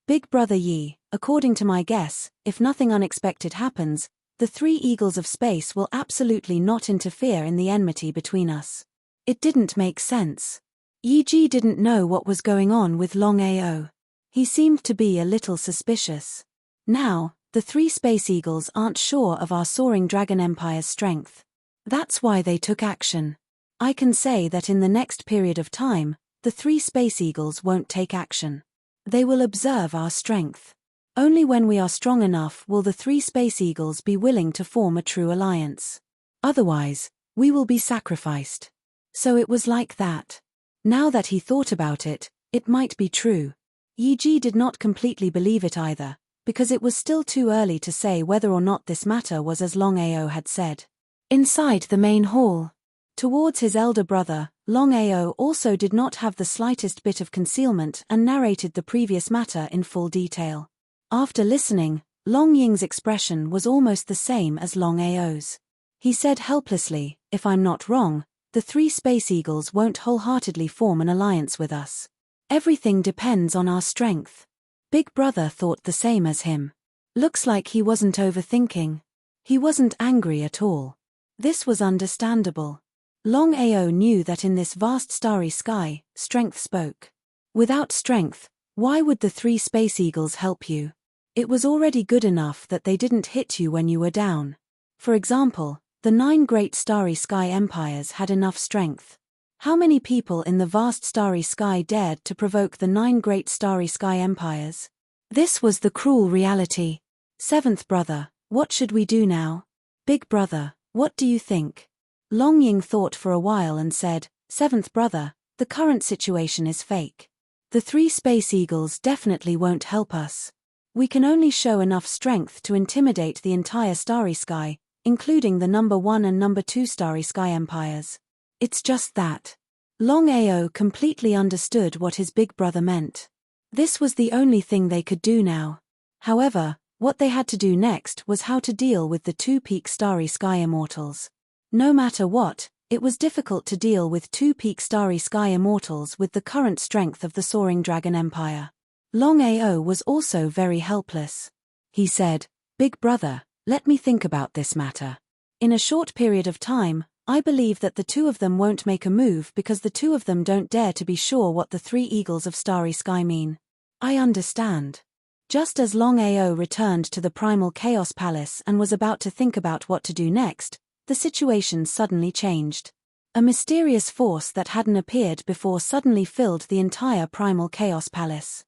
"Big brother Yi, according to my guess, if nothing unexpected happens, the 3 eagles of space will absolutely not interfere in the enmity between us." It didn't make sense. Yi Ji didn't know what was going on with Longao. He seemed to be a little suspicious. Now, the 3 space eagles aren't sure of our Soaring Dragon Empire's strength. That's why they took action. I can say that in the next period of time, the 3 space eagles won't take action. They will observe our strength. Only when we are strong enough will the 3 space eagles be willing to form a true alliance. Otherwise, we will be sacrificed. So it was like that. Now that he thought about it, it might be true. Yi Ji did not completely believe it either, because it was still too early to say whether or not this matter was as Longao had said. Inside the main hall, towards his elder brother, Longao also did not have the slightest bit of concealment and narrated the previous matter in full detail. After listening, Long Ying's expression was almost the same as Longao's. He said helplessly, "If I'm not wrong, the 3 space eagles won't wholeheartedly form an alliance with us. Everything depends on our strength." Big brother thought the same as him. Looks like he wasn't overthinking. He wasn't angry at all. This was understandable. Longao knew that in this vast starry sky, strength spoke. Without strength, why would the 3 space eagles help you? It was already good enough that they didn't hit you when you were down. For example, the 9 great starry sky empires had enough strength. How many people in the vast starry sky dared to provoke the 9 great starry sky empires? This was the cruel reality. "Seventh brother, what should we do now?" "Big brother, what do you think?" Long Ying thought for a while and said, "Seventh brother, the current situation is fake. The 3 space eagles definitely won't help us. We can only show enough strength to intimidate the entire starry sky, including the number 1 and number 2 starry sky empires. It's just that." Longao completely understood what his big brother meant. This was the only thing they could do now. However, what they had to do next was how to deal with the 2 peak starry sky immortals. No matter what, it was difficult to deal with 2 peak starry sky immortals with the current strength of the Soaring Dragon Empire. Longao was also very helpless. He said, "Big brother, let me think about this matter. In a short period of time, I believe that the 2 of them won't make a move because the 2 of them don't dare to be sure what the 3 eagles of Starry Sky mean." "I understand." Just as Longao returned to the Primal Chaos Palace and was about to think about what to do next, the situation suddenly changed. A mysterious force that hadn't appeared before suddenly filled the entire Primal Chaos Palace.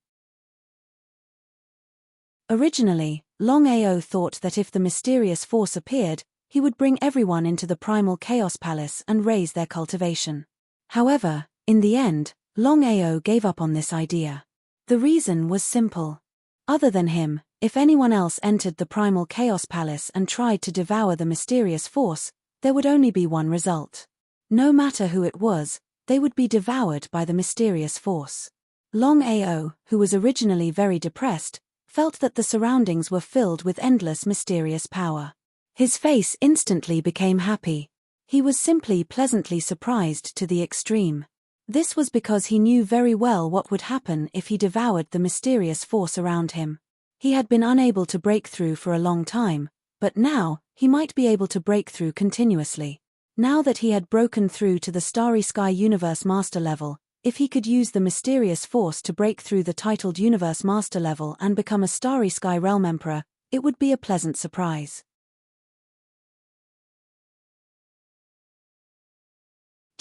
Originally, Longao thought that if the mysterious force appeared, he would bring everyone into the Primal Chaos Palace and raise their cultivation. However, in the end, Longao gave up on this idea. The reason was simple. Other than him, if anyone else entered the Primal Chaos Palace and tried to devour the mysterious force, there would only be one result. No matter who it was, they would be devoured by the mysterious force. Longao, who was originally very depressed, felt that the surroundings were filled with endless mysterious power. His face instantly became happy. He was simply pleasantly surprised to the extreme. This was because he knew very well what would happen if he devoured the mysterious force around him. He had been unable to break through for a long time, but now, he might be able to break through continuously. Now that he had broken through to the Starry Sky Universe Master level, if he could use the mysterious force to break through the titled Universe Master level and become a Starry Sky Realm Emperor, it would be a pleasant surprise.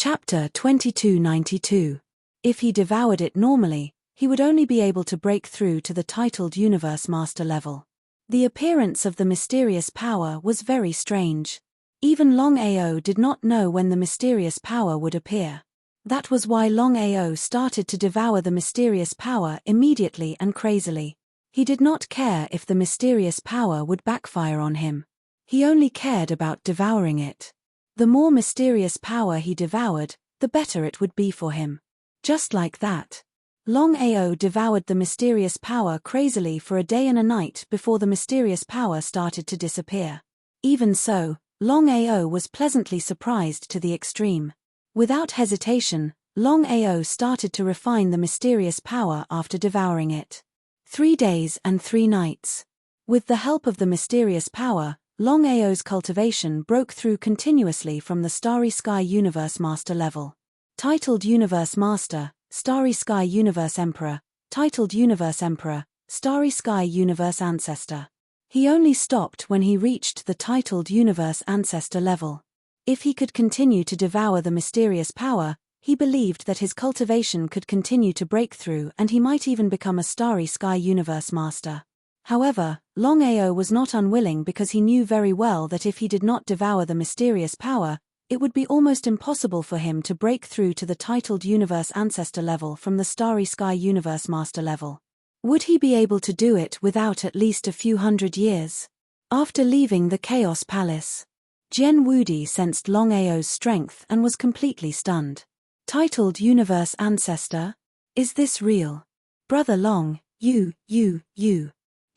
Chapter 2292. If he devoured it normally, he would only be able to break through to the titled Universe Master level. The appearance of the mysterious power was very strange. Even Longao did not know when the mysterious power would appear. That was why Longao started to devour the mysterious power immediately and crazily. He did not care if the mysterious power would backfire on him. He only cared about devouring it. The more mysterious power he devoured, the better it would be for him. Just like that. Longao devoured the mysterious power crazily for a day and a night before the mysterious power started to disappear. Even so, Longao was pleasantly surprised to the extreme. Without hesitation, Longao started to refine the mysterious power after devouring it. 3 days and 3 nights. With the help of the mysterious power, Longao's cultivation broke through continuously from the Starry Sky Universe Master level. Titled Universe Master, Starry Sky Universe Emperor, Titled Universe Emperor, Starry Sky Universe Ancestor. He only stopped when he reached the titled Universe Ancestor level. If he could continue to devour the mysterious power, he believed that his cultivation could continue to break through and he might even become a Starry Sky Universe Master. However, Longao was not unwilling because he knew very well that if he did not devour the mysterious power, it would be almost impossible for him to break through to the titled Universe Ancestor level from the Starry Sky Universe Master level. Would he be able to do it without at least a few hundred years? After leaving the Chaos Palace, Jian Wudi sensed Longao's strength and was completely stunned. Titled Universe Ancestor? Is this real? Brother Long, you.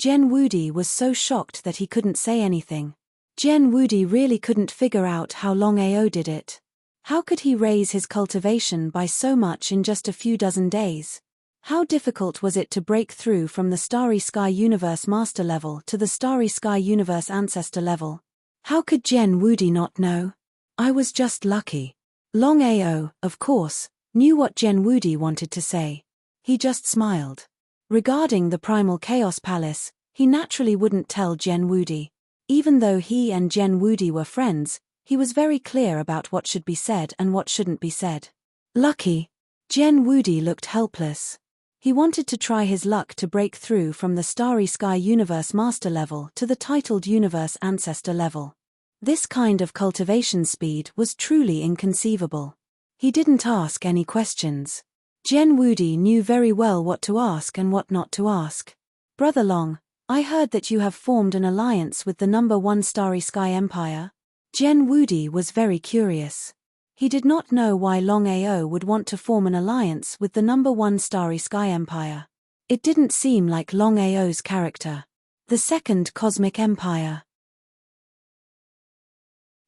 Jian Wudi was so shocked that he couldn't say anything. Jian Wudi really couldn't figure out how Longao did it. How could he raise his cultivation by so much in just a few dozen days? How difficult was it to break through from the Starry Sky Universe Master level to the Starry Sky Universe Ancestor level? How could Jian Wudi not know? I was just lucky. Longao, of course, knew what Jian Wudi wanted to say. He just smiled. Regarding the Primal Chaos Palace, he naturally wouldn't tell Jian Wudi. Even though he and Jian Wudi were friends, he was very clear about what should be said and what shouldn't be said. Lucky. Jian Wudi looked helpless. He wanted to try his luck to break through from the Starry Sky Universe Master level to the titled Universe Ancestor level. This kind of cultivation speed was truly inconceivable. He didn't ask any questions. Jian Wudi knew very well what to ask and what not to ask. Brother Long, I heard that you have formed an alliance with the number 1 Starry Sky Empire. Jian Wudi was very curious. He did not know why Longao would want to form an alliance with the number 1 Starry Sky Empire. It didn't seem like Longao's character. The Second Cosmic Empire.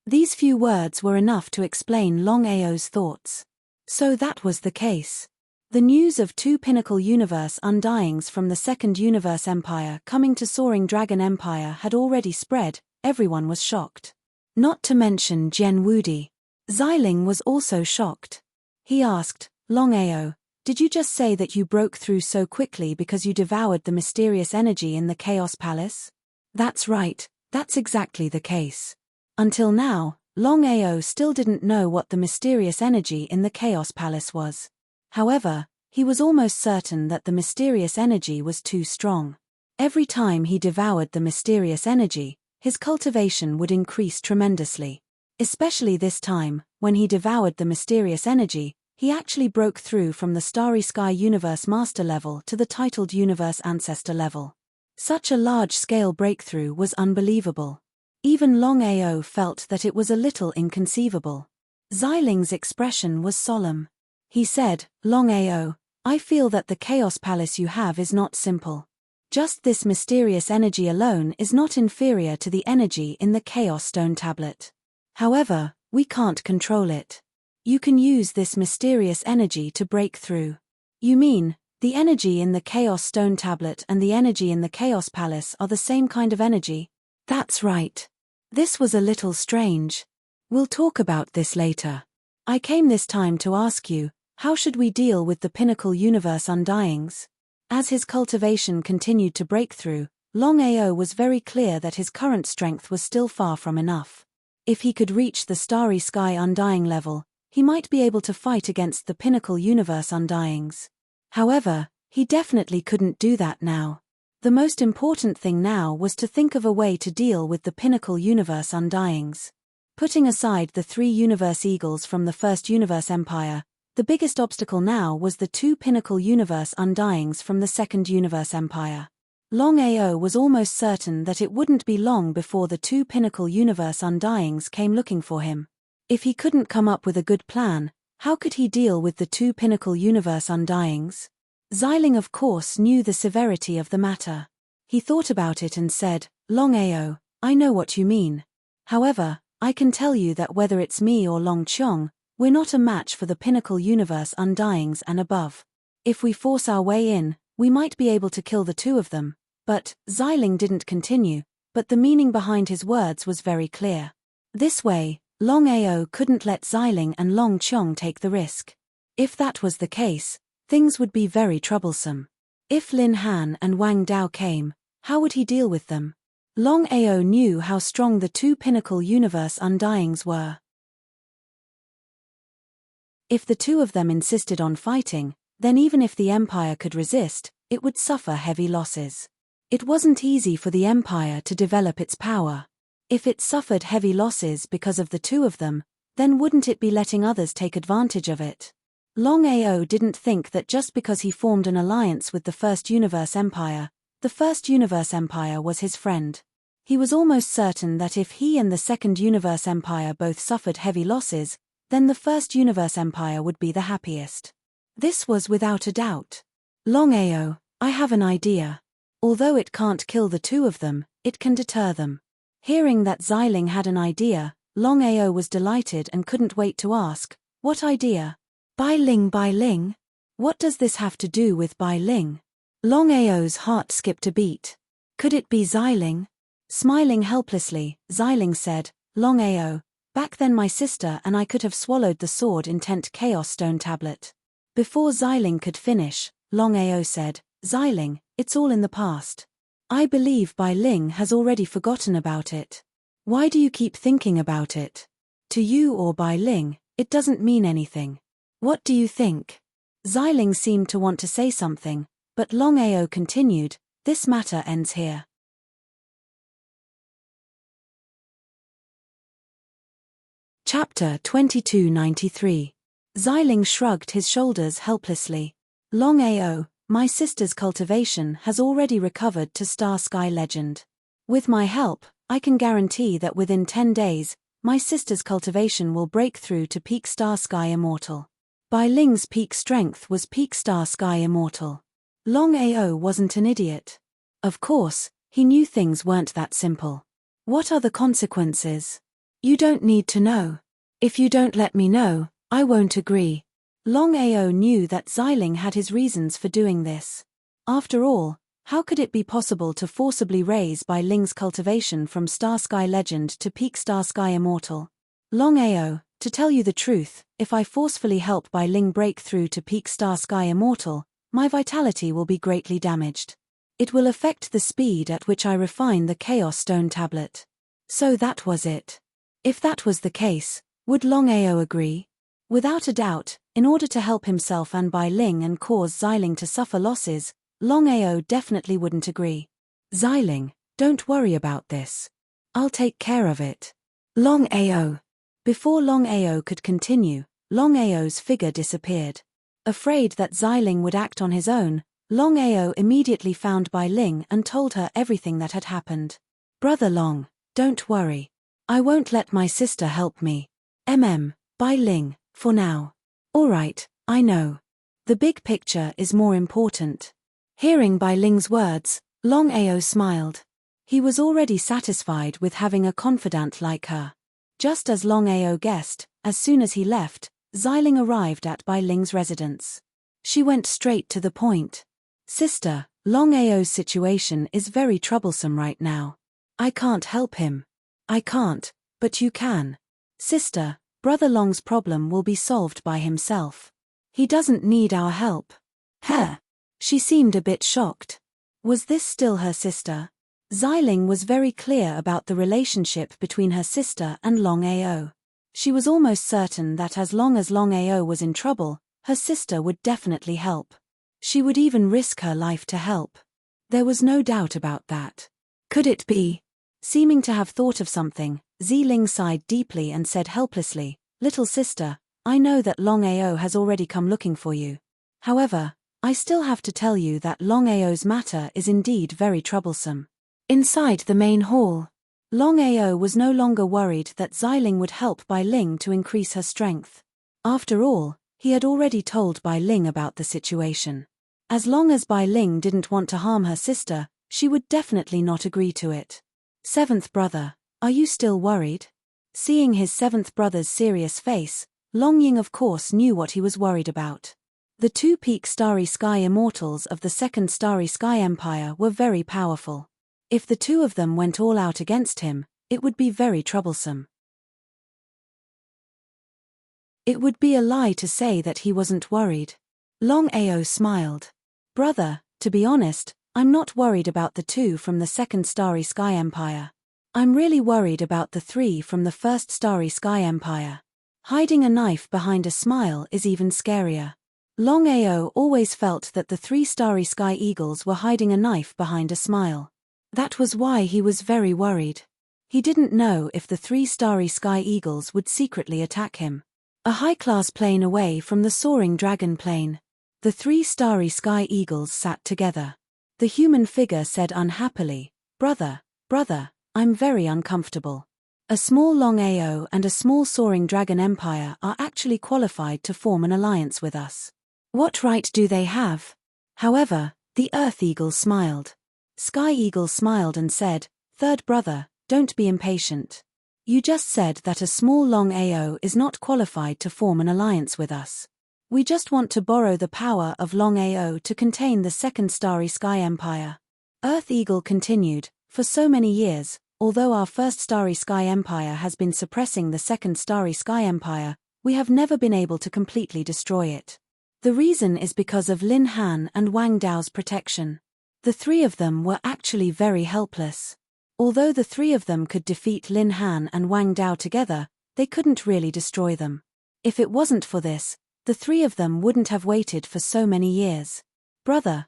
These few words were enough to explain Longao's thoughts. So that was the case. The news of 2 Pinnacle Universe Undyings from the Second Universe Empire coming to Soaring Dragon Empire had already spread. Everyone was shocked. Not to mention Jian Wudi. Xiling was also shocked. He asked, Longao, did you just say that you broke through so quickly because you devoured the mysterious energy in the Chaos Palace? That's right, that's exactly the case. Until now, Longao still didn't know what the mysterious energy in the Chaos Palace was. However, he was almost certain that the mysterious energy was too strong. Every time he devoured the mysterious energy, his cultivation would increase tremendously. Especially this time, when he devoured the mysterious energy, he actually broke through from the Starry Sky Universe Master level to the titled Universe Ancestor level. Such a large-scale breakthrough was unbelievable. Even Longao felt that it was a little inconceivable. Xiling's expression was solemn. He said, Longao, I feel that the Chaos Palace you have is not simple. Just this mysterious energy alone is not inferior to the energy in the Chaos Stone Tablet. However, we can't control it. You can use this mysterious energy to break through. You mean, the energy in the Chaos Stone Tablet and the energy in the Chaos Palace are the same kind of energy? That's right. This was a little strange. We'll talk about this later. I came this time to ask you, how should we deal with the Pinnacle Universe Undyings? As his cultivation continued to break through, Longao was very clear that his current strength was still far from enough. If he could reach the Starry Sky Undying level, he might be able to fight against the Pinnacle Universe Undyings. However, he definitely couldn't do that now. The most important thing now was to think of a way to deal with the Pinnacle Universe Undyings. Putting aside the 3 Universe Eagles from the First Universe Empire, the biggest obstacle now was the 2 Pinnacle Universe Undyings from the Second Universe Empire. Longao was almost certain that it wouldn't be long before the 2 Pinnacle Universe Undyings came looking for him. If he couldn't come up with a good plan, how could he deal with the 2 Pinnacle Universe Undyings? Xiling of course knew the severity of the matter. He thought about it and said, Longao, I know what you mean. However, I can tell you that whether it's me or Long Chong, we're not a match for the Pinnacle Universe Undyings and above. If we force our way in, we might be able to kill the 2 of them. But, Xiling didn't continue, but the meaning behind his words was very clear. This way, Longao couldn't let Xiling and Long Chong take the risk. If that was the case, things would be very troublesome. If Lin Han and Wang Dao came, how would he deal with them? Longao knew how strong the 2 Pinnacle Universe Undyings were. If the 2 of them insisted on fighting, then even if the Empire could resist, it would suffer heavy losses. It wasn't easy for the Empire to develop its power. If it suffered heavy losses because of the 2 of them, then wouldn't it be letting others take advantage of it? Longao didn't think that just because he formed an alliance with the First Universe Empire, the First Universe Empire was his friend. He was almost certain that if he and the Second Universe Empire both suffered heavy losses, then the First Universe Empire would be the happiest. This was without a doubt. Longao, I have an idea. Although it can't kill the 2 of them, it can deter them. Hearing that Xiling had an idea, Longao was delighted and couldn't wait to ask, what idea? Bai Ling? What does this have to do with Bai Ling? Longao's heart skipped a beat. Could it be Xiling? Smiling helplessly, Xiling said, Longao, back then my sister and I could have swallowed the sword intent Chaos Stone tablet. Before Xiling could finish, Longao said, Xiling, it's all in the past. I believe Bai Ling has already forgotten about it. Why do you keep thinking about it? To you or Bai Ling, it doesn't mean anything. What do you think? Xiling seemed to want to say something, but Longao continued, this matter ends here. Chapter 2293. Xiling shrugged his shoulders helplessly. Longao, my sister's cultivation has already recovered to Star Sky Legend. With my help, I can guarantee that within 10 days, my sister's cultivation will break through to Peak Star Sky Immortal. Bai Ling's peak strength was Peak Star Sky Immortal. Longao wasn't an idiot. Of course, he knew things weren't that simple. What are the consequences? You don't need to know. If you don't let me know, I won't agree. Longao knew that Xiling had his reasons for doing this. After all, how could it be possible to forcibly raise Bai Ling's cultivation from Star Sky Legend to Peak Star Sky Immortal? Longao, to tell you the truth, if I forcefully help Bai Ling break through to Peak Star Sky Immortal, my vitality will be greatly damaged. It will affect the speed at which I refine the Chaos Stone tablet. So that was it. If that was the case, would Longao agree? Without a doubt, in order to help himself and Bai Ling and cause Xiling to suffer losses, Longao definitely wouldn't agree. Xiling, don't worry about this. I'll take care of it. Longao. Before Longao could continue, Longao's figure disappeared. Afraid that Xiling would act on his own, Longao immediately found Bai Ling and told her everything that had happened. Brother Long, don't worry. I won't let my sister help me. Bai Ling, for now. Alright, I know. The big picture is more important. Hearing Bai Ling's words, Longao smiled. He was already satisfied with having a confidant like her. Just as Longao guessed, as soon as he left, Xiling arrived at Bai Ling's residence. She went straight to the point. Sister, Longao's situation is very troublesome right now. I can't help him. I can't, but you can. Sister, Brother Long's problem will be solved by himself. He doesn't need our help. Huh? She seemed a bit shocked. Was this still her sister? Xiling was very clear about the relationship between her sister and Longao. She was almost certain that as long as Longao was in trouble, her sister would definitely help. She would even risk her life to help. There was no doubt about that. Could it be? Seeming to have thought of something, Ziling sighed deeply and said helplessly, "Little sister, I know that Longao has already come looking for you. However, I still have to tell you that Longao's matter is indeed very troublesome." Inside the main hall, Longao was no longer worried that Ziling would help Bai Ling to increase her strength. After all, he had already told Bai Ling about the situation. As long as Bai Ling didn't want to harm her sister, she would definitely not agree to it. "Seventh brother, are you still worried?" Seeing his seventh brother's serious face, Longying of course knew what he was worried about. The two peak Starry Sky immortals of the Second Starry Sky Empire were very powerful. If the two of them went all out against him, it would be very troublesome. It would be a lie to say that he wasn't worried. Longao smiled. "Brother, to be honest, I'm not worried about the two from the Second Starry Sky Empire. I'm really worried about the three from the First Starry Sky Empire. Hiding a knife behind a smile is even scarier." Longao always felt that the three Starry Sky Eagles were hiding a knife behind a smile. That was why he was very worried. He didn't know if the three Starry Sky Eagles would secretly attack him. A high-class plane away from the soaring dragon plane, the three Starry Sky Eagles sat together. The human figure said unhappily, brother, I'm very uncomfortable. A small Longao and a small soaring dragon empire are actually qualified to form an alliance with us. What right do they have?" However, the Earth Eagle smiled. Sky Eagle smiled and said, "Third brother, don't be impatient. You just said that a small Longao is not qualified to form an alliance with us. We just want to borrow the power of Longao to contain the Second Starry Sky Empire." Earth Eagle continued, "For so many years, although our First Starry Sky Empire has been suppressing the Second Starry Sky Empire, we have never been able to completely destroy it. The reason is because of Lin Han and Wang Dao's protection. The three of them were actually very helpless. Although the three of them could defeat Lin Han and Wang Dao together, they couldn't really destroy them. If it wasn't for this, the three of them wouldn't have waited for so many years. Brother,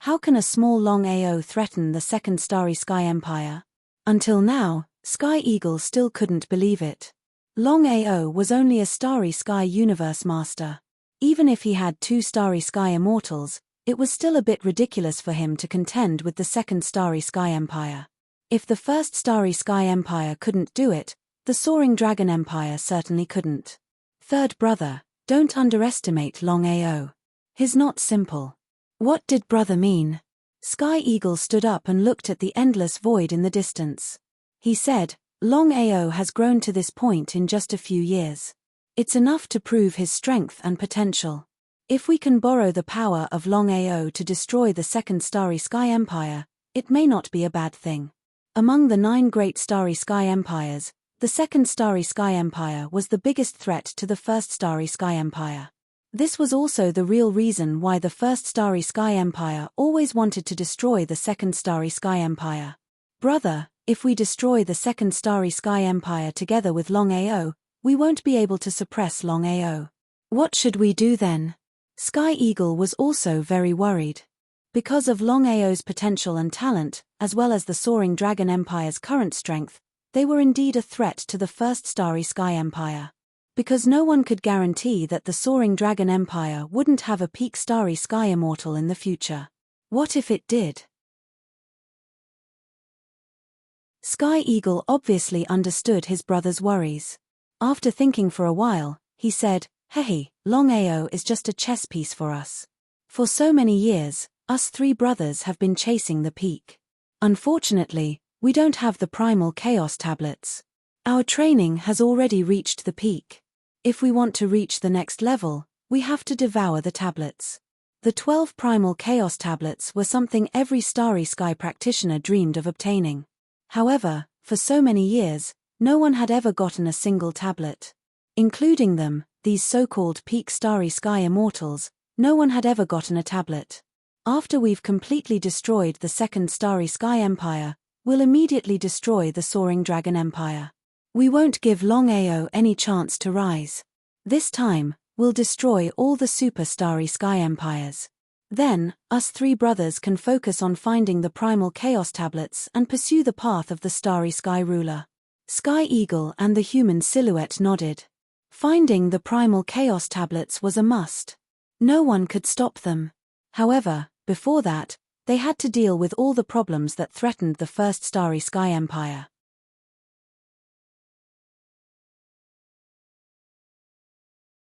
how can a small Longao threaten the Second Starry Sky Empire?" Until now, Sky Eagle still couldn't believe it. Longao was only a Starry Sky Universe Master. Even if he had two Starry Sky Immortals, it was still a bit ridiculous for him to contend with the Second Starry Sky Empire. If the First Starry Sky Empire couldn't do it, the Soaring Dragon Empire certainly couldn't. "Third brother, don't underestimate Longao. He's not simple." "What did brother mean?" Sky Eagle stood up and looked at the endless void in the distance. He said, "Longao has grown to this point in just a few years. It's enough to prove his strength and potential. If we can borrow the power of Longao to destroy the Second Starry Sky Empire, it may not be a bad thing." Among the 9 great Starry Sky Empires, the Second Starry Sky Empire was the biggest threat to the First Starry Sky Empire. This was also the real reason why the First Starry Sky Empire always wanted to destroy the Second Starry Sky Empire. "Brother, if we destroy the Second Starry Sky Empire together with Longao, we won't be able to suppress Longao. What should we do then?" Sky Eagle was also very worried. Because of Longao's potential and talent, as well as the Soaring Dragon Empire's current strength, they were indeed a threat to the First Starry Sky Empire. Because no one could guarantee that the Soaring Dragon Empire wouldn't have a peak Starry Sky Immortal in the future. What if it did? Sky Eagle obviously understood his brother's worries. After thinking for a while, he said, "Hey, Longao is just a chess piece for us. For so many years, us 3 brothers have been chasing the peak. Unfortunately, we don't have the primal chaos tablets. Our training has already reached the peak. If we want to reach the next level, we have to devour the tablets." The 12 primal chaos tablets were something every Starry Sky practitioner dreamed of obtaining. However, for so many years, no one had ever gotten a single tablet. Including them, these so-called peak Starry Sky Immortals, no one had ever gotten a tablet. "After we've completely destroyed the Second Starry Sky Empire, we'll immediately destroy the Soaring Dragon Empire. We won't give Longao any chance to rise. This time, we'll destroy all the super starry sky empires. Then, us three brothers can focus on finding the primal chaos tablets and pursue the path of the starry sky ruler. Sky Eagle and the human silhouette nodded. Finding the primal chaos tablets was a must. No one could stop them. However, before that, they had to deal with all the problems that threatened the first starry sky empire.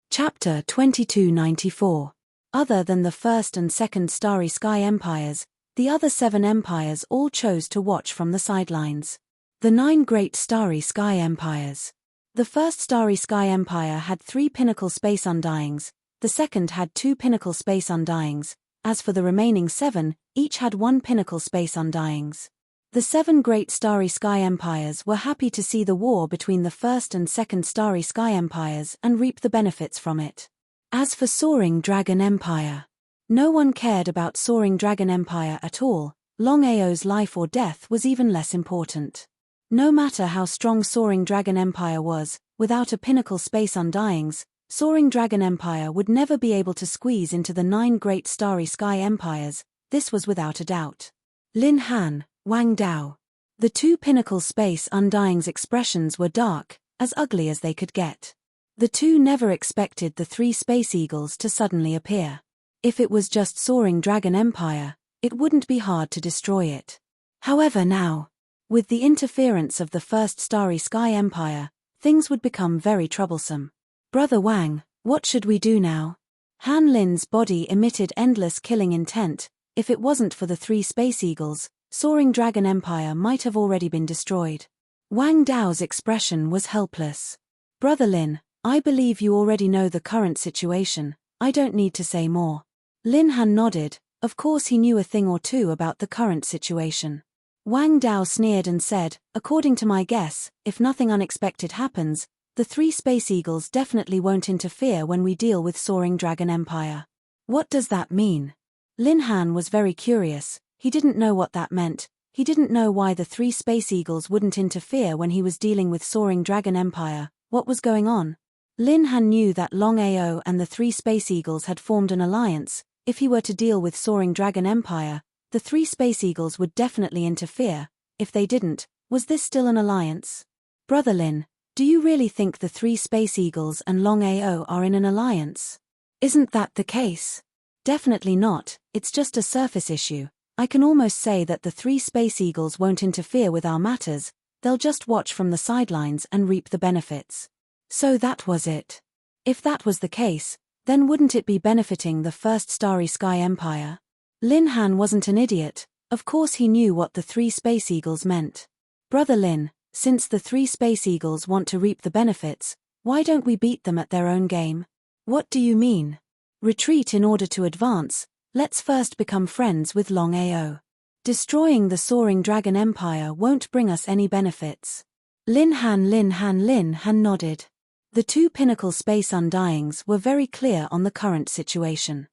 Chapter 2294. Other than the first and second starry sky empires, the other 7 empires all chose to watch from the sidelines. The 9 great starry sky empires. The first starry sky empire had 3 pinnacle space undyings, the second had 2 pinnacle space undyings, as for the remaining 7, each had 1 pinnacle space undyings. The 7 great starry sky empires were happy to see the war between the first and second starry sky empires and reap the benefits from it. As for Soaring Dragon Empire, no one cared about Soaring Dragon Empire at all. Longao's life or death was even less important. No matter how strong Soaring Dragon Empire was, without a pinnacle space undyings, Soaring Dragon Empire would never be able to squeeze into the 9 great starry sky empires, this was without a doubt. Lin Han, Wang Dao. The 2 pinnacle space undyings expressions were dark, as ugly as they could get. The 2 never expected the 3 space eagles to suddenly appear. If it was just Soaring Dragon Empire, it wouldn't be hard to destroy it. However now, with the interference of the first starry sky empire, things would become very troublesome. Brother Wang, what should we do now? Han Lin's body emitted endless killing intent. If it wasn't for the 3 space eagles, Soaring Dragon Empire might have already been destroyed. Wang Dao's expression was helpless. Brother Lin, I believe you already know the current situation, I don't need to say more. Lin Han nodded, of course he knew a thing or two about the current situation. Wang Dao sneered and said, according to my guess, if nothing unexpected happens, the 3 space eagles definitely won't interfere when we deal with Soaring Dragon Empire. What does that mean? Lin Han was very curious, he didn't know what that meant, he didn't know why the 3 space eagles wouldn't interfere when he was dealing with Soaring Dragon Empire, what was going on? Lin Han knew that Longao and the 3 space eagles had formed an alliance. If he were to deal with Soaring Dragon Empire, the 3 space eagles would definitely interfere. If they didn't, was this still an alliance? Brother Lin, do you really think the 3 space eagles and Longao are in an alliance? Isn't that the case? Definitely not, it's just a surface issue. I can almost say that the 3 space eagles won't interfere with our matters, they'll just watch from the sidelines and reap the benefits. So that was it. If that was the case, then wouldn't it be benefiting the first starry sky empire? Lin Han wasn't an idiot, of course he knew what the 3 space eagles meant. Brother Lin, since the 3 space eagles want to reap the benefits, why don't we beat them at their own game? What do you mean? Retreat in order to advance, let's first become friends with Longao. Destroying the Soaring Dragon Empire won't bring us any benefits. Lin Han nodded. The 2 pinnacle space undyings were very clear on the current situation.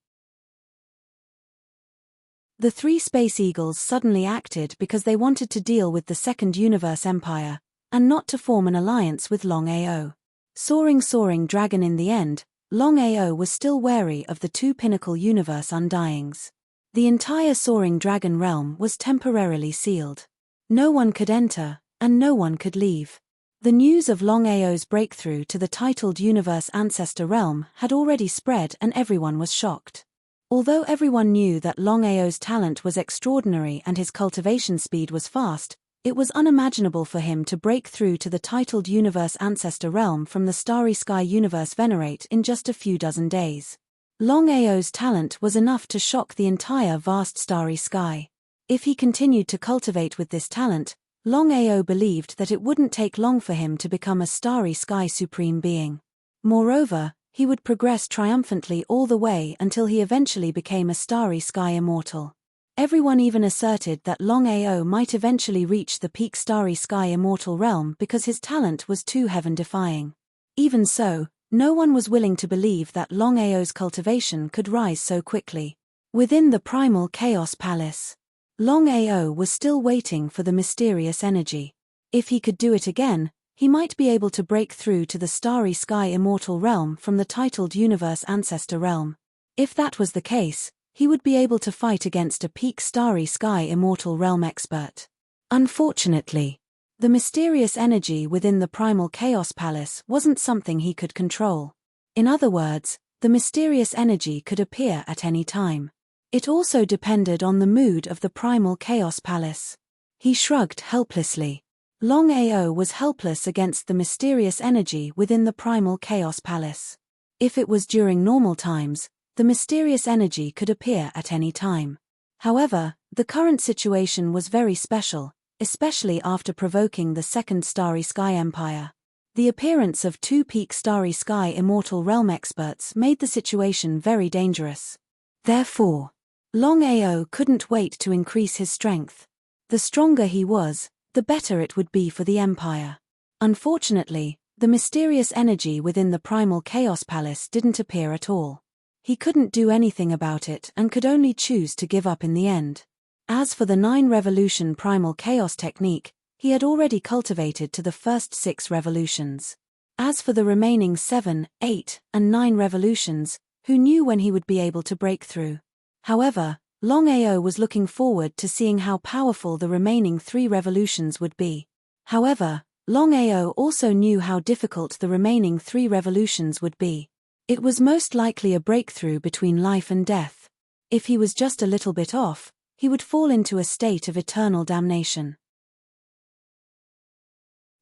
The 3 space eagles suddenly acted because they wanted to deal with the second universe empire, and not to form an alliance with Longao. Soaring Dragon in the end, Longao was still wary of the 2 pinnacle universe undyings. The entire Soaring Dragon realm was temporarily sealed. No one could enter, and no one could leave. The news of Longao's breakthrough to the titled Universe Ancestor realm had already spread and everyone was shocked. Although everyone knew that Longao's talent was extraordinary and his cultivation speed was fast, it was unimaginable for him to break through to the titled Universe Ancestor realm from the Starry Sky Universe Venerate in just a few dozen days. Longao's talent was enough to shock the entire vast starry sky. If he continued to cultivate with this talent, Longao believed that it wouldn't take long for him to become a starry sky supreme being. Moreover, he would progress triumphantly all the way until he eventually became a starry sky immortal. Everyone even asserted that Longao might eventually reach the peak starry sky immortal realm because his talent was too heaven-defying. Even so, no one was willing to believe that Longao's cultivation could rise so quickly. Within the primal chaos palace, Longao was still waiting for the mysterious energy. If he could do it again, He might be able to break through to the starry sky immortal realm from the titled universe ancestor realm. If that was the case, he would be able to fight against a peak starry sky immortal realm expert. Unfortunately, the mysterious energy within the primal chaos palace wasn't something he could control. In other words, the mysterious energy could appear at any time. It also depended on the mood of the primal chaos palace. He shrugged helplessly. Longao was helpless against the mysterious energy within the primal chaos palace. If it was during normal times, the mysterious energy could appear at any time. However, the current situation was very special, especially after provoking the second Starry Sky Empire. The appearance of two peak Starry Sky immortal realm experts made the situation very dangerous. Therefore, Longao couldn't wait to increase his strength. The stronger he was, the better it would be for the Empire. Unfortunately, the mysterious energy within the primal chaos palace didn't appear at all. He couldn't do anything about it and could only choose to give up in the end. As for the 9 revolution primal chaos technique, he had already cultivated to the first 6 revolutions. As for the remaining 7, 8, and 9 revolutions, who knew when he would be able to break through? However, Longao was looking forward to seeing how powerful the remaining 3 revolutions would be. However, Longao also knew how difficult the remaining 3 revolutions would be. It was most likely a breakthrough between life and death. If he was just a little bit off, he would fall into a state of eternal damnation.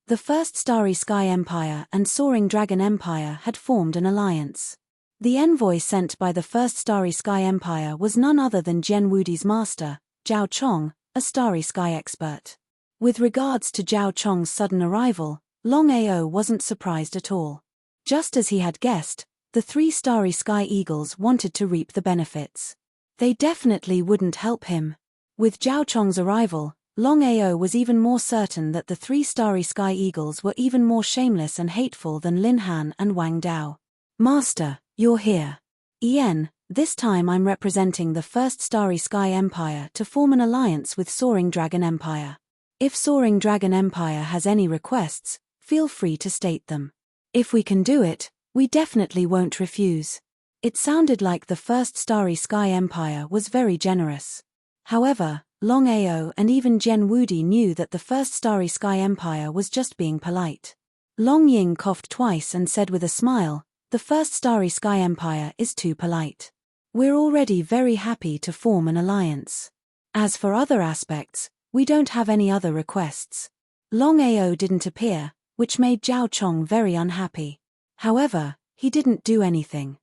The First Starry Sky Empire and Soaring Dragon Empire had formed an alliance. The envoy sent by the First Starry Sky Empire was none other than Jian Wudi's master, Zhao Chong, a Starry Sky expert. With regards to Zhao Chong's sudden arrival, Longao wasn't surprised at all. Just as he had guessed, the 3 Starry Sky Eagles wanted to reap the benefits. They definitely wouldn't help him. With Zhao Chong's arrival, Longao was even more certain that the 3 Starry Sky Eagles were even more shameless and hateful than Lin Han and Wang Dao. Master, you're here. Ian, this time I'm representing the First Starry Sky Empire to form an alliance with Soaring Dragon Empire. If Soaring Dragon Empire has any requests, feel free to state them. If we can do it, we definitely won't refuse. It sounded like the First Starry Sky Empire was very generous. However, Longao and even Jian Wudi knew that the First Starry Sky Empire was just being polite. Long Ying coughed twice and said with a smile, "The First Starry Sky Empire is too polite. We're already very happy to form an alliance. As for other aspects, we don't have any other requests." Longao didn't appear, which made Zhao Chong very unhappy. However, he didn't do anything.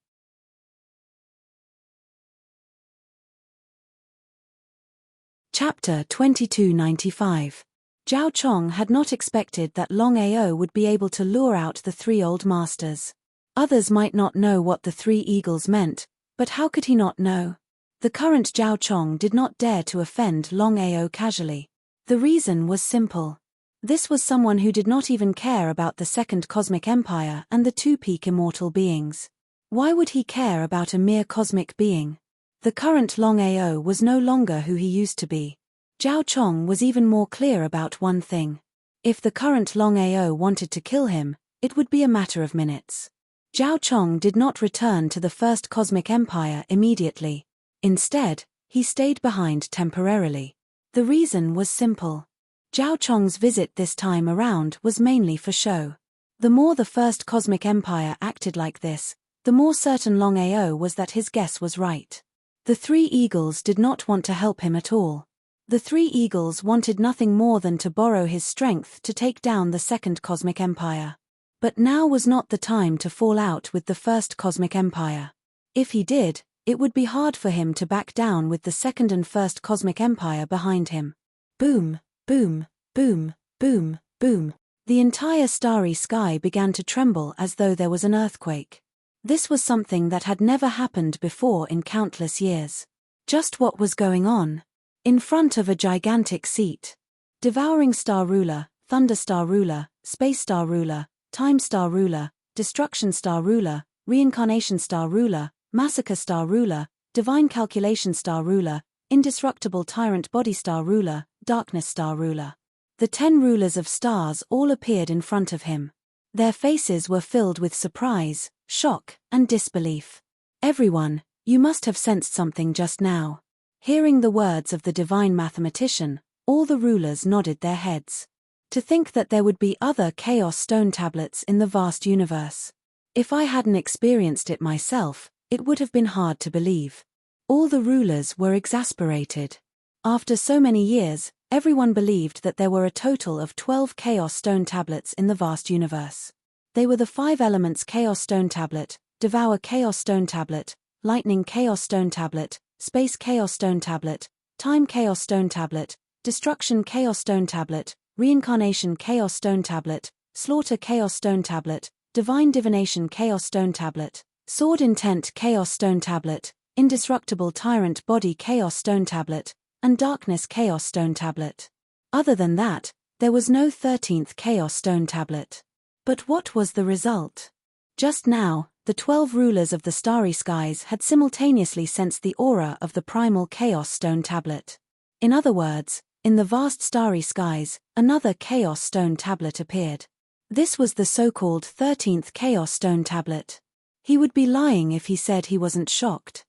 Chapter 2295. Zhao Chong had not expected that Longao would be able to lure out the 3 old masters. Others might not know what the 3 eagles meant, but how could he not know? The current Zhao Chong did not dare to offend Longao casually. The reason was simple. This was someone who did not even care about the Second Cosmic Empire and the 2 peak immortal beings. Why would he care about a mere cosmic being? The current Longao was no longer who he used to be. Zhao Chong was even more clear about one thing. If the current Longao wanted to kill him, it would be a matter of minutes. Zhao Chong did not return to the First Cosmic Empire immediately. Instead, he stayed behind temporarily. The reason was simple. Zhao Chong's visit this time around was mainly for show. The more the First Cosmic Empire acted like this, the more certain Longao was that his guess was right. The 3 eagles did not want to help him at all. The 3 eagles wanted nothing more than to borrow his strength to take down the Second Cosmic Empire. But now was not the time to fall out with the First Cosmic Empire. If he did, it would be hard for him to back down with the Second and First Cosmic Empire behind him. Boom, boom, boom, boom, boom. The entire starry sky began to tremble as though there was an earthquake. This was something that had never happened before in countless years. Just what was going on? In front of a gigantic seat. Devouring Star Ruler, Thunder Star Ruler, Space Star Ruler, Time Star Ruler, Destruction Star Ruler, Reincarnation Star Ruler, Massacre Star Ruler, Divine Calculation Star Ruler, Indestructible Tyrant Body Star Ruler, Darkness Star Ruler. The 10 rulers of stars all appeared in front of him. Their faces were filled with surprise, shock, and disbelief. "Everyone, you must have sensed something just now." Hearing the words of the divine mathematician, all the rulers nodded their heads. To think that there would be other Chaos Stone tablets in the vast universe. If I hadn't experienced it myself, it would have been hard to believe. All the rulers were exasperated. After so many years, everyone believed that there were a total of 12 Chaos Stone tablets in the vast universe. They were the 5 elements Chaos Stone tablet, Devour Chaos Stone tablet, Lightning Chaos Stone tablet, Space Chaos Stone tablet, Time Chaos Stone tablet, Destruction Chaos Stone tablet, Reincarnation Chaos Stone tablet, Slaughter Chaos Stone tablet, Divine Divination Chaos Stone tablet, Sword Intent Chaos Stone tablet, Indestructible Tyrant Body Chaos Stone tablet, and Darkness Chaos Stone tablet. Other than that, there was no 13th Chaos Stone tablet. But what was the result? Just now, the 12 rulers of the starry skies had simultaneously sensed the aura of the primal Chaos Stone tablet. In other words, in the vast starry skies, another Chaos Stone tablet appeared. This was the so-called 13th Chaos Stone tablet. He would be lying if he said he wasn't shocked.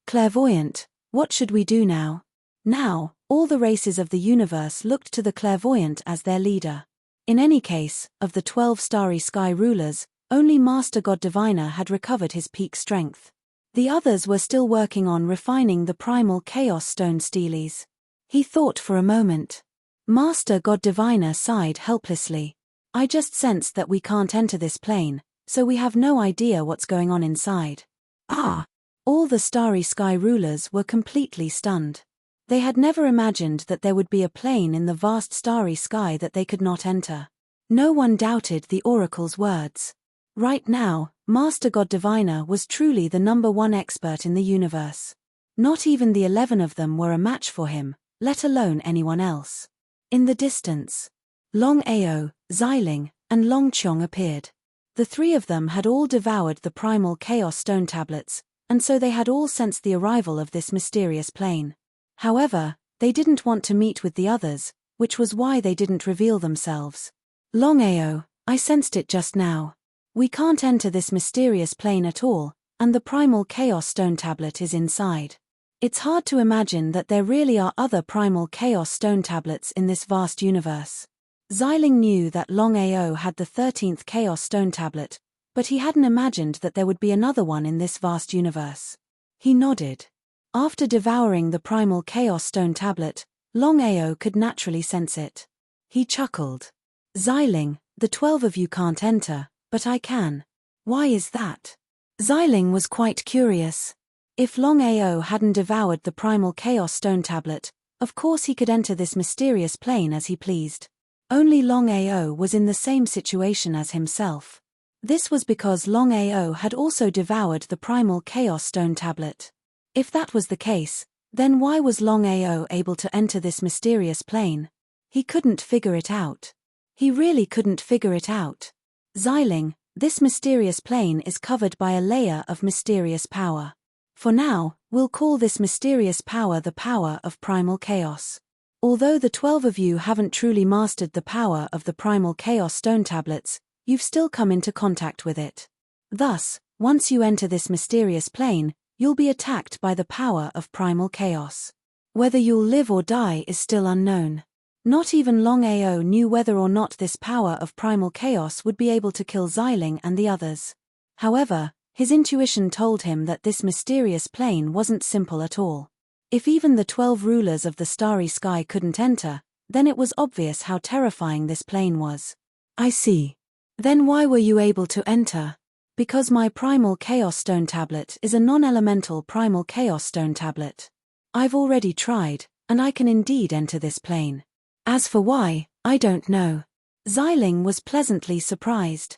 Clairvoyant, what should we do now? Now, all the races of the universe looked to the clairvoyant as their leader. In any case, of the 12 starry sky rulers, only Master God Diviner had recovered his peak strength. The others were still working on refining the primal Chaos Stone steelies. He thought for a moment. Master God Diviner sighed helplessly. "I just sensed that we can't enter this plane, so we have no idea what's going on inside." Ah! All the starry sky rulers were completely stunned. They had never imagined that there would be a plane in the vast starry sky that they could not enter. No one doubted the oracle's words. Right now, Master God Diviner was truly the #1 expert in the universe. Not even the 11 of them were a match for him, let alone anyone else. In the distance, Longao, Xiling, and Longchong appeared. The 3 of them had all devoured the primal Chaos Stone tablets, and so they had all sensed the arrival of this mysterious plane. However, they didn't want to meet with the others, which was why they didn't reveal themselves. "Longao, I sensed it just now. We can't enter this mysterious plane at all, and the primal Chaos Stone tablet is inside. It's hard to imagine that there really are other primal Chaos Stone tablets in this vast universe." Xiling knew that Longao had the 13th Chaos Stone tablet, but he hadn't imagined that there would be another one in this vast universe. He nodded. After devouring the primal Chaos Stone tablet, Longao could naturally sense it. He chuckled. "Xiling, the 12 of you can't enter, but I can. Why is that?" Xiling was quite curious. If Longao hadn't devoured the primal Chaos Stone tablet, of course he could enter this mysterious plane as he pleased. Only Longao was in the same situation as himself. This was because Longao had also devoured the primal Chaos Stone tablet. If that was the case, then why was Longao able to enter this mysterious plane? He couldn't figure it out. He really couldn't figure it out. "Xiling, this mysterious plane is covered by a layer of mysterious power. For now, we'll call this mysterious power the power of primal chaos. Although the 12 of you haven't truly mastered the power of the primal Chaos Stone tablets, you've still come into contact with it. Thus, once you enter this mysterious plane, you'll be attacked by the power of primal chaos. Whether you'll live or die is still unknown. Not even Longao knew whether or not this power of primal chaos would be able to kill Xiling and the others. However, his intuition told him that this mysterious plane wasn't simple at all. If even the 12 rulers of the starry sky couldn't enter, then it was obvious how terrifying this plane was. "I see. Then why were you able to enter?" "Because my primal Chaos Stone tablet is a non-elemental primal Chaos Stone tablet. I've already tried, and I can indeed enter this plane. As for why, I don't know." Xiling was pleasantly surprised.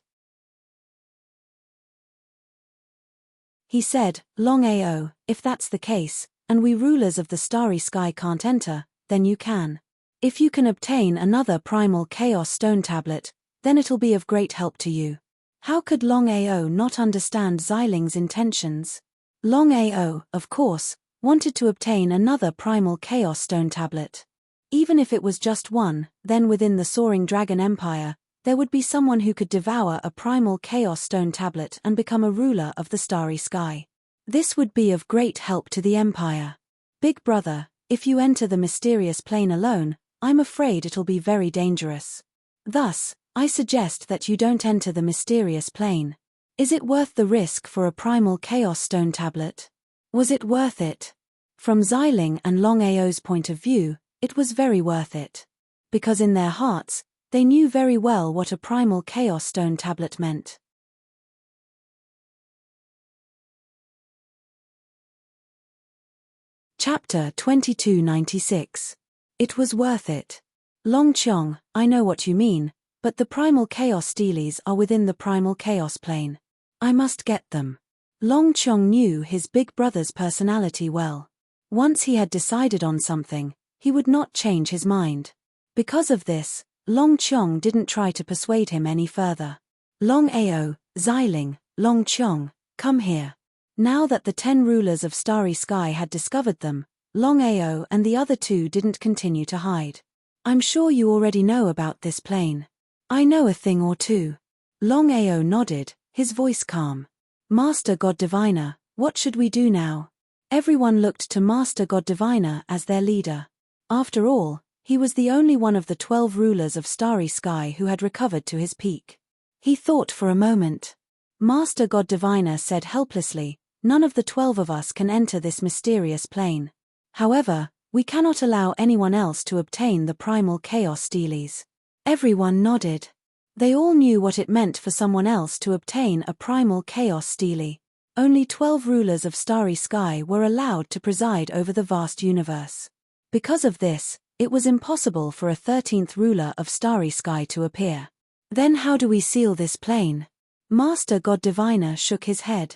He said, "Longao, if that's the case, and we rulers of the starry sky can't enter, then you can. If you can obtain another primal Chaos Stone tablet, then it'll be of great help to you." How could Longao not understand Xiling's intentions? Longao, of course, wanted to obtain another primal Chaos Stone tablet. Even if it was just one, then within the Soaring Dragon Empire, there would be someone who could devour a primal chaos stone tablet and become a ruler of the starry sky. This would be of great help to the Empire. Big brother, if you enter the mysterious plane alone, I'm afraid it'll be very dangerous. Thus, I suggest that you don't enter the mysterious plane. Is it worth the risk for a primal chaos stone tablet? Was it worth it? From Xiling and Longao's point of view, it was very worth it. Because in their hearts, they knew very well what a primal chaos stone tablet meant. Chapter 2296. It was worth it. Long Qiong, I know what you mean, but the primal chaos steelies are within the primal chaos plane. I must get them. Long Qiong knew his big brother's personality well. Once he had decided on something, he would not change his mind. Because of this, Long Qiong didn't try to persuade him any further. Longao, Xiling, Long Qiong, come here. Now that the 10 rulers of Starry Sky had discovered them, Longao and the other 2 didn't continue to hide. I'm sure you already know about this plane. I know a thing or two. Longao nodded, his voice calm. Master God Diviner, what should we do now? Everyone looked to Master God Diviner as their leader. After all, he was the only one of the 12 rulers of Starry Sky who had recovered to his peak. He thought for a moment. Master God Diviner said helplessly, none of the 12 of us can enter this mysterious plane. However, we cannot allow anyone else to obtain the primal chaos steelies. Everyone nodded. They all knew what it meant for someone else to obtain a primal chaos steely. Only 12 rulers of Starry Sky were allowed to preside over the vast universe. Because of this, it was impossible for a 13th ruler of Starry Sky to appear. Then how do we seal this plane? Master God Diviner shook his head.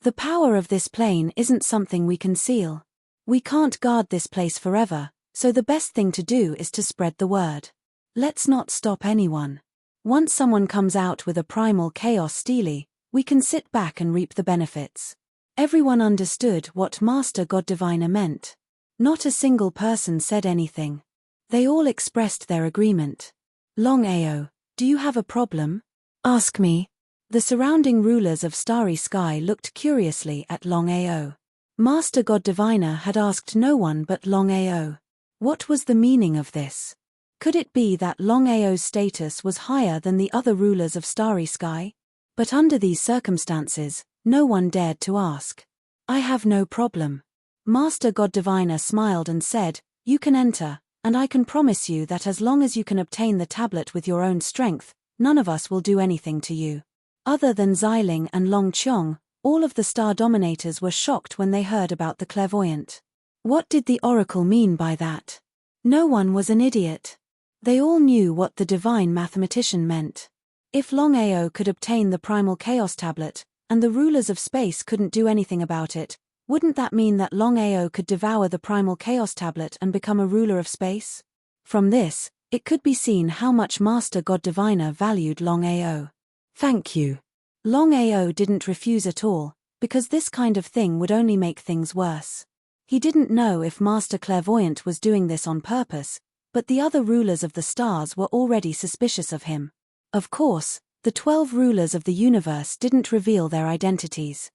The power of this plane isn't something we can seal. We can't guard this place forever, so the best thing to do is to spread the word. Let's not stop anyone. Once someone comes out with a primal chaos steely, we can sit back and reap the benefits. Everyone understood what Master God Diviner meant. Not a single person said anything. They all expressed their agreement. Longao, do you have a problem? Ask me. The surrounding rulers of Starry Sky looked curiously at Longao. Master God Diviner had asked no one but Longao. What was the meaning of this? Could it be that Longao's status was higher than the other rulers of Starry Sky? But under these circumstances, no one dared to ask. I have no problem. Master God Diviner smiled and said, you can enter, and I can promise you that as long as you can obtain the tablet with your own strength, none of us will do anything to you. Other than Xiling and Long Qiong, all of the Star Dominators were shocked when they heard about the clairvoyant. What did the oracle mean by that? No one was an idiot. They all knew what the divine mathematician meant. If Longao could obtain the primal chaos tablet, and the rulers of space couldn't do anything about it, wouldn't that mean that Longao could devour the primal chaos tablet and become a ruler of space? From this, it could be seen how much Master God Diviner valued Longao. Thank you. Longao didn't refuse at all, because this kind of thing would only make things worse. He didn't know if Master Clairvoyant was doing this on purpose, but the other rulers of the stars were already suspicious of him. Of course, the 12 rulers of the universe didn't reveal their identities.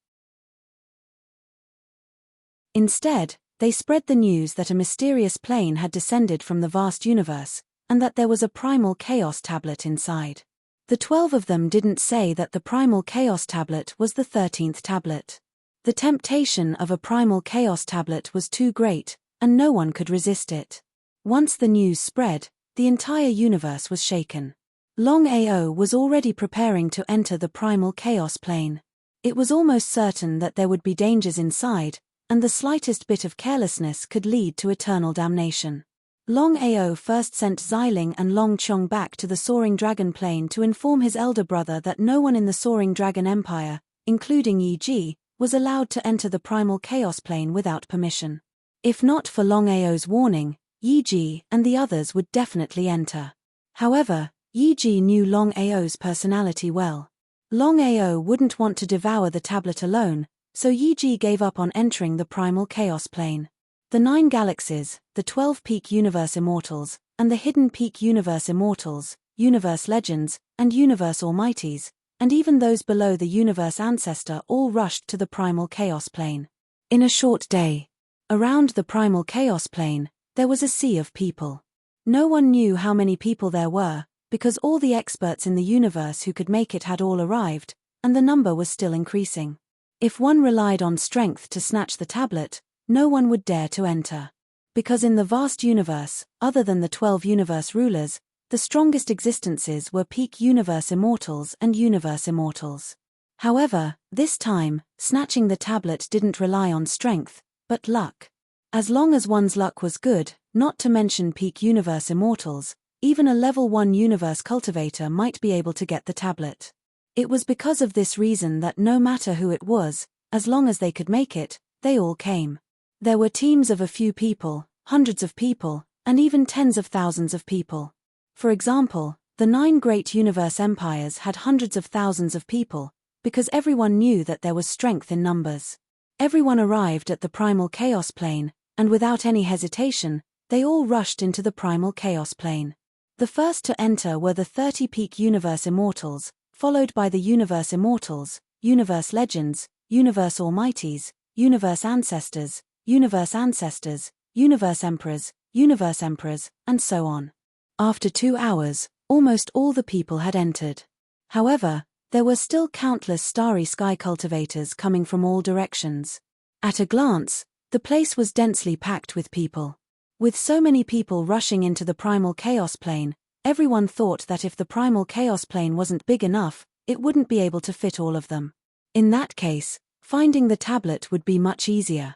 Instead, they spread the news that a mysterious plane had descended from the vast universe, and that there was a primal chaos tablet inside. The 12 of them didn't say that the primal chaos tablet was the 13th tablet. The temptation of a primal chaos tablet was too great, and no one could resist it. Once the news spread, the entire universe was shaken. Longao was already preparing to enter the primal chaos plane. It was almost certain that there would be dangers inside, and the slightest bit of carelessness could lead to eternal damnation. Longao first sent Xiling and Long Qiong back to the Soaring Dragon Plane to inform his elder brother that no one in the Soaring Dragon Empire, including Yi Ji, was allowed to enter the Primal Chaos Plane without permission. If not for Longao's warning, Yi Ji and the others would definitely enter. However, Yi Ji knew Longao's personality well. Longao wouldn't want to devour the tablet alone, so Yi Ji gave up on entering the Primal Chaos Plane. The 9 galaxies, the 12 peak universe immortals, and the hidden peak universe immortals, universe legends, and universe almighties, and even those below the universe ancestor all rushed to the primal chaos plane. In a short day, around the primal chaos plane, there was a sea of people. No one knew how many people there were, because all the experts in the universe who could make it had all arrived, and the number was still increasing. If one relied on strength to snatch the tablet, no one would dare to enter. Because in the vast universe, other than the 12 universe rulers, the strongest existences were peak universe immortals and universe immortals. However, this time, snatching the tablet didn't rely on strength, but luck. As long as one's luck was good, not to mention peak universe immortals, even a level 1 universe cultivator might be able to get the tablet. It was because of this reason that no matter who it was, as long as they could make it, they all came. There were teams of a few people, hundreds of people, and even tens of thousands of people. For example, the 9 great universe empires had hundreds of thousands of people, because everyone knew that there was strength in numbers. Everyone arrived at the primal chaos plane, and without any hesitation, they all rushed into the primal chaos plane. The first to enter were the 30 peak universe immortals, followed by the universe immortals, universe legends, universe almighties, universe ancestors, universe emperors, universe emperors, and so on. After 2 hours, almost all the people had entered. However, there were still countless starry sky cultivators coming from all directions. At a glance, the place was densely packed with people. With so many people rushing into the primal chaos plane, everyone thought that if the primal chaos plane wasn't big enough, it wouldn't be able to fit all of them. In that case, finding the tablet would be much easier.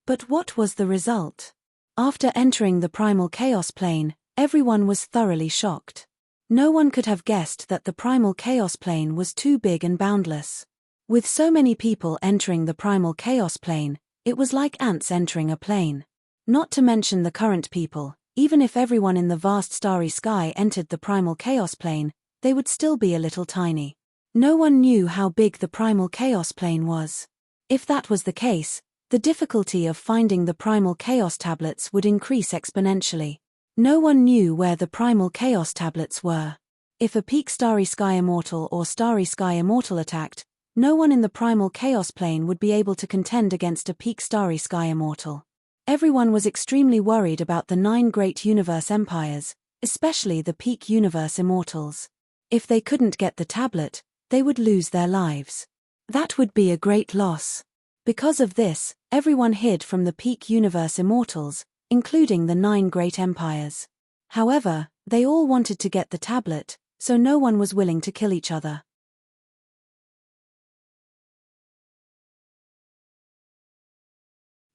But what was the result? After entering the primal chaos plane, everyone was thoroughly shocked. No one could have guessed that the primal chaos plane was too big and boundless. With so many people entering the primal chaos plane, it was like ants entering a plane. Not to mention the current people, even if everyone in the vast starry sky entered the primal chaos plane, they would still be a little tiny. No one knew how big the primal chaos plane was. If that was the case, the difficulty of finding the primal chaos tablets would increase exponentially. No one knew where the primal chaos tablets were. If a peak starry sky immortal or starry sky immortal attacked, no one in the primal chaos plane would be able to contend against a peak starry sky immortal. Everyone was extremely worried about the 9 great universe empires, especially the peak universe immortals. If they couldn't get the tablet, they would lose their lives. That would be a great loss. Because of this, everyone hid from the peak universe immortals, including the 9 great empires. However, they all wanted to get the tablet, so no one was willing to kill each other.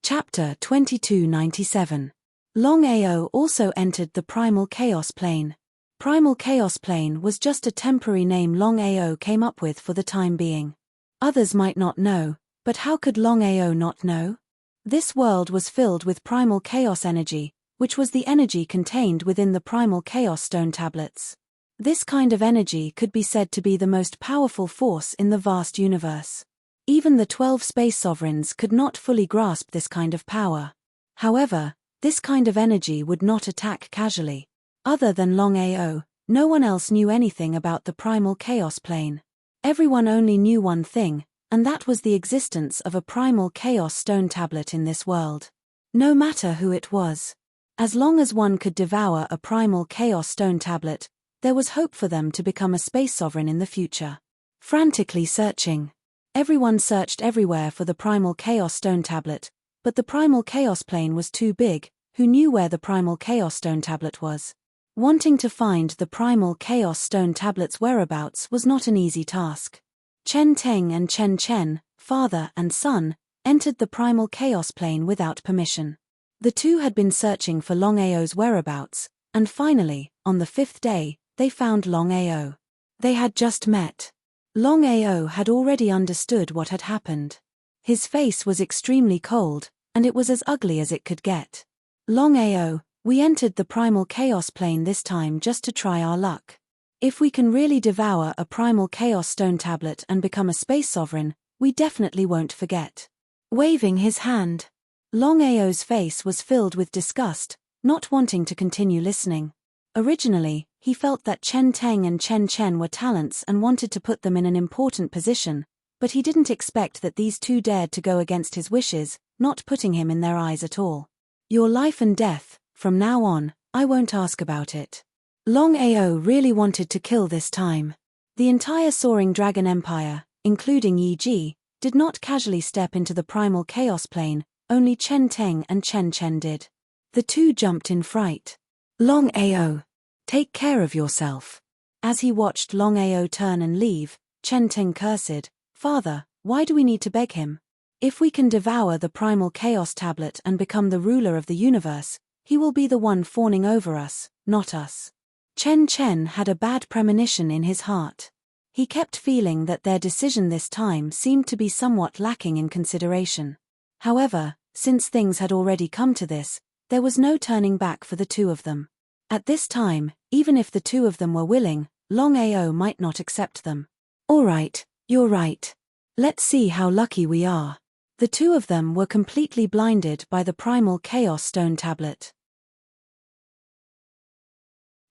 Chapter 2297. Longao also entered the primal chaos plane. Primal chaos plane was just a temporary name Longao came up with for the time being. Others might not know, but how could Longao not know? This world was filled with primal chaos energy, which was the energy contained within the primal chaos stone tablets. This kind of energy could be said to be the most powerful force in the vast universe. Even the 12 space sovereigns could not fully grasp this kind of power. However, this kind of energy would not attack casually. Other than Longao, no one else knew anything about the primal chaos plane. Everyone only knew one thing, and that was the existence of a primal chaos stone tablet in this world. No matter who it was. As long as one could devour a primal chaos stone tablet, there was hope for them to become a space sovereign in the future. Frantically searching. Everyone searched everywhere for the primal chaos stone tablet, but the primal chaos plane was too big. Who knew where the primal chaos stone tablet was? Wanting to find the primal chaos stone tablet's whereabouts was not an easy task. Chen Teng and Chen Chen, father and son, entered the primal chaos plane without permission. The two had been searching for Longao's whereabouts, and finally, on the 5th day, they found Longao. They had just met. Longao had already understood what had happened. His face was extremely cold, and it was as ugly as it could get. Longao, we entered the primal chaos plane this time just to try our luck. If we can really devour a primal chaos stone tablet and become a space sovereign, we definitely won't forget. waving his hand. Longao's face was filled with disgust, not wanting to continue listening. Originally, he felt that Chen Teng and Chen Chen were talents and wanted to put them in an important position, but he didn't expect that these two dared to go against his wishes, not putting him in their eyes at all. Your life and death, from now on, I won't ask about it. Longao really wanted to kill this time. The entire Soaring Dragon Empire, including Yi Ji, did not casually step into the primal chaos plane, only Chen Teng and Chen Chen did. The two jumped in fright. Longao, take care of yourself. As he watched Longao turn and leave, Chen Teng cursed, Father, why do we need to beg him? If we can devour the primal chaos tablet and become the ruler of the universe, he will be the one fawning over us, not us. Chen Chen had a bad premonition in his heart. He kept feeling that their decision this time seemed to be somewhat lacking in consideration. However, since things had already come to this, there was no turning back for the two of them. At this time, even if the two of them were willing, Longao might not accept them. All right, you're right. Let's see how lucky we are. The two of them were completely blinded by the primal chaos stone tablet.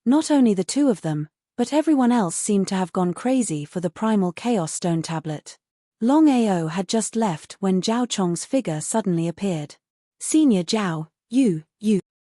Not only the two of them, but everyone else seemed to have gone crazy for the primal chaos stone tablet. Longao had just left when Zhao Chong's figure suddenly appeared. Senior Zhao, you.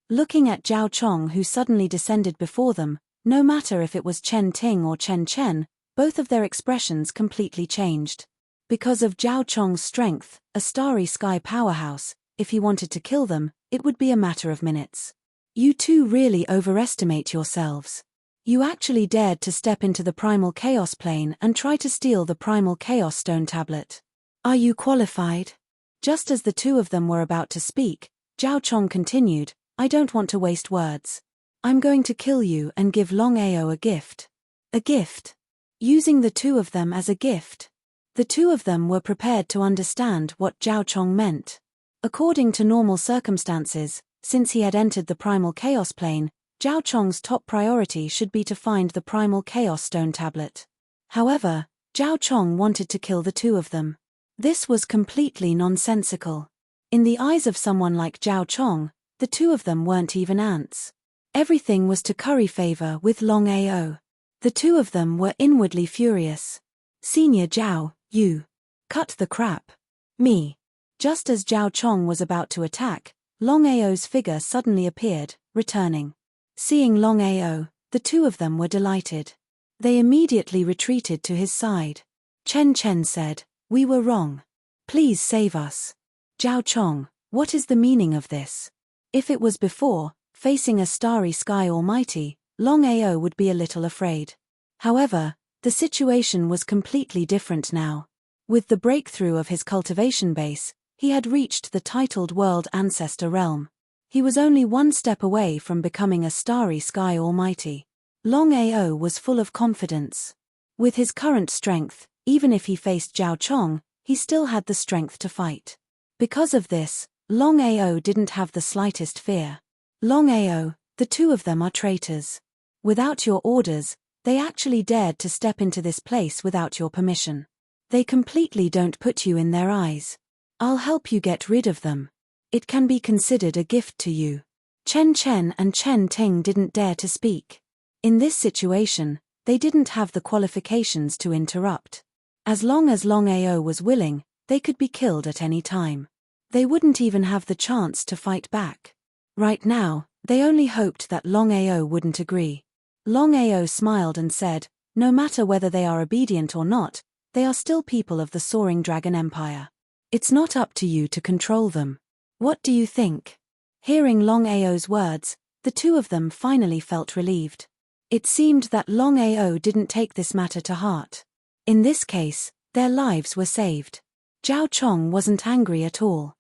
Looking at Zhao Chong who suddenly descended before them, no matter if it was Chen Ting or Chen Chen, both of their expressions completely changed. Because of Zhao Chong's strength, a starry sky powerhouse, if he wanted to kill them, it would be a matter of minutes. You two really overestimate yourselves. You actually dared to step into the primal chaos plane and try to steal the primal chaos stone tablet. Are you qualified? Just as the two of them were about to speak, Zhao Chong continued, I don't want to waste words. I'm going to kill you and give Longao a gift. A gift? Using the two of them as a gift? The two of them were prepared to understand what Zhao Chong meant. According to normal circumstances, since he had entered the primal chaos plane, Zhao Chong's top priority should be to find the primal chaos stone tablet. However, Zhao Chong wanted to kill the two of them. This was completely nonsensical. In the eyes of someone like Zhao Chong, the two of them weren't even ants. Everything was to curry favor with Longao. The two of them were inwardly furious. Senior Zhao, you. Cut the crap. Me. Just as Zhao Chong was about to attack, Longao's figure suddenly appeared, returning. Seeing Longao, the two of them were delighted. They immediately retreated to his side. Chen Chen said, we were wrong. Please save us. Zhao Chong, what is the meaning of this? If it was before, facing a starry sky almighty, Longao would be a little afraid. However, the situation was completely different now. With the breakthrough of his cultivation base, he had reached the titled World Ancestor realm. He was only one step away from becoming a starry sky almighty. Longao was full of confidence. With his current strength, even if he faced Zhao Chong, he still had the strength to fight. Because of this, Longao didn't have the slightest fear. Longao, the two of them are traitors. Without your orders, they actually dared to step into this place without your permission. They completely don't put you in their eyes. I'll help you get rid of them. It can be considered a gift to you. Chen Chen and Chen Ting didn't dare to speak. In this situation, they didn't have the qualifications to interrupt. As long as Longao was willing, they could be killed at any time. They wouldn't even have the chance to fight back. Right now, they only hoped that Longao wouldn't agree. Longao smiled and said, no matter whether they are obedient or not, they are still people of the Soaring Dragon Empire. It's not up to you to control them. What do you think? Hearing Longao's words, the two of them finally felt relieved. It seemed that Longao didn't take this matter to heart. In this case, their lives were saved. Zhao Chong wasn't angry at all.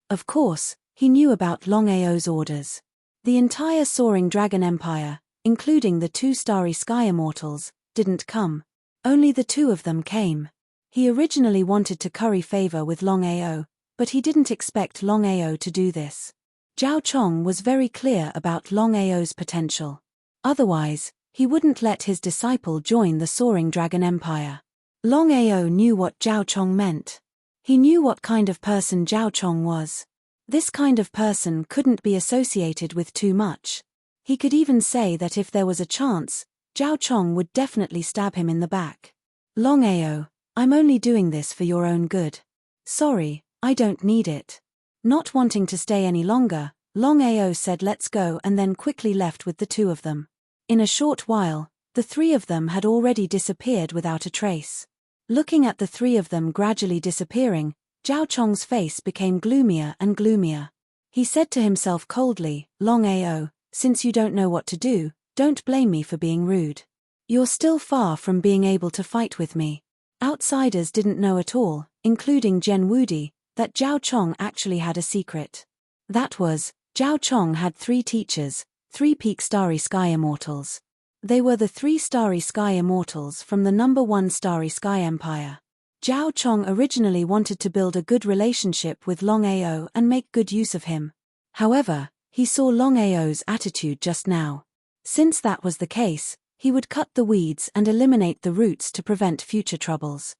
Of course, he knew about Longao's orders. The entire Soaring Dragon Empire, including the two Starry Sky Immortals, didn't come. Only the two of them came. He originally wanted to curry favor with Longao, but he didn't expect Longao to do this. Zhao Chong was very clear about Longao's potential. Otherwise, he wouldn't let his disciple join the Soaring Dragon Empire. Longao knew what Zhao Chong meant. He knew what kind of person Zhao Chong was. This kind of person couldn't be associated with too much. He could even say that if there was a chance, Zhao Chong would definitely stab him in the back. Longao, I'm only doing this for your own good. Sorry, I don't need it. Not wanting to stay any longer, Longao said let's go and then quickly left with the two of them. In a short while, the three of them had already disappeared without a trace. Looking at the three of them gradually disappearing, Zhao Chong's face became gloomier and gloomier. He said to himself coldly, Longao, since you don't know what to do, don't blame me for being rude. You're still far from being able to fight with me. Outsiders didn't know at all, including Zhen Wudi, that Zhao Chong actually had a secret. That was, Zhao Chong had 3 teachers, 3 peak Starry Sky Immortals. They were the 3 Starry Sky Immortals from the #1 Starry Sky Empire. Zhao Chong originally wanted to build a good relationship with Longao and make good use of him. However, he saw Longao's attitude just now. Since that was the case, he would cut the weeds and eliminate the roots to prevent future troubles.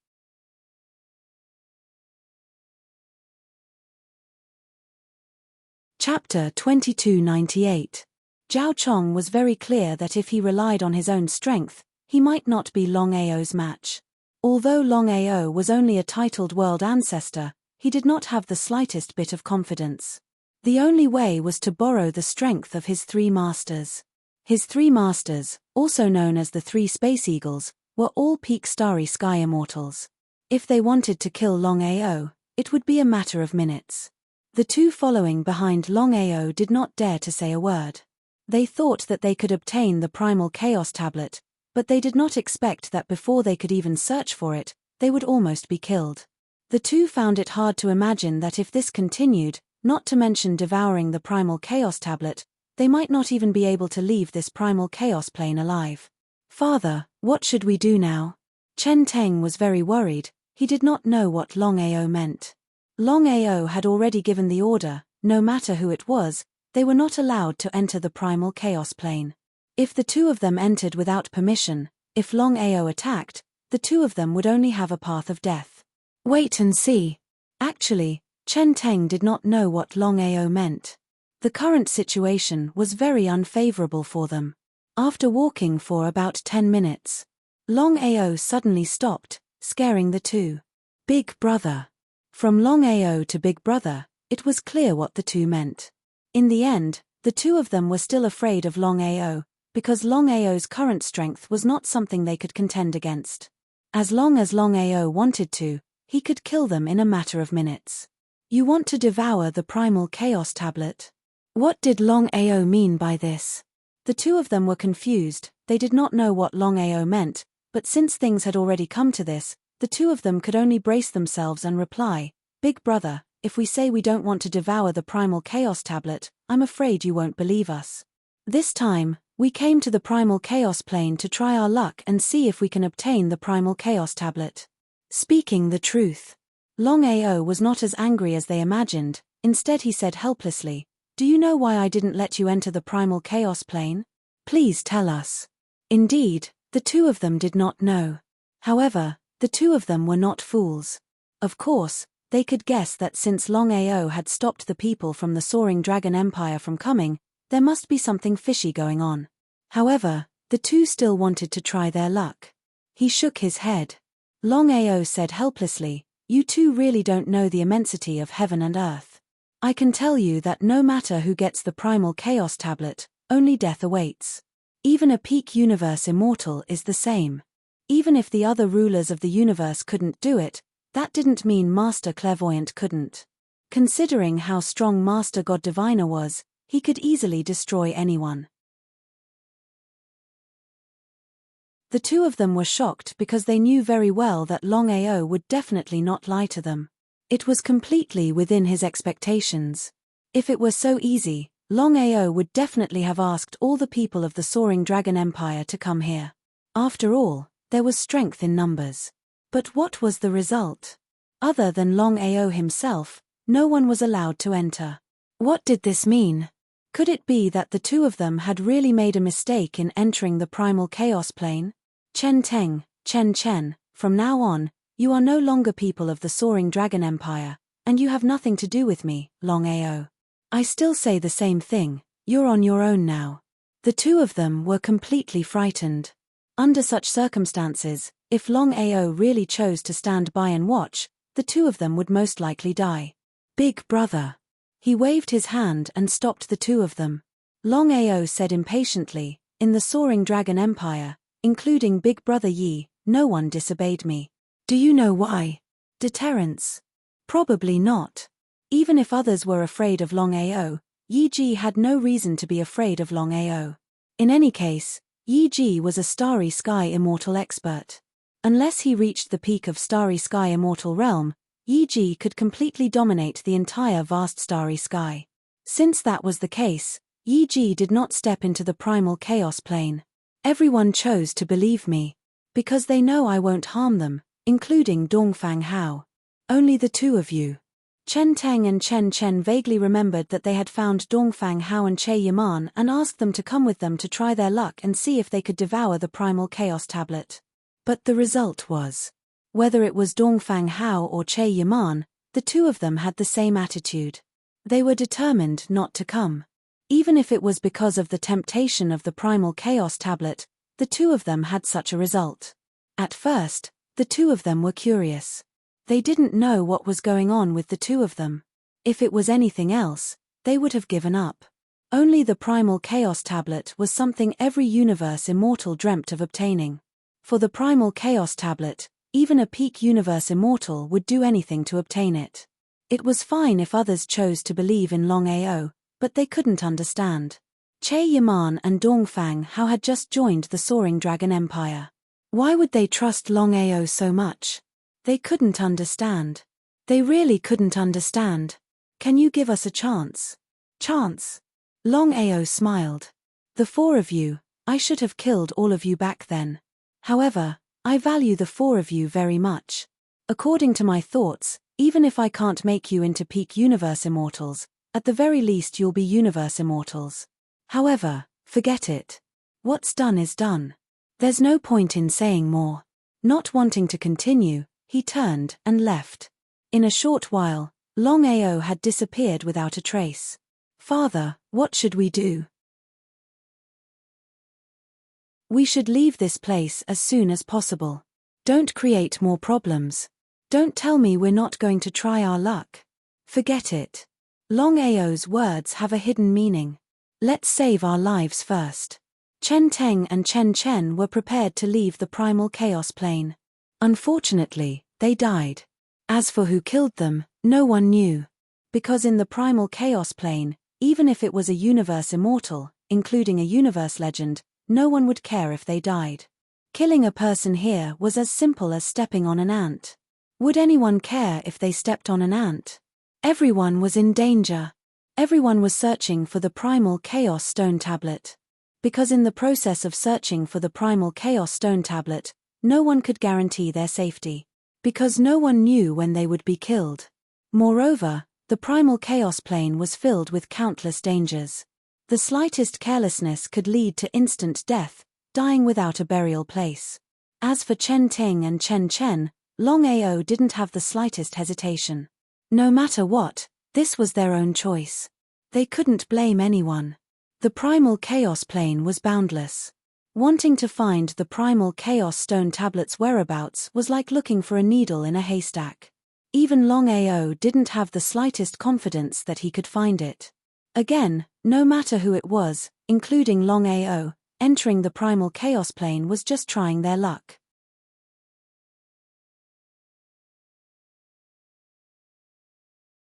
Chapter 2298. Zhao Chong was very clear that if he relied on his own strength, he might not be Longao's match. Although Longao was only a titled world ancestor, he did not have the slightest bit of confidence. The only way was to borrow the strength of his 3 masters. His 3 masters, also known as the 3 Space Eagles, were all peak Starry Sky Immortals. If they wanted to kill Longao, it would be a matter of minutes. The 2 following behind Longao did not dare to say a word. They thought that they could obtain the Primal Chaos Tablet, but they did not expect that before they could even search for it, they would almost be killed. The 2 found it hard to imagine that if this continued, not to mention devouring the Primal Chaos Tablet, they might not even be able to leave this Primal Chaos plane alive. Father, what should we do now? Chen Teng was very worried. He did not know what Longao meant. Longao had already given the order, no matter who it was, they were not allowed to enter the Primal Chaos plane. If the 2 of them entered without permission, if Longao attacked, the 2 of them would only have a path of death. Wait and see. Actually, Chen Teng did not know what Longao meant. The current situation was very unfavorable for them. After walking for about 10 minutes, Longao suddenly stopped, scaring the 2. Big brother. From Longao to Big Brother, it was clear what the 2 meant. In the end, the 2 of them were still afraid of Longao, because Longao's current strength was not something they could contend against. As long as Longao wanted to, he could kill them in a matter of minutes. You want to devour the Primal Chaos Tablet? What did Longao mean by this? The 2 of them were confused. They did not know what Longao meant, but since things had already come to this, the 2 of them could only brace themselves and reply, Big brother, if we say we don't want to devour the Primal Chaos Tablet, I'm afraid you won't believe us. This time, we came to the Primal Chaos plane to try our luck and see if we can obtain the Primal Chaos Tablet. Speaking the truth. Longao was not as angry as they imagined. Instead he said helplessly, Do you know why I didn't let you enter the Primal Chaos plane? Please tell us. Indeed, the 2 of them did not know. However, the 2 of them were not fools. Of course, they could guess that since Longao had stopped the people from the Soaring Dragon Empire from coming, there must be something fishy going on. However, the 2 still wanted to try their luck. He shook his head. Longao said helplessly, You 2 really don't know the immensity of heaven and earth. I can tell you that no matter who gets the Primal Chaos Tablet, only death awaits. Even a peak universe immortal is the same. Even if the other rulers of the universe couldn't do it, that didn't mean Master Clairvoyant couldn't. Considering how strong Master God Diviner was, he could easily destroy anyone. The 2 of them were shocked because they knew very well that Longao would definitely not lie to them. It was completely within his expectations. If it were so easy, Longao would definitely have asked all the people of the Soaring Dragon Empire to come here. After all, there was strength in numbers. But what was the result? Other than Longao himself, no one was allowed to enter. What did this mean? Could it be that the 2 of them had really made a mistake in entering the Primal Chaos plane? Chen Teng, Chen Chen, from now on, you are no longer people of the Soaring Dragon Empire, and you have nothing to do with me, Longao. I still say the same thing, you're on your own now. The two of them were completely frightened. Under such circumstances, if Longao really chose to stand by and watch, the two of them would most likely die. Big brother. He waved his hand and stopped the two of them. Longao said impatiently, in the Soaring Dragon Empire, including Big Brother Yi, no one disobeyed me. Do you know why? Deterrence? Probably not. Even if others were afraid of Longao, Yi Ji had no reason to be afraid of Longao. In any case, Yi Ji was a Starry Sky Immortal expert. Unless he reached the peak of Starry Sky Immortal Realm, Yi Ji could completely dominate the entire vast Starry Sky. Since that was the case, Yi Ji did not step into the primal chaos plane. Everyone chose to believe me. Because they know I won't harm them, including Dongfang Hao. Only the two of you. Chen Teng and Chen Chen vaguely remembered that they had found Dongfang Hao and Che Yaman and asked them to come with them to try their luck and see if they could devour the primal chaos tablet. But the result was, whether it was Dongfang Hao or Che Yaman, the two of them had the same attitude. They were determined not to come. Even if it was because of the temptation of the primal chaos tablet, the two of them had such a result. At first, the two of them were curious. They didn't know what was going on with the two of them. If it was anything else, they would have given up. Only the primal chaos tablet was something every universe immortal dreamt of obtaining. For the primal chaos tablet, even a peak universe immortal would do anything to obtain it. It was fine if others chose to believe in Longao, but they couldn't understand. Che Yaman and Dongfang Hao had just joined the Soaring Dragon Empire. Why would they trust Longao so much? They couldn't understand. They really couldn't understand. Can you give us a chance? Chance? Longao smiled. The four of you, I should have killed all of you back then. However, I value the four of you very much. According to my thoughts, even if I can't make you into peak universe immortals, at the very least you'll be universe immortals. However, forget it. What's done is done. There's no point in saying more. Not wanting to continue, he turned and left. In a short while, Longao had disappeared without a trace. Father, what should we do? We should leave this place as soon as possible. Don't create more problems. Don't tell me we're not going to try our luck. Forget it. Longao's words have a hidden meaning. Let's save our lives first. Chen Teng and Chen Chen were prepared to leave the primal chaos plane. Unfortunately, they died. As for who killed them, no one knew. Because in the primal chaos plane, even if it was a universe immortal, including a universe legend, no one would care if they died. Killing a person here was as simple as stepping on an ant. Would anyone care if they stepped on an ant? Everyone was in danger. Everyone was searching for the primal chaos stone tablet. Because in the process of searching for the primal chaos stone tablet, no one could guarantee their safety. Because no one knew when they would be killed. Moreover, the primal chaos plane was filled with countless dangers. The slightest carelessness could lead to instant death, dying without a burial place. As for Chen Ting and Chen Chen, Longao didn't have the slightest hesitation. No matter what, this was their own choice. They couldn't blame anyone. The primal chaos plane was boundless. Wanting to find the primal chaos stone tablet's whereabouts was like looking for a needle in a haystack. Even Longao didn't have the slightest confidence that he could find it. Again, no matter who it was, including Longao, entering the primal chaos plane was just trying their luck.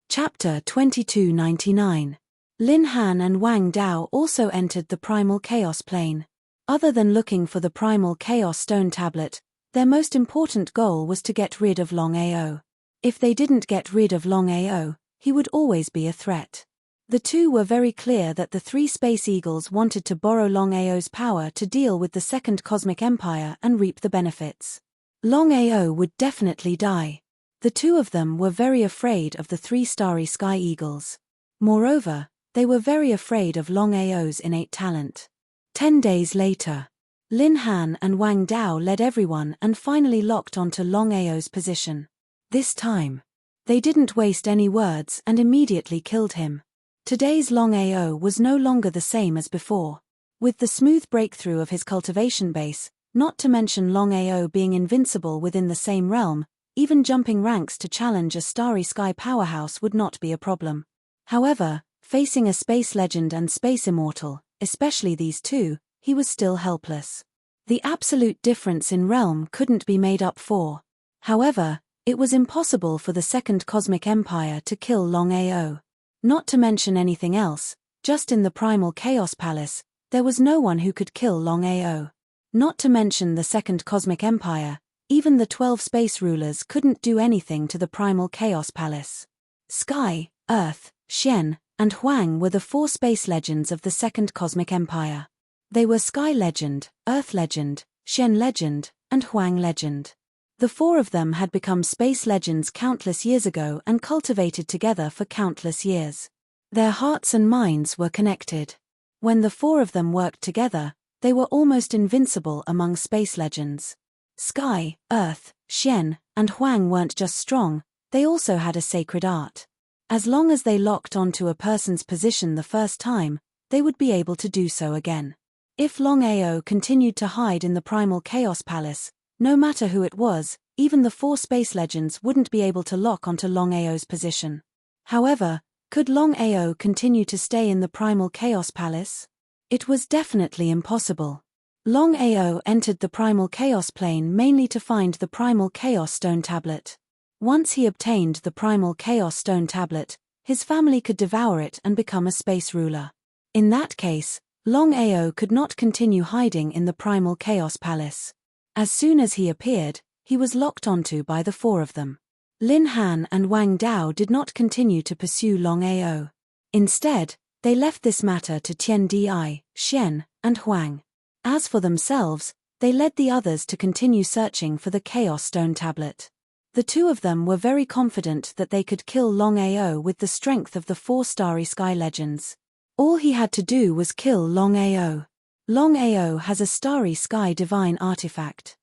Chapter 2299. Lin Han and Wang Dao also entered the primal chaos plane. Other than looking for the primal chaos stone tablet, their most important goal was to get rid of Longao. If they didn't get rid of Longao, he would always be a threat. The two were very clear that the three Space Eagles wanted to borrow Longao's power to deal with the Second Cosmic Empire and reap the benefits. Longao would definitely die. The two of them were very afraid of the three Starry Sky Eagles. Moreover, they were very afraid of Longao's innate talent. 10 days later. Lin Han and Wang Dao led everyone and finally locked onto Longao's position. This time, they didn't waste any words and immediately killed him. Today's Longao was no longer the same as before. With the smooth breakthrough of his cultivation base, not to mention Longao being invincible within the same realm, even jumping ranks to challenge a starry sky powerhouse would not be a problem. However, facing a space legend and space immortal, especially these two, he was still helpless. The absolute difference in realm couldn't be made up for. However, it was impossible for the Second Cosmic Empire to kill Longao. Not to mention anything else, just in the Primal Chaos Palace, there was no one who could kill Longao. Not to mention the Second Cosmic Empire, even the 12 space rulers couldn't do anything to the Primal Chaos Palace. Sky, Earth, Xian, and Huang were the 4 space legends of the Second Cosmic Empire. They were Sky Legend, Earth Legend, Xian Legend, and Huang Legend. The 4 of them had become space legends countless years ago and cultivated together for countless years. Their hearts and minds were connected. When the 4 of them worked together, they were almost invincible among space legends. Sky, Earth, Xian, and Huang weren't just strong, they also had a sacred art. As long as they locked onto a person's position the first time, they would be able to do so again. If Longao continued to hide in the Primal Chaos Palace, no matter who it was, even the 4 space legends wouldn't be able to lock onto Longao's position. However, could Longao continue to stay in the Primal Chaos Palace? It was definitely impossible. Longao entered the Primal Chaos Plane mainly to find the Primal Chaos Stone Tablet. Once he obtained the Primal Chaos Stone Tablet, his family could devour it and become a space ruler. In that case, Longao could not continue hiding in the Primal Chaos Palace. As soon as he appeared, he was locked onto by the 4 of them. Lin Han and Wang Dao did not continue to pursue Longao. Instead, they left this matter to Tian Di, Xian, and Huang. As for themselves, they led the others to continue searching for the Chaos Stone Tablet. The 2 of them were very confident that they could kill Longao with the strength of the 4 starry sky legends. All he had to do was kill Longao. Longao has a starry sky divine artifact.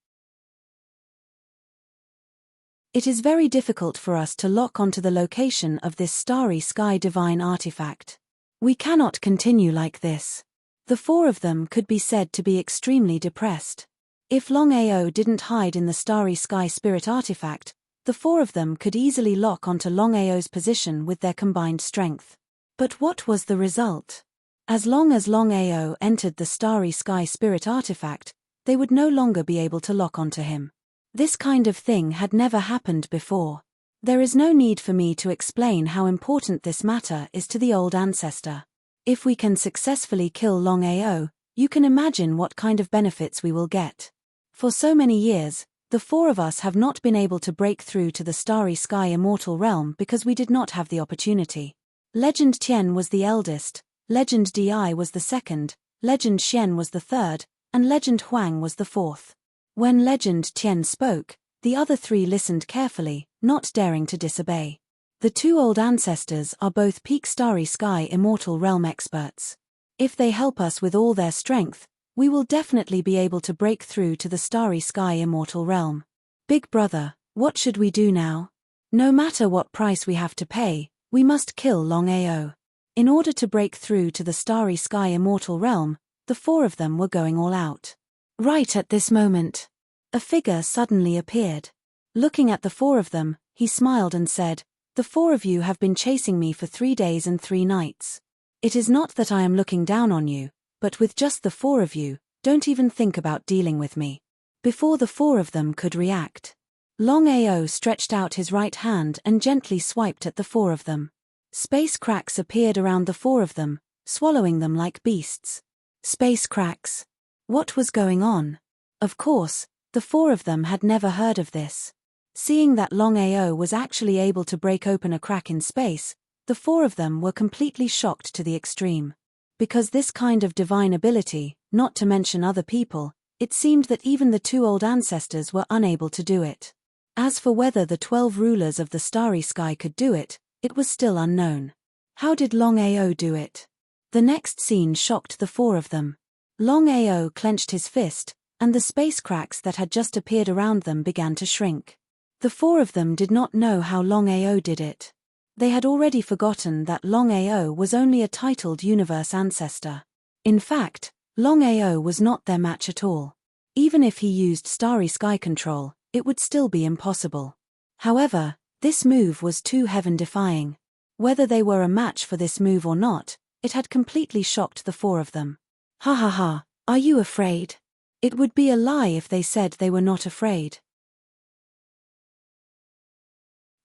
It is very difficult for us to lock onto the location of this starry sky divine artifact. We cannot continue like this. The 4 of them could be said to be extremely depressed. If Longao didn't hide in the starry sky spirit artifact, the 4 of them could easily lock onto Longao's position with their combined strength. But what was the result? As long as Longao entered the starry sky spirit artifact, they would no longer be able to lock onto him. This kind of thing had never happened before. There is no need for me to explain how important this matter is to the old ancestor. If we can successfully kill Longao, you can imagine what kind of benefits we will get. For so many years, the 4 of us have not been able to break through to the starry sky immortal realm because we did not have the opportunity. Legend Tian was the eldest, Legend Di was the second, Legend Xian was the third, and Legend Huang was the 4th. When Legend Tian spoke, the other 3 listened carefully, not daring to disobey. The 2 old ancestors are both peak starry sky immortal realm experts. If they help us with all their strength, we will definitely be able to break through to the starry sky immortal realm. Big brother, what should we do now? No matter what price we have to pay, we must kill Longao. In order to break through to the starry sky immortal realm, the 4 of them were going all out. Right at this moment, a figure suddenly appeared. Looking at the 4 of them, he smiled and said, "The 4 of you have been chasing me for 3 days and 3 nights. It is not that I am looking down on you, but with just the 4 of you, don't even think about dealing with me." Before the 4 of them could react, Longao stretched out his right hand and gently swiped at the 4 of them. Space cracks appeared around the 4 of them, swallowing them like beasts. Space cracks. What was going on? Of course, the 4 of them had never heard of this. Seeing that Longao was actually able to break open a crack in space, the 4 of them were completely shocked to the extreme. Because this kind of divine ability, not to mention other people, it seemed that even the 2 old ancestors were unable to do it. As for whether the 12 rulers of the starry sky could do it, it was still unknown. How did Longao do it? The next scene shocked the 4 of them. Longao clenched his fist, and the space cracks that had just appeared around them began to shrink. The four of them did not know how Longao did it. They had already forgotten that Longao was only a titled universe ancestor. In fact, Longao was not their match at all. Even if he used starry sky control, it would still be impossible. However, this move was too heaven-defying. Whether they were a match for this move or not, it had completely shocked the four of them. Ha ha ha, are you afraid? It would be a lie if they said they were not afraid.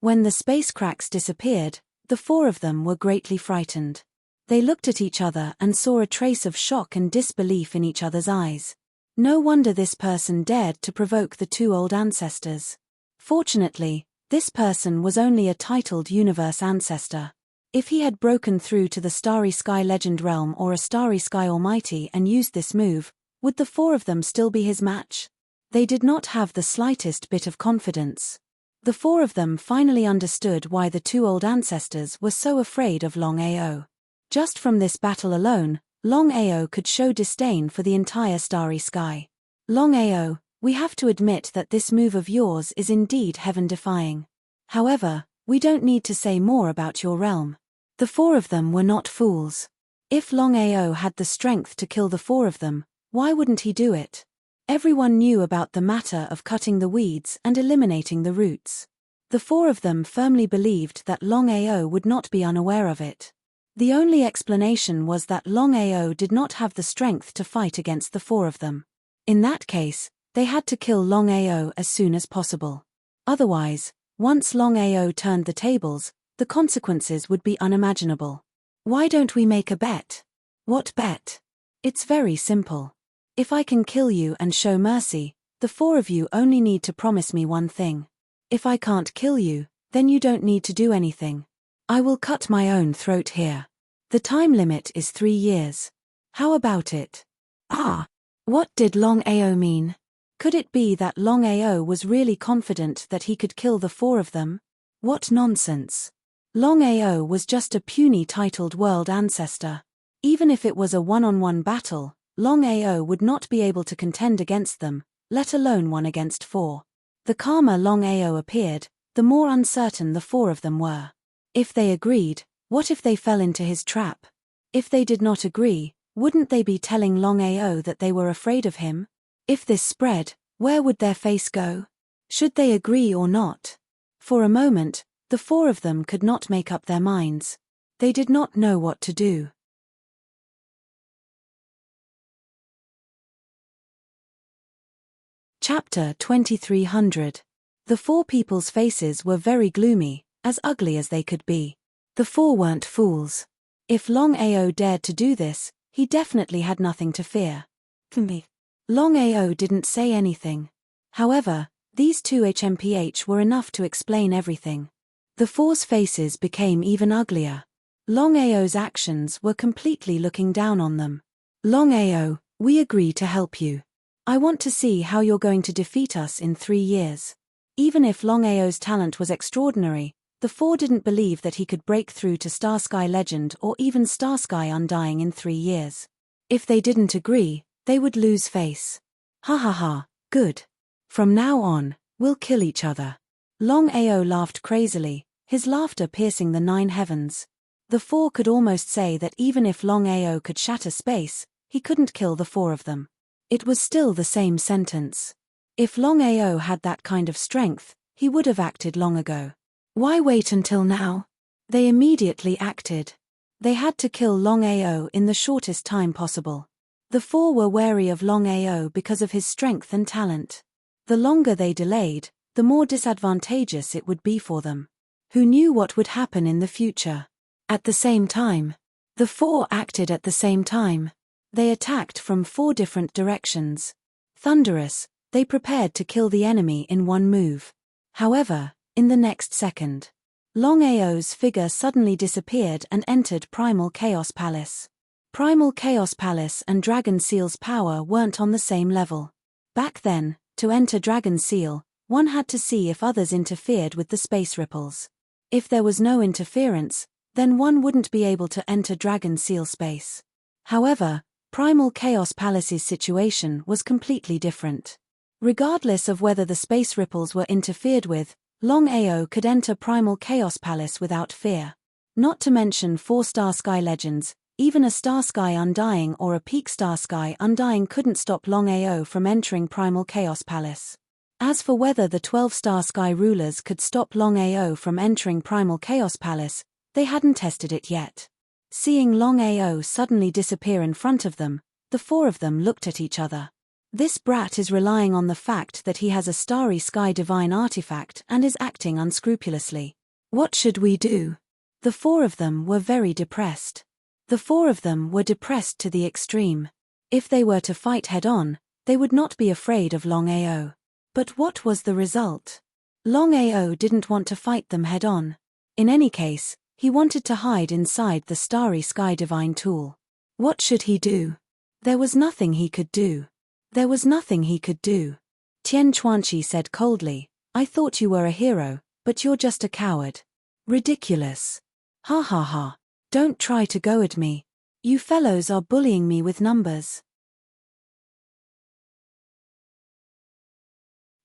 When the space cracks disappeared, the four of them were greatly frightened. They looked at each other and saw a trace of shock and disbelief in each other's eyes. No wonder this person dared to provoke the two old ancestors. Fortunately, this person was only a titled universe ancestor. If he had broken through to the Starry Sky Legend realm or a Starry Sky Almighty and used this move, would the four of them still be his match? They did not have the slightest bit of confidence. The four of them finally understood why the two old ancestors were so afraid of Longao. Just from this battle alone, Longao could show disdain for the entire Starry Sky. Longao, we have to admit that this move of yours is indeed heaven-defying. However, we don't need to say more about your realm. The four of them were not fools. If Longao had the strength to kill the four of them, why wouldn't he do it? Everyone knew about the matter of cutting the weeds and eliminating the roots. The four of them firmly believed that Longao would not be unaware of it. The only explanation was that Longao did not have the strength to fight against the four of them. In that case, they had to kill Longao as soon as possible. Otherwise, once Longao turned the tables, the consequences would be unimaginable. Why don't we make a bet? What bet? It's very simple. If I can kill you and show mercy, the four of you only need to promise me one thing. If I can't kill you, then you don't need to do anything. I will cut my own throat here. The time limit is 3 years. How about it? Ah! What did Longao mean? Could it be that Longao was really confident that he could kill the four of them? What nonsense. Longao was just a puny titled world ancestor. Even if it was a one-on-one battle, Longao would not be able to contend against them, let alone one against four. The calmer Longao appeared, the more uncertain the four of them were. If they agreed, what if they fell into his trap? If they did not agree, wouldn't they be telling Longao that they were afraid of him? If this spread, where would their face go? Should they agree or not? For a moment, the four of them could not make up their minds. They did not know what to do. Chapter 2300. The four people's faces were very gloomy, as ugly as they could be. The four weren't fools. If Longao dared to do this, he definitely had nothing to fear. Longao didn't say anything. However, these two HMPH were enough to explain everything. The four's faces became even uglier. Longao's actions were completely looking down on them. Longao, we agree to help you. I want to see how you're going to defeat us in 3 years. Even if Longao's talent was extraordinary, the four didn't believe that he could break through to Starsky Legend or even Starsky Undying in 3 years. If they didn't agree, they would lose face. Ha ha ha, good. From now on, we'll kill each other. Longao laughed crazily, his laughter piercing the 9 heavens. The four could almost say that even if Longao could shatter space, he couldn't kill the four of them. It was still the same sentence. If Longao had that kind of strength, he would have acted long ago. Why wait until now? They immediately acted. They had to kill Longao in the shortest time possible. The four were wary of Longao because of his strength and talent. The longer they delayed, the more disadvantageous it would be for them. Who knew what would happen in the future? At the same time, the four acted at the same time. They attacked from 4 different directions. Thunderous, they prepared to kill the enemy in one move. However, in the next second, Longao's figure suddenly disappeared and entered Primal Chaos Palace. Primal Chaos Palace and Dragon Seal's power weren't on the same level. Back then, to enter Dragon Seal, one had to see if others interfered with the space ripples. If there was no interference, then one wouldn't be able to enter Dragon Seal space. However, Primal Chaos Palace's situation was completely different. Regardless of whether the space ripples were interfered with, Longao could enter Primal Chaos Palace without fear. Not to mention 4-star sky legends, even a star sky undying or a peak star sky undying couldn't stop Longao from entering Primal Chaos Palace. As for whether the 12-star sky rulers could stop Longao from entering Primal Chaos Palace, they hadn't tested it yet. Seeing Longao suddenly disappear in front of them, the four of them looked at each other. This brat is relying on the fact that he has a starry sky divine artifact and is acting unscrupulously. What should we do? The four of them were very depressed. The four of them were depressed to the extreme. If they were to fight head-on, they would not be afraid of Longao. But what was the result? Longao didn't want to fight them head-on. In any case, he wanted to hide inside the starry sky divine tool. What should he do? There was nothing he could do. There was nothing he could do. Tian Chuanqi said coldly, I thought you were a hero, but you're just a coward. Ridiculous. Ha ha ha. Don't try to go at me. You fellows are bullying me with numbers.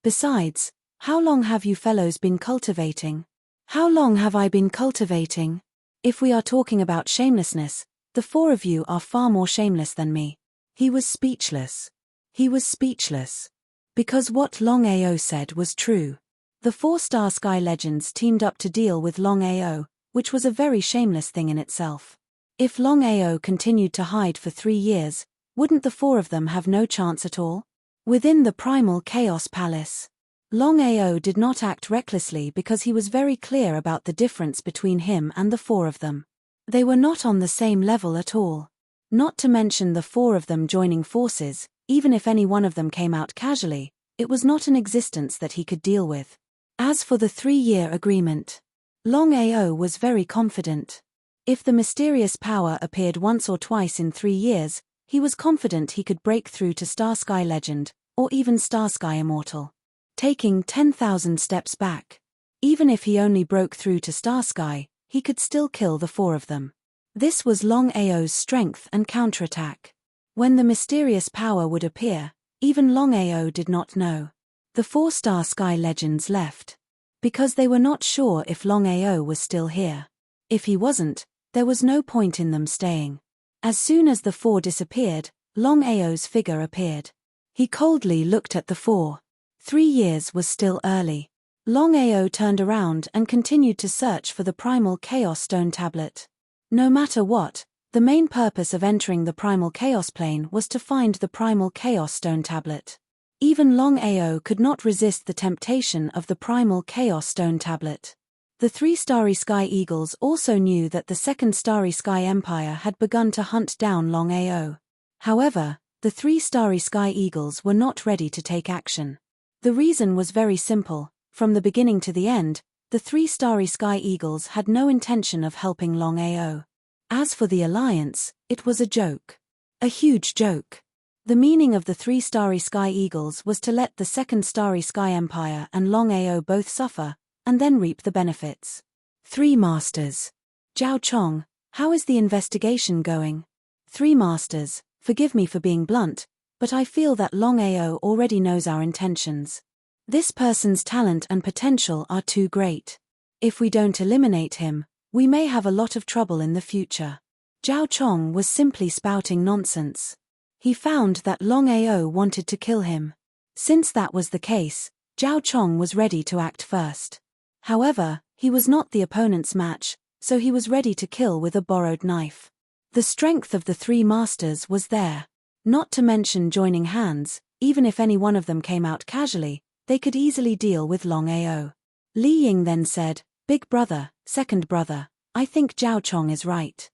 Besides, how long have you fellows been cultivating? How long have I been cultivating? If we are talking about shamelessness, the four of you are far more shameless than me. He was speechless. He was speechless. Because what Longao said was true. The 4-star sky legends teamed up to deal with Longao, which was a very shameless thing in itself. If Longao continued to hide for 3 years, wouldn't the four of them have no chance at all? Within the Primal Chaos Palace, Longao did not act recklessly because he was very clear about the difference between him and the four of them. They were not on the same level at all. Not to mention the four of them joining forces, even if any one of them came out casually, it was not an existence that he could deal with. As for the 3-year agreement, Longao was very confident. If the mysterious power appeared once or twice in 3 years, he was confident he could break through to Star Sky Legend, or even Star Sky Immortal. Taking 10,000 steps back. Even if he only broke through to Star Sky, he could still kill the four of them. This was Longao's strength and counterattack. When the mysterious power would appear, even Longao did not know. The 4-star Sky Legends left. Because they were not sure if Longao was still here. If he wasn't, there was no point in them staying. As soon as the four disappeared, Longao's figure appeared. He coldly looked at the four. 3 years was still early. Longao turned around and continued to search for the Primal Chaos Stone Tablet. No matter what, the main purpose of entering the Primal Chaos Plane was to find the Primal Chaos Stone Tablet. Even Longao could not resist the temptation of the Primal Chaos Stone Tablet. The 3 Starry Sky Eagles also knew that the Second Starry Sky Empire had begun to hunt down Longao. However, the 3 Starry Sky Eagles were not ready to take action. The reason was very simple. From the beginning to the end, the 3 Starry Sky Eagles had no intention of helping Longao. As for the alliance, it was a joke. A huge joke. The meaning of the 3 Starry Sky Eagles was to let the Second Starry Sky Empire and Longao both suffer, and then reap the benefits. 3 Masters. Zhao Chong, how is the investigation going? 3 Masters, forgive me for being blunt, but I feel that Longao already knows our intentions. This person's talent and potential are too great. If we don't eliminate him, we may have a lot of trouble in the future. Zhao Chong was simply spouting nonsense. He found that Longao wanted to kill him. Since that was the case, Zhao Chong was ready to act first. However, he was not the opponent's match, so he was ready to kill with a borrowed knife. The strength of the 3 Masters was there. Not to mention joining hands, even if any one of them came out casually, they could easily deal with Longao. Li Ying then said, Big brother, second brother, I think Zhao Chong is right.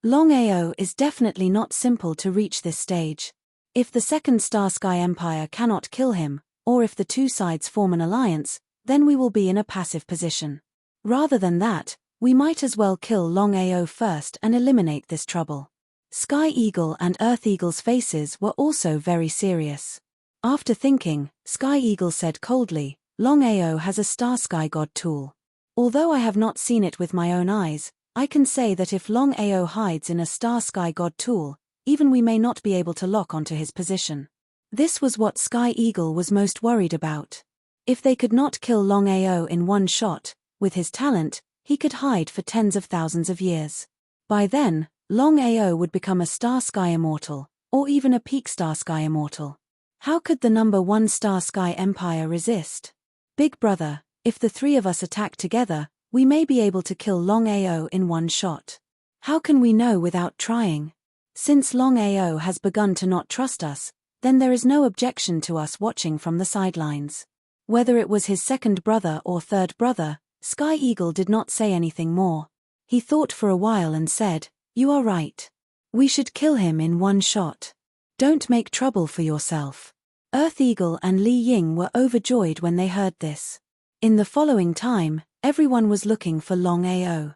Longao is definitely not simple to reach this stage. If the Second Star Sky Empire cannot kill him, or if the 2 sides form an alliance, then we will be in a passive position. Rather than that, we might as well kill Longao first and eliminate this trouble. Sky Eagle and Earth Eagle's faces were also very serious. After thinking, Sky Eagle said coldly, Longao has a Star Sky God tool. Although I have not seen it with my own eyes, I can say that if Longao hides in a star sky god tool, even we may not be able to lock onto his position. This was what Sky Eagle was most worried about. If they could not kill Longao in one shot, with his talent, he could hide for tens of thousands of years. By then, Longao would become a star sky immortal, or even a peak star sky immortal. How could the number 1 star sky empire resist? Big brother, if the 3 of us attack together, we may be able to kill Longao in one shot. How can we know without trying? Since Longao has begun to not trust us, then there is no objection to us watching from the sidelines. Whether it was his second brother or third brother, Sky Eagle did not say anything more. He thought for a while and said, "You are right. We should kill him in one shot. Don't make trouble for yourself." Earth Eagle and Li Ying were overjoyed when they heard this. In the following time, everyone was looking for Longao.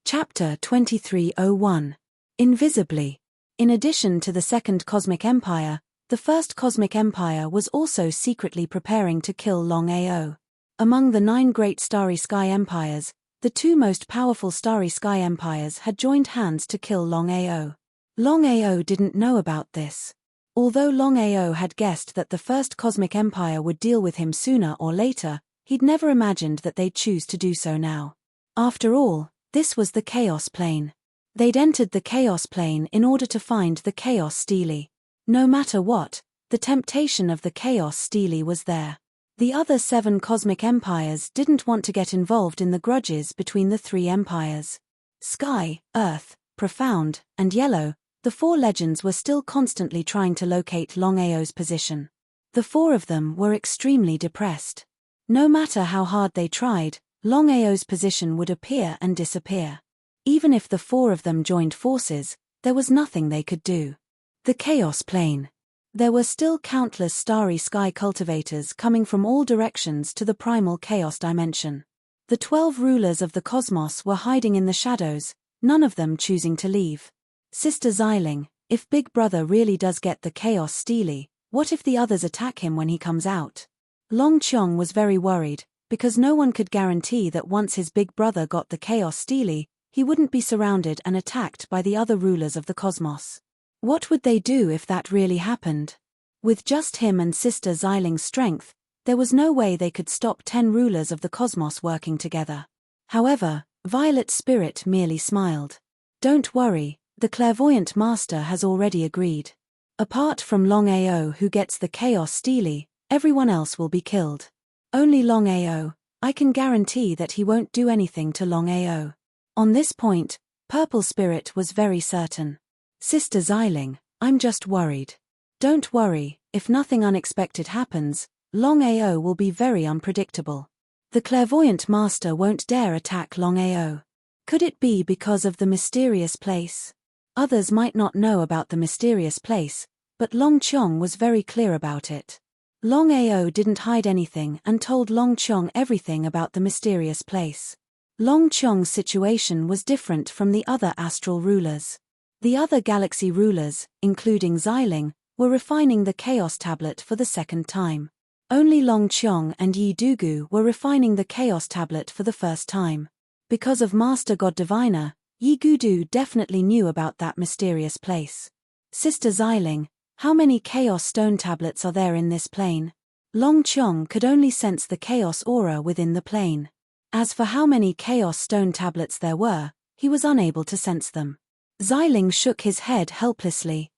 Chapter 2301. Invisibly. In addition to the Second Cosmic Empire, the First Cosmic Empire was also secretly preparing to kill Longao. Among the 9 great starry sky empires, the 2 most powerful starry sky empires had joined hands to kill Longao. Longao didn't know about this. Although Longao had guessed that the First Cosmic Empire would deal with him sooner or later, he'd never imagined that they'd choose to do so now. After all, this was the Chaos Plane. They'd entered the Chaos Plane in order to find the Chaos Stele. No matter what, the temptation of the Chaos Stele was there. The other 7 cosmic empires didn't want to get involved in the grudges between the 3 empires. Sky, Earth, Profound, and Yellow, the 4 legends were still constantly trying to locate Longao's position. The 4 of them were extremely depressed. No matter how hard they tried, Longao's position would appear and disappear. Even if the 4 of them joined forces, there was nothing they could do. The Chaos Plane. There were still countless starry sky cultivators coming from all directions to the primal chaos dimension. The 12 rulers of the cosmos were hiding in the shadows, none of them choosing to leave. Sister Xiling, if Big Brother really does get the Chaos Stele, what if the others attack him when he comes out? Long Qiong was very worried, because no one could guarantee that once his big brother got the Chaos Stele, he wouldn't be surrounded and attacked by the other rulers of the cosmos. What would they do if that really happened? With just him and Sister Xiling's strength, there was no way they could stop 10 rulers of the cosmos working together. However, Violet Spirit merely smiled. Don't worry, the clairvoyant master has already agreed. Apart from Longao who gets the Chaos Stele, everyone else will be killed. Only Longao, I can guarantee that he won't do anything to Longao. On this point, Purple Spirit was very certain. Sister Xiling, I'm just worried. Don't worry, if nothing unexpected happens, Longao will be very unpredictable. The clairvoyant master won't dare attack Longao. Could it be because of the mysterious place? Others might not know about the mysterious place, but Long Qiong was very clear about it. Longao didn't hide anything and told Long Qiong everything about the mysterious place. Long Qiong's situation was different from the other astral rulers. The other galaxy rulers, including Xiling, were refining the Chaos Tablet for the second time. Only Long Qiong and Yi Dugu were refining the Chaos Tablet for the first time. Because of Master God Diviner, Yi Gudu definitely knew about that mysterious place. Sister Xiling, how many Chaos Stone Tablets are there in this plane? Long Qiong could only sense the Chaos aura within the plane. As for how many Chaos Stone Tablets there were, he was unable to sense them. Xiling shook his head helplessly.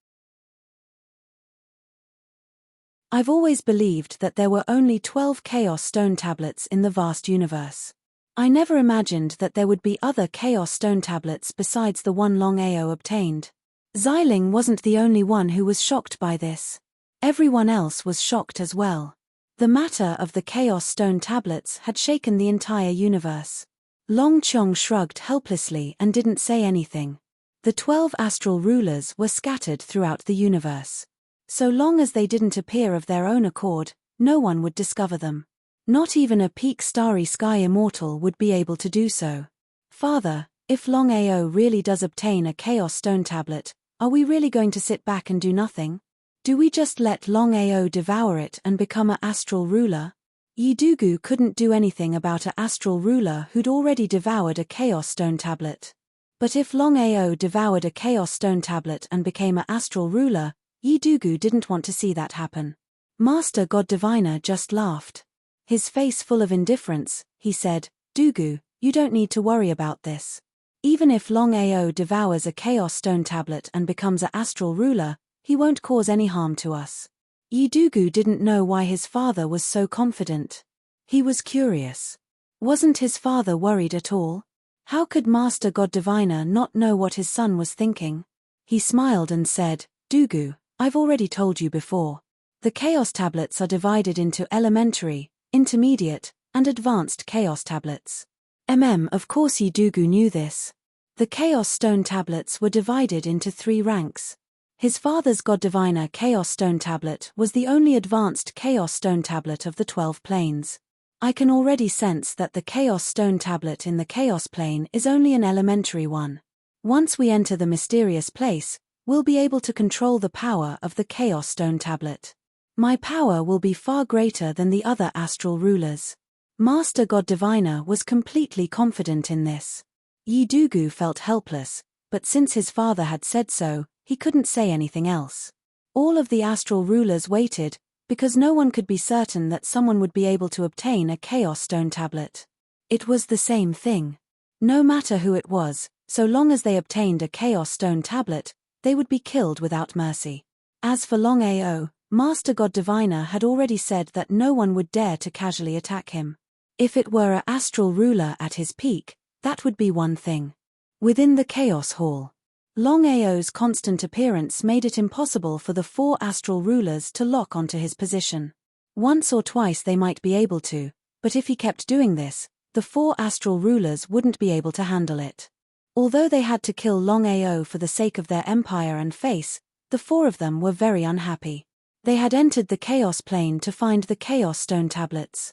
I've always believed that there were only 12 Chaos Stone Tablets in the vast universe. I never imagined that there would be other Chaos Stone Tablets besides the one Longao obtained. Xiling wasn't the only one who was shocked by this. Everyone else was shocked as well. The matter of the Chaos Stone Tablets had shaken the entire universe. Long Qiong shrugged helplessly and didn't say anything. The 12 astral rulers were scattered throughout the universe. So long as they didn't appear of their own accord, no one would discover them. Not even a peak starry sky immortal would be able to do so. Father, if Longao really does obtain a Chaos Stone Tablet, are we really going to sit back and do nothing? Do we just let Longao devour it and become a astral ruler? Yidugu couldn't do anything about a astral ruler who'd already devoured a chaos stone tablet. But if Longao devoured a chaos stone tablet and became a astral ruler, Yidugu didn't want to see that happen. Master God Diviner just laughed. His face full of indifference, he said, "Dugu, you don't need to worry about this. Even if Longao devours a chaos stone tablet and becomes a astral ruler, he won't cause any harm to us." Yidugu didn't know why his father was so confident. He was curious. Wasn't his father worried at all? How could Master God Diviner not know what his son was thinking? He smiled and said, "Dugu, I've already told you before. The chaos tablets are divided into elementary, intermediate, and advanced chaos tablets." Of course Yidugu knew this. The chaos stone tablets were divided into 3 ranks. His father's God Diviner chaos stone tablet was the only advanced chaos stone tablet of the 12 planes. I can already sense that the chaos stone tablet in the chaos plane is only an elementary one. Once we enter the mysterious place, we'll be able to control the power of the chaos stone tablet. My power will be far greater than the other astral rulers. Master God Diviner was completely confident in this. Yidugu felt helpless, but since his father had said so, he couldn't say anything else. All of the astral rulers waited, because no one could be certain that someone would be able to obtain a chaos stone tablet. It was the same thing. No matter who it was, so long as they obtained a chaos stone tablet, they would be killed without mercy. As for Longao, Master God Diviner had already said that no one would dare to casually attack him. If it were an astral ruler at his peak, that would be one thing. Within the Chaos Hall, Longao's constant appearance made it impossible for the 4 astral rulers to lock onto his position. Once or twice they might be able to, but if he kept doing this, the 4 astral rulers wouldn't be able to handle it. Although they had to kill Longao for the sake of their empire and face, the 4 of them were very unhappy. They had entered the Chaos Plane to find the Chaos Stone Tablets.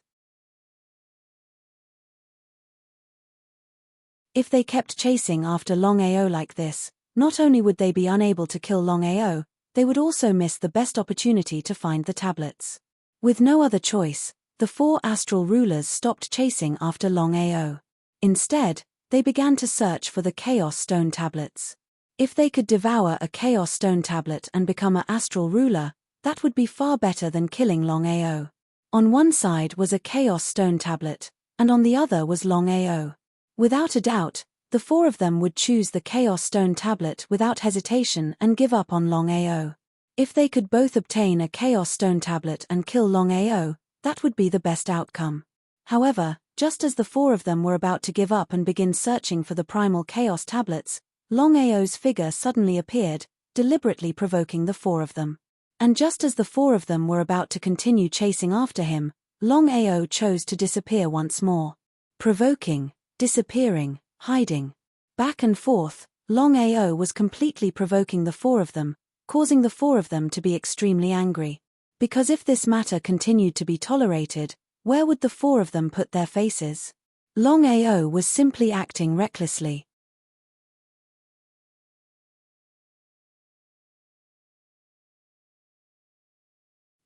If they kept chasing after Longao like this, not only would they be unable to kill Longao, they would also miss the best opportunity to find the tablets. With no other choice, the 4 astral rulers stopped chasing after Longao. Instead, they began to search for the Chaos Stone Tablets. If they could devour a Chaos Stone Tablet and become an astral ruler, that would be far better than killing Longao. On one side was a Chaos Stone Tablet, and on the other was Longao. Without a doubt, the 4 of them would choose the Chaos Stone Tablet without hesitation and give up on Longao. If they could both obtain a Chaos Stone Tablet and kill Longao, that would be the best outcome. However, just as the 4 of them were about to give up and begin searching for the primal Chaos Tablets, Longao's figure suddenly appeared, deliberately provoking the 4 of them. And just as the 4 of them were about to continue chasing after him, Longao chose to disappear once more. Provoking, disappearing, hiding. Back and forth, Longao was completely provoking the 4 of them, causing the 4 of them to be extremely angry. Because if this matter continued to be tolerated, where would the 4 of them put their faces? Longao was simply acting recklessly.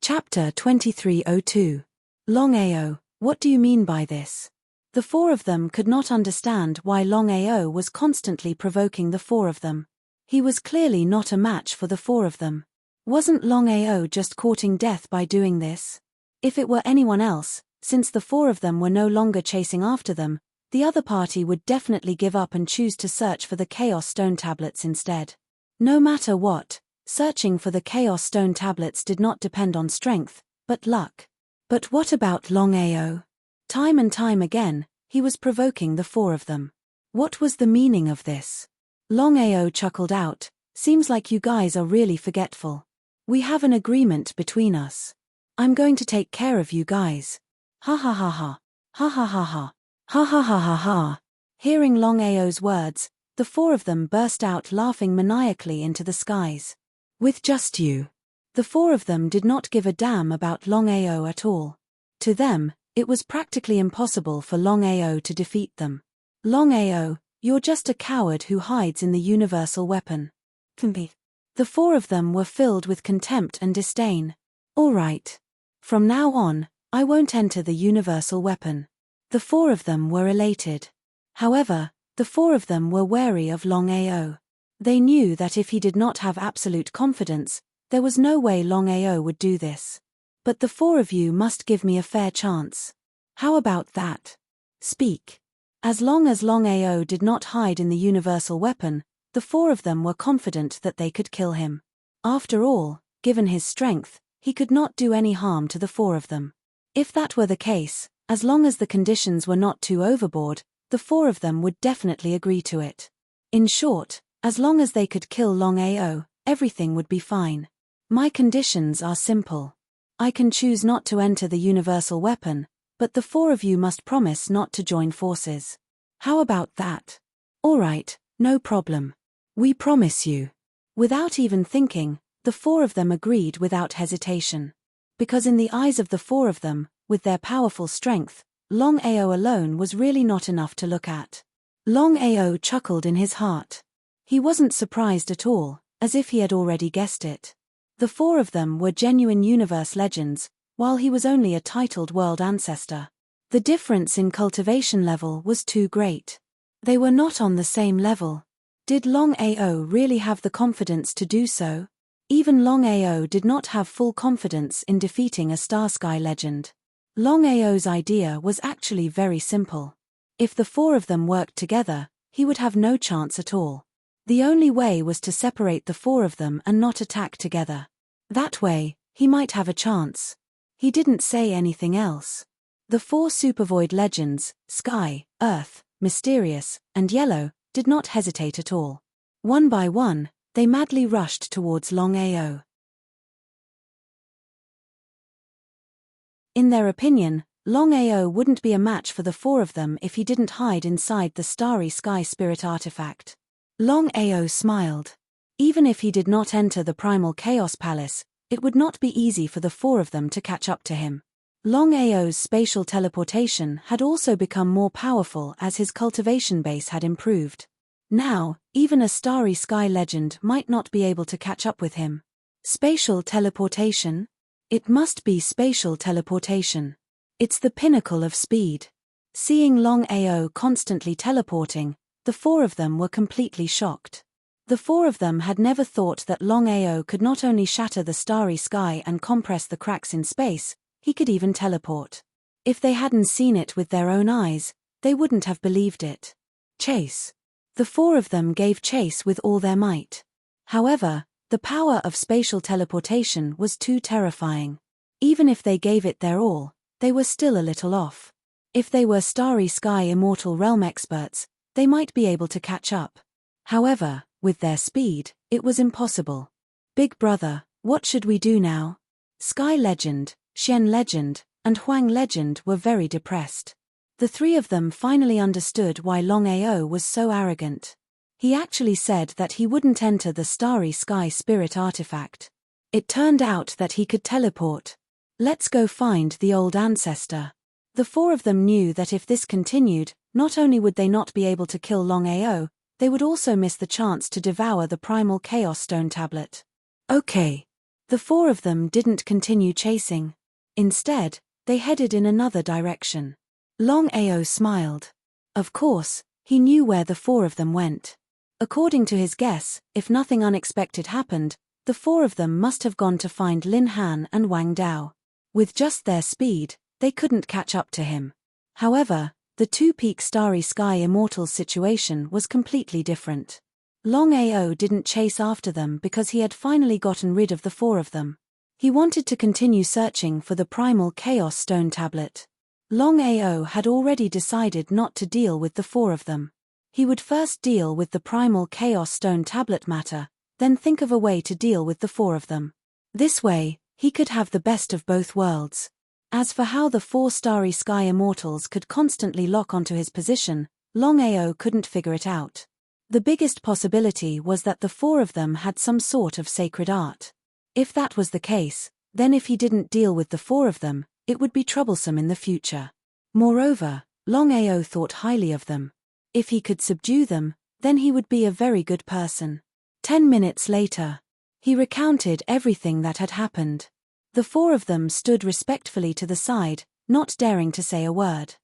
Chapter 2302. Longao, what do you mean by this? The 4 of them could not understand why Longao was constantly provoking the 4 of them. He was clearly not a match for the 4 of them. Wasn't Longao just courting death by doing this? If it were anyone else, since the 4 of them were no longer chasing after them, the other party would definitely give up and choose to search for the Chaos Stone Tablets instead. No matter what, searching for the Chaos Stone Tablets did not depend on strength, but luck. But what about Longao? Time and time again, he was provoking the 4 of them. What was the meaning of this? Longao chuckled out, seems like you guys are really forgetful. We have an agreement between us. I'm going to take care of you guys. Ha ha ha ha. Ha ha ha ha. Ha ha ha ha ha. Hearing Longao's words, the 4 of them burst out laughing maniacally into the skies. With just you. The 4 of them did not give a damn about Longao at all. To them, it was practically impossible for Longao to defeat them. Longao, you're just a coward who hides in the universal weapon. The The four of them were filled with contempt and disdain. All right. From now on, I won't enter the universal weapon. The four of them were elated. However, the four of them were wary of Longao. They knew that if he did not have absolute confidence, there was no way Longao would do this. But the four of you must give me a fair chance. How about that? Speak. As long as Longao did not hide in the universal weapon, the four of them were confident that they could kill him. After all, given his strength, he could not do any harm to the four of them. If that were the case, as long as the conditions were not too overboard, the four of them would definitely agree to it. In short, as long as they could kill Longao, everything would be fine. My conditions are simple. I can choose not to enter the universal weapon, but the four of you must promise not to join forces. How about that? All right, no problem. We promise you. Without even thinking, the four of them agreed without hesitation. Because in the eyes of the four of them, with their powerful strength, Longao alone was really not enough to look at. Longao chuckled in his heart. He wasn't surprised at all, as if he had already guessed it. The four of them were genuine universe legends, while he was only a titled world ancestor. The difference in cultivation level was too great. They were not on the same level. Did Longao really have the confidence to do so? Even Longao did not have full confidence in defeating a Starsky legend. Longao's idea was actually very simple. If the four of them worked together, he would have no chance at all. The only way was to separate the four of them and not attack together. That way, he might have a chance. He didn't say anything else. The four Supervoid legends, Sky, Earth, Mysterious, and Yellow, did not hesitate at all. One by one, they madly rushed towards Longao. In their opinion, Longao wouldn't be a match for the four of them if he didn't hide inside the Starry Sky Spirit artifact. Longao smiled. Even if he did not enter the Primal Chaos Palace, it would not be easy for the four of them to catch up to him. Longao's spatial teleportation had also become more powerful as his cultivation base had improved. Now, even a Starry Sky legend might not be able to catch up with him. Spatial teleportation? It must be spatial teleportation. It's the pinnacle of speed. Seeing Longao constantly teleporting, the four of them were completely shocked. The four of them had never thought that Longao could not only shatter the starry sky and compress the cracks in space, he could even teleport. If they hadn't seen it with their own eyes, they wouldn't have believed it. Chase. The four of them gave chase with all their might. However, the power of spatial teleportation was too terrifying. Even if they gave it their all, they were still a little off. If they were Starry Sky Immortal Realm experts, they might be able to catch up. However, with their speed, it was impossible. Big brother, what should we do now? Sky Legend, Shen Legend, and Huang Legend were very depressed. The three of them finally understood why Longao was so arrogant. He actually said that he wouldn't enter the Starry Sky Spirit artifact. It turned out that he could teleport. Let's go find the old ancestor. The four of them knew that if this continued, not only would they not be able to kill Longao, they would also miss the chance to devour the Primal Chaos Stone Tablet. Okay. The four of them didn't continue chasing. Instead, they headed in another direction. Longao smiled. Of course, he knew where the four of them went. According to his guess, if nothing unexpected happened, the four of them must have gone to find Lin Han and Wang Dao. With just their speed, they couldn't catch up to him. However, the two-peak Starry Sky Immortals situation was completely different. Longao didn't chase after them because he had finally gotten rid of the four of them. He wanted to continue searching for the Primal Chaos Stone Tablet. Longao had already decided not to deal with the four of them. He would first deal with the Primal Chaos Stone Tablet matter, then think of a way to deal with the four of them. This way, he could have the best of both worlds. As for how the four Starry Sky Immortals could constantly lock onto his position, Longao couldn't figure it out. The biggest possibility was that the four of them had some sort of sacred art. If that was the case, then if he didn't deal with the four of them, it would be troublesome in the future. Moreover, Longao thought highly of them. If he could subdue them, then he would be a very good person. 10 minutes later. He recounted everything that had happened. The four of them stood respectfully to the side, not daring to say a word.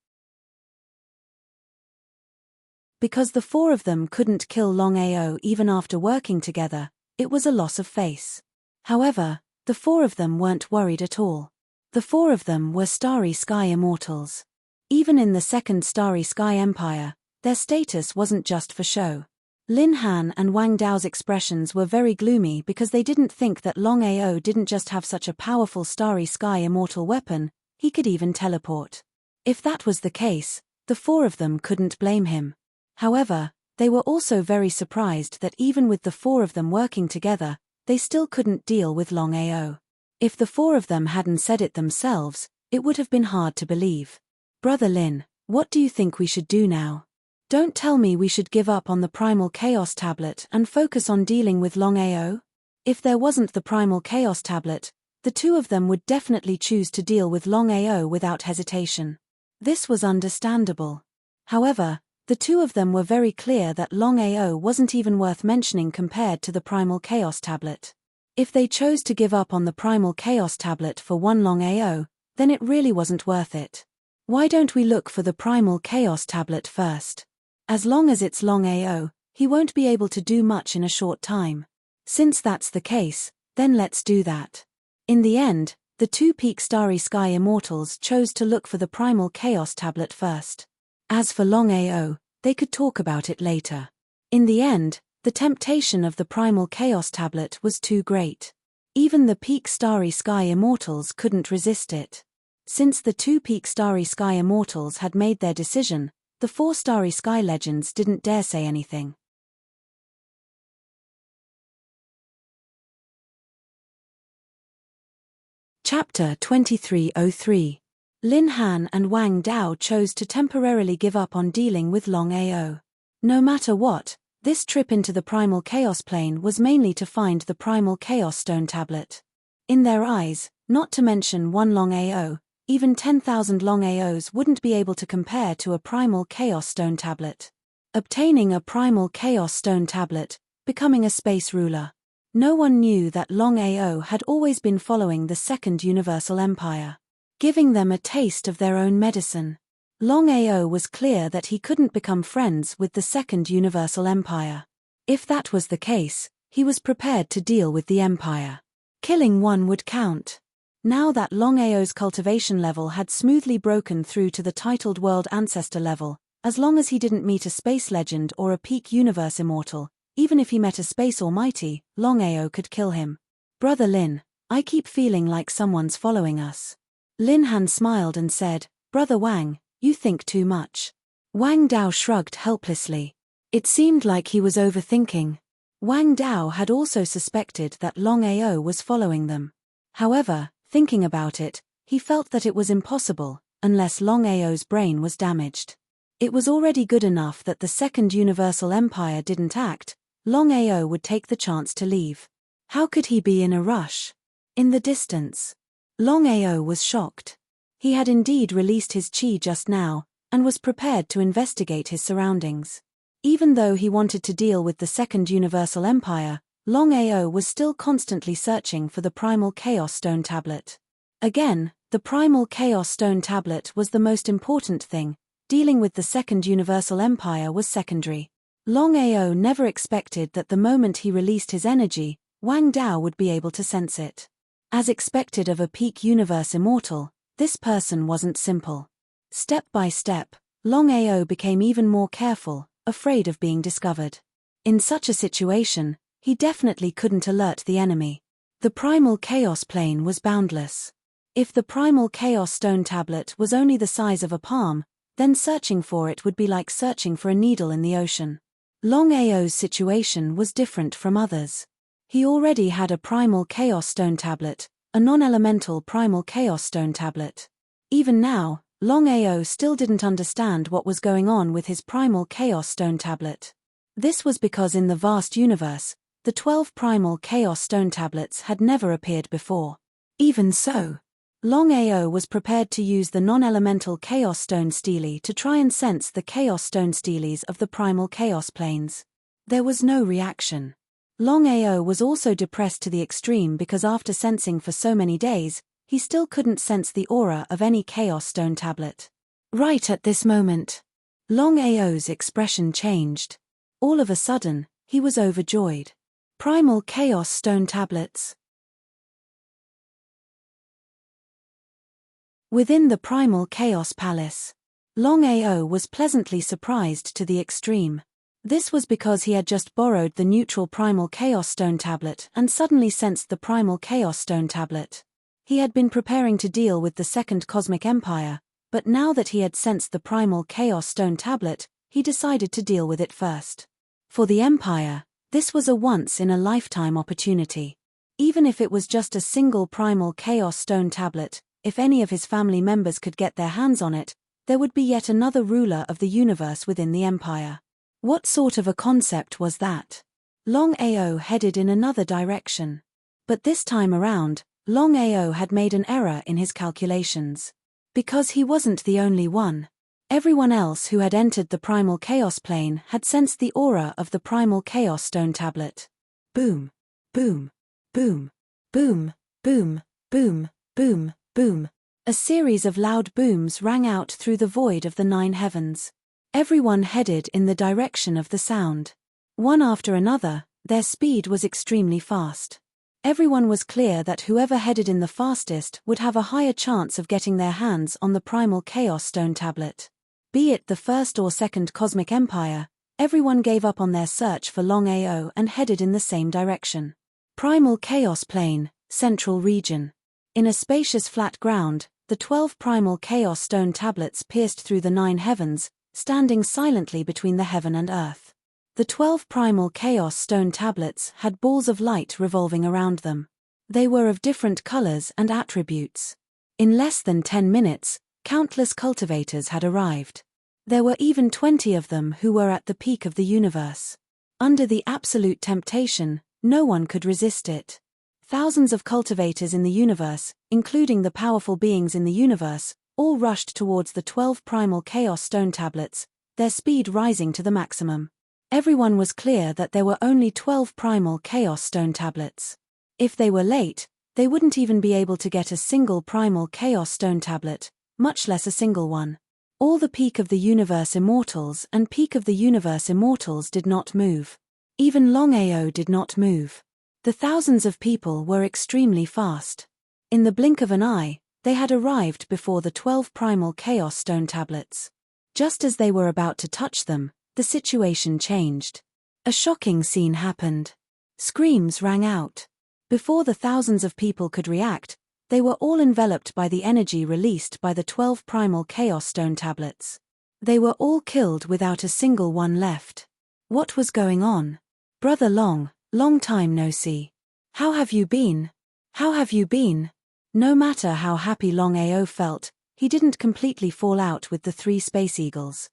Because the four of them couldn't kill Longao even after working together, it was a loss of face. However, the four of them weren't worried at all. The four of them were Starry Sky Immortals. Even in the Second Starry Sky Empire, their status wasn't just for show. Lin Han and Wang Dao's expressions were very gloomy because they didn't think that Longao didn't just have such a powerful Starry Sky Immortal weapon, he could even teleport. If that was the case, the four of them couldn't blame him. However, they were also very surprised that even with the four of them working together, they still couldn't deal with Longao. If the four of them hadn't said it themselves, it would have been hard to believe. Brother Lin, what do you think we should do now? Don't tell me we should give up on the Primal Chaos Tablet and focus on dealing with Longao? If there wasn't the Primal Chaos Tablet, the two of them would definitely choose to deal with Longao without hesitation. This was understandable. However, the two of them were very clear that Longao wasn't even worth mentioning compared to the Primal Chaos Tablet. If they chose to give up on the Primal Chaos Tablet for one Longao, then it really wasn't worth it. Why don't we look for the Primal Chaos Tablet first? As long as it's Longao, he won't be able to do much in a short time. Since that's the case, then let's do that. In the end, the two Peak Starry Sky Immortals chose to look for the Primal Chaos Tablet first. As for Longao, they could talk about it later. In the end, the temptation of the Primal Chaos Tablet was too great. Even the Peak Starry Sky Immortals couldn't resist it. Since the two Peak Starry Sky Immortals had made their decision, the four Starry Sky Legends didn't dare say anything. Chapter 2303. Lin Han and Wang Dao chose to temporarily give up on dealing with Longao. No matter what, this trip into the Primal Chaos Plane was mainly to find the Primal Chaos Stone Tablet. In their eyes, not to mention one Longao, even 10,000 Longaos wouldn't be able to compare to a Primal Chaos Stone Tablet. Obtaining a Primal Chaos Stone Tablet, becoming a space ruler. No one knew that Longao had always been following the Second Universal Empire, giving them a taste of their own medicine. Longao was clear that he couldn't become friends with the Second Universal Empire. If that was the case, he was prepared to deal with the Empire. Killing one would count. Now that Longao's cultivation level had smoothly broken through to the titled World Ancestor level, as long as he didn't meet a Space Legend or a Peak Universe Immortal, even if he met a Space Almighty, Longao could kill him. Brother Lin, I keep feeling like someone's following us. Lin Han smiled and said, Brother Wang, you think too much. Wang Dao shrugged helplessly. It seemed like he was overthinking. Wang Dao had also suspected that Longao was following them. However, thinking about it, he felt that it was impossible, unless Longao's brain was damaged. It was already good enough that the Second Universal Empire didn't act. Longao would take the chance to leave. How could he be in a rush? In the distance, Longao was shocked. He had indeed released his chi just now, and was prepared to investigate his surroundings. Even though he wanted to deal with the Second Universal Empire, Longao was still constantly searching for the Primal Chaos Stone Tablet. Again, the Primal Chaos Stone Tablet was the most important thing. Dealing with the Second Universal Empire was secondary. Longao never expected that the moment he released his energy, Wang Dao would be able to sense it. As expected of a Peak Universe Immortal, this person wasn't simple. Step by step, Longao became even more careful, afraid of being discovered. In such a situation, he definitely couldn't alert the enemy. The Primal Chaos Plane was boundless. If the Primal Chaos Stone Tablet was only the size of a palm, then searching for it would be like searching for a needle in the ocean. Longao's situation was different from others. He already had a Primal Chaos Stone Tablet, a non-elemental Primal Chaos Stone Tablet. Even now, Longao still didn't understand what was going on with his Primal Chaos Stone Tablet. This was because in the vast universe, the 12 Primal Chaos Stone Tablets had never appeared before. Even so, Longao was prepared to use the non-elemental Chaos Stone Stele to try and sense the Chaos Stone Steles of the Primal Chaos Planes. There was no reaction. Longao was also depressed to the extreme because after sensing for so many days, he still couldn't sense the aura of any Chaos Stone tablet. Right at this moment, Longao's expression changed. All of a sudden, he was overjoyed. Primal Chaos Stone tablets. Within the Primal Chaos Palace, Longao was pleasantly surprised to the extreme. This was because he had just borrowed the neutral Primal Chaos Stone tablet and suddenly sensed the Primal Chaos Stone tablet. He had been preparing to deal with the Second Cosmic Empire, but now that he had sensed the Primal Chaos Stone tablet, he decided to deal with it first. For the Empire, this was a once-in-a-lifetime opportunity. Even if it was just a single Primal Chaos Stone tablet, if any of his family members could get their hands on it, there would be yet another ruler of the universe within the Empire. What sort of a concept was that? Longao headed in another direction. But this time around, Longao had made an error in his calculations. Because he wasn't the only one. Everyone else who had entered the Primal Chaos Plane had sensed the aura of the Primal Chaos Stone tablet. Boom, boom, boom, boom, boom, boom, boom, boom. A series of loud booms rang out through the void of the 9 heavens. Everyone headed in the direction of the sound. One after another, their speed was extremely fast. Everyone was clear that whoever headed in the fastest would have a higher chance of getting their hands on the Primal Chaos Stone tablet. Be it the First or Second Cosmic Empire, everyone gave up on their search for Longao and headed in the same direction. Primal Chaos Plane, Central Region. In a spacious flat ground, the 12 Primal Chaos Stone tablets pierced through the 9 heavens, standing silently between the heaven and earth. The 12 Primal Chaos Stone tablets had balls of light revolving around them. They were of different colors and attributes. In less than 10 minutes, countless cultivators had arrived. There were even 20 of them who were at the peak of the universe. Under the absolute temptation, no one could resist it. Thousands of cultivators in the universe, including the powerful beings in the universe, all rushed towards the 12 Primal Chaos Stone tablets, their speed rising to the maximum. Everyone was clear that there were only 12 Primal Chaos Stone tablets. If they were late, they wouldn't even be able to get a single Primal Chaos Stone tablet, much less a single one. All the Peak of the Universe Immortals and Peak of the Universe Immortals did not move. Even Longao did not move. The thousands of people were extremely fast. In the blink of an eye, they had arrived before the 12 Primal Chaos Stone tablets. Just as they were about to touch them, the situation changed. A shocking scene happened. Screams rang out. Before the thousands of people could react, they were all enveloped by the energy released by the 12 Primal Chaos Stone tablets. They were all killed without a single one left. What was going on? Brother Long, long time no see. How have you been? How have you been? No matter how happy Longao felt, he didn't completely fall out with the 3 Space Eagles.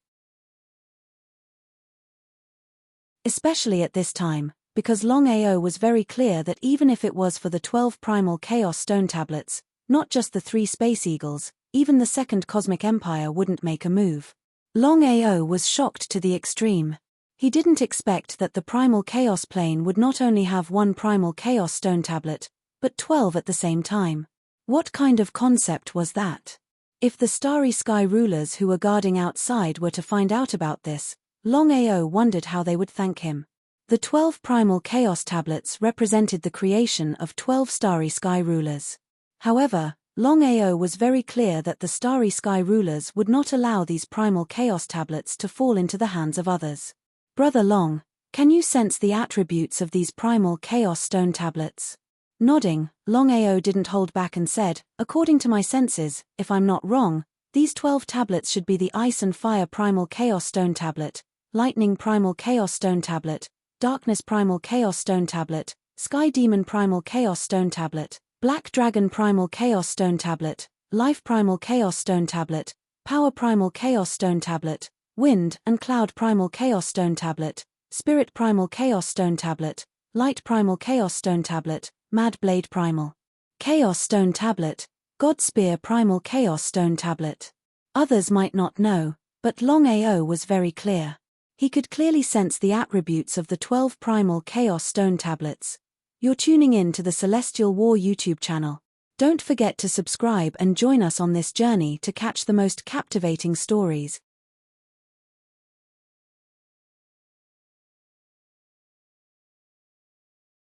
Especially at this time, because Longao was very clear that even if it was for the 12 Primal Chaos Stone tablets, not just the 3 Space Eagles, even the Second Cosmic Empire wouldn't make a move. Longao was shocked to the extreme. He didn't expect that the Primal Chaos Plane would not only have 1 Primal Chaos Stone tablet, but 12 at the same time. What kind of concept was that? If the Starry Sky rulers who were guarding outside were to find out about this, Longao wondered how they would thank him. The 12 Primal Chaos tablets represented the creation of 12 Starry Sky rulers. However, Longao was very clear that the Starry Sky rulers would not allow these Primal Chaos tablets to fall into the hands of others. Brother Long, can you sense the attributes of these Primal Chaos Stone tablets? Nodding, Longao didn't hold back and said, according to my senses, if I'm not wrong, these 12 tablets should be the Ice and Fire Primal Chaos Stone tablet, Lightning Primal Chaos Stone tablet, Darkness Primal Chaos Stone tablet, Sky Demon Primal Chaos Stone tablet, Black Dragon Primal Chaos Stone tablet, Life Primal Chaos Stone tablet, Power Primal Chaos Stone tablet, Wind and Cloud Primal Chaos Stone tablet, Spirit Primal Chaos Stone tablet, Light Primal Chaos Stone tablet, Mad Blade Primal Chaos Stone tablet, God Spear Primal Chaos Stone tablet. Others might not know, but Longao was very clear. He could clearly sense the attributes of the 12 primal Chaos Stone tablets. You're tuning in to the Celestial War YouTube channel. Don't forget to subscribe and join us on this journey to catch the most captivating stories.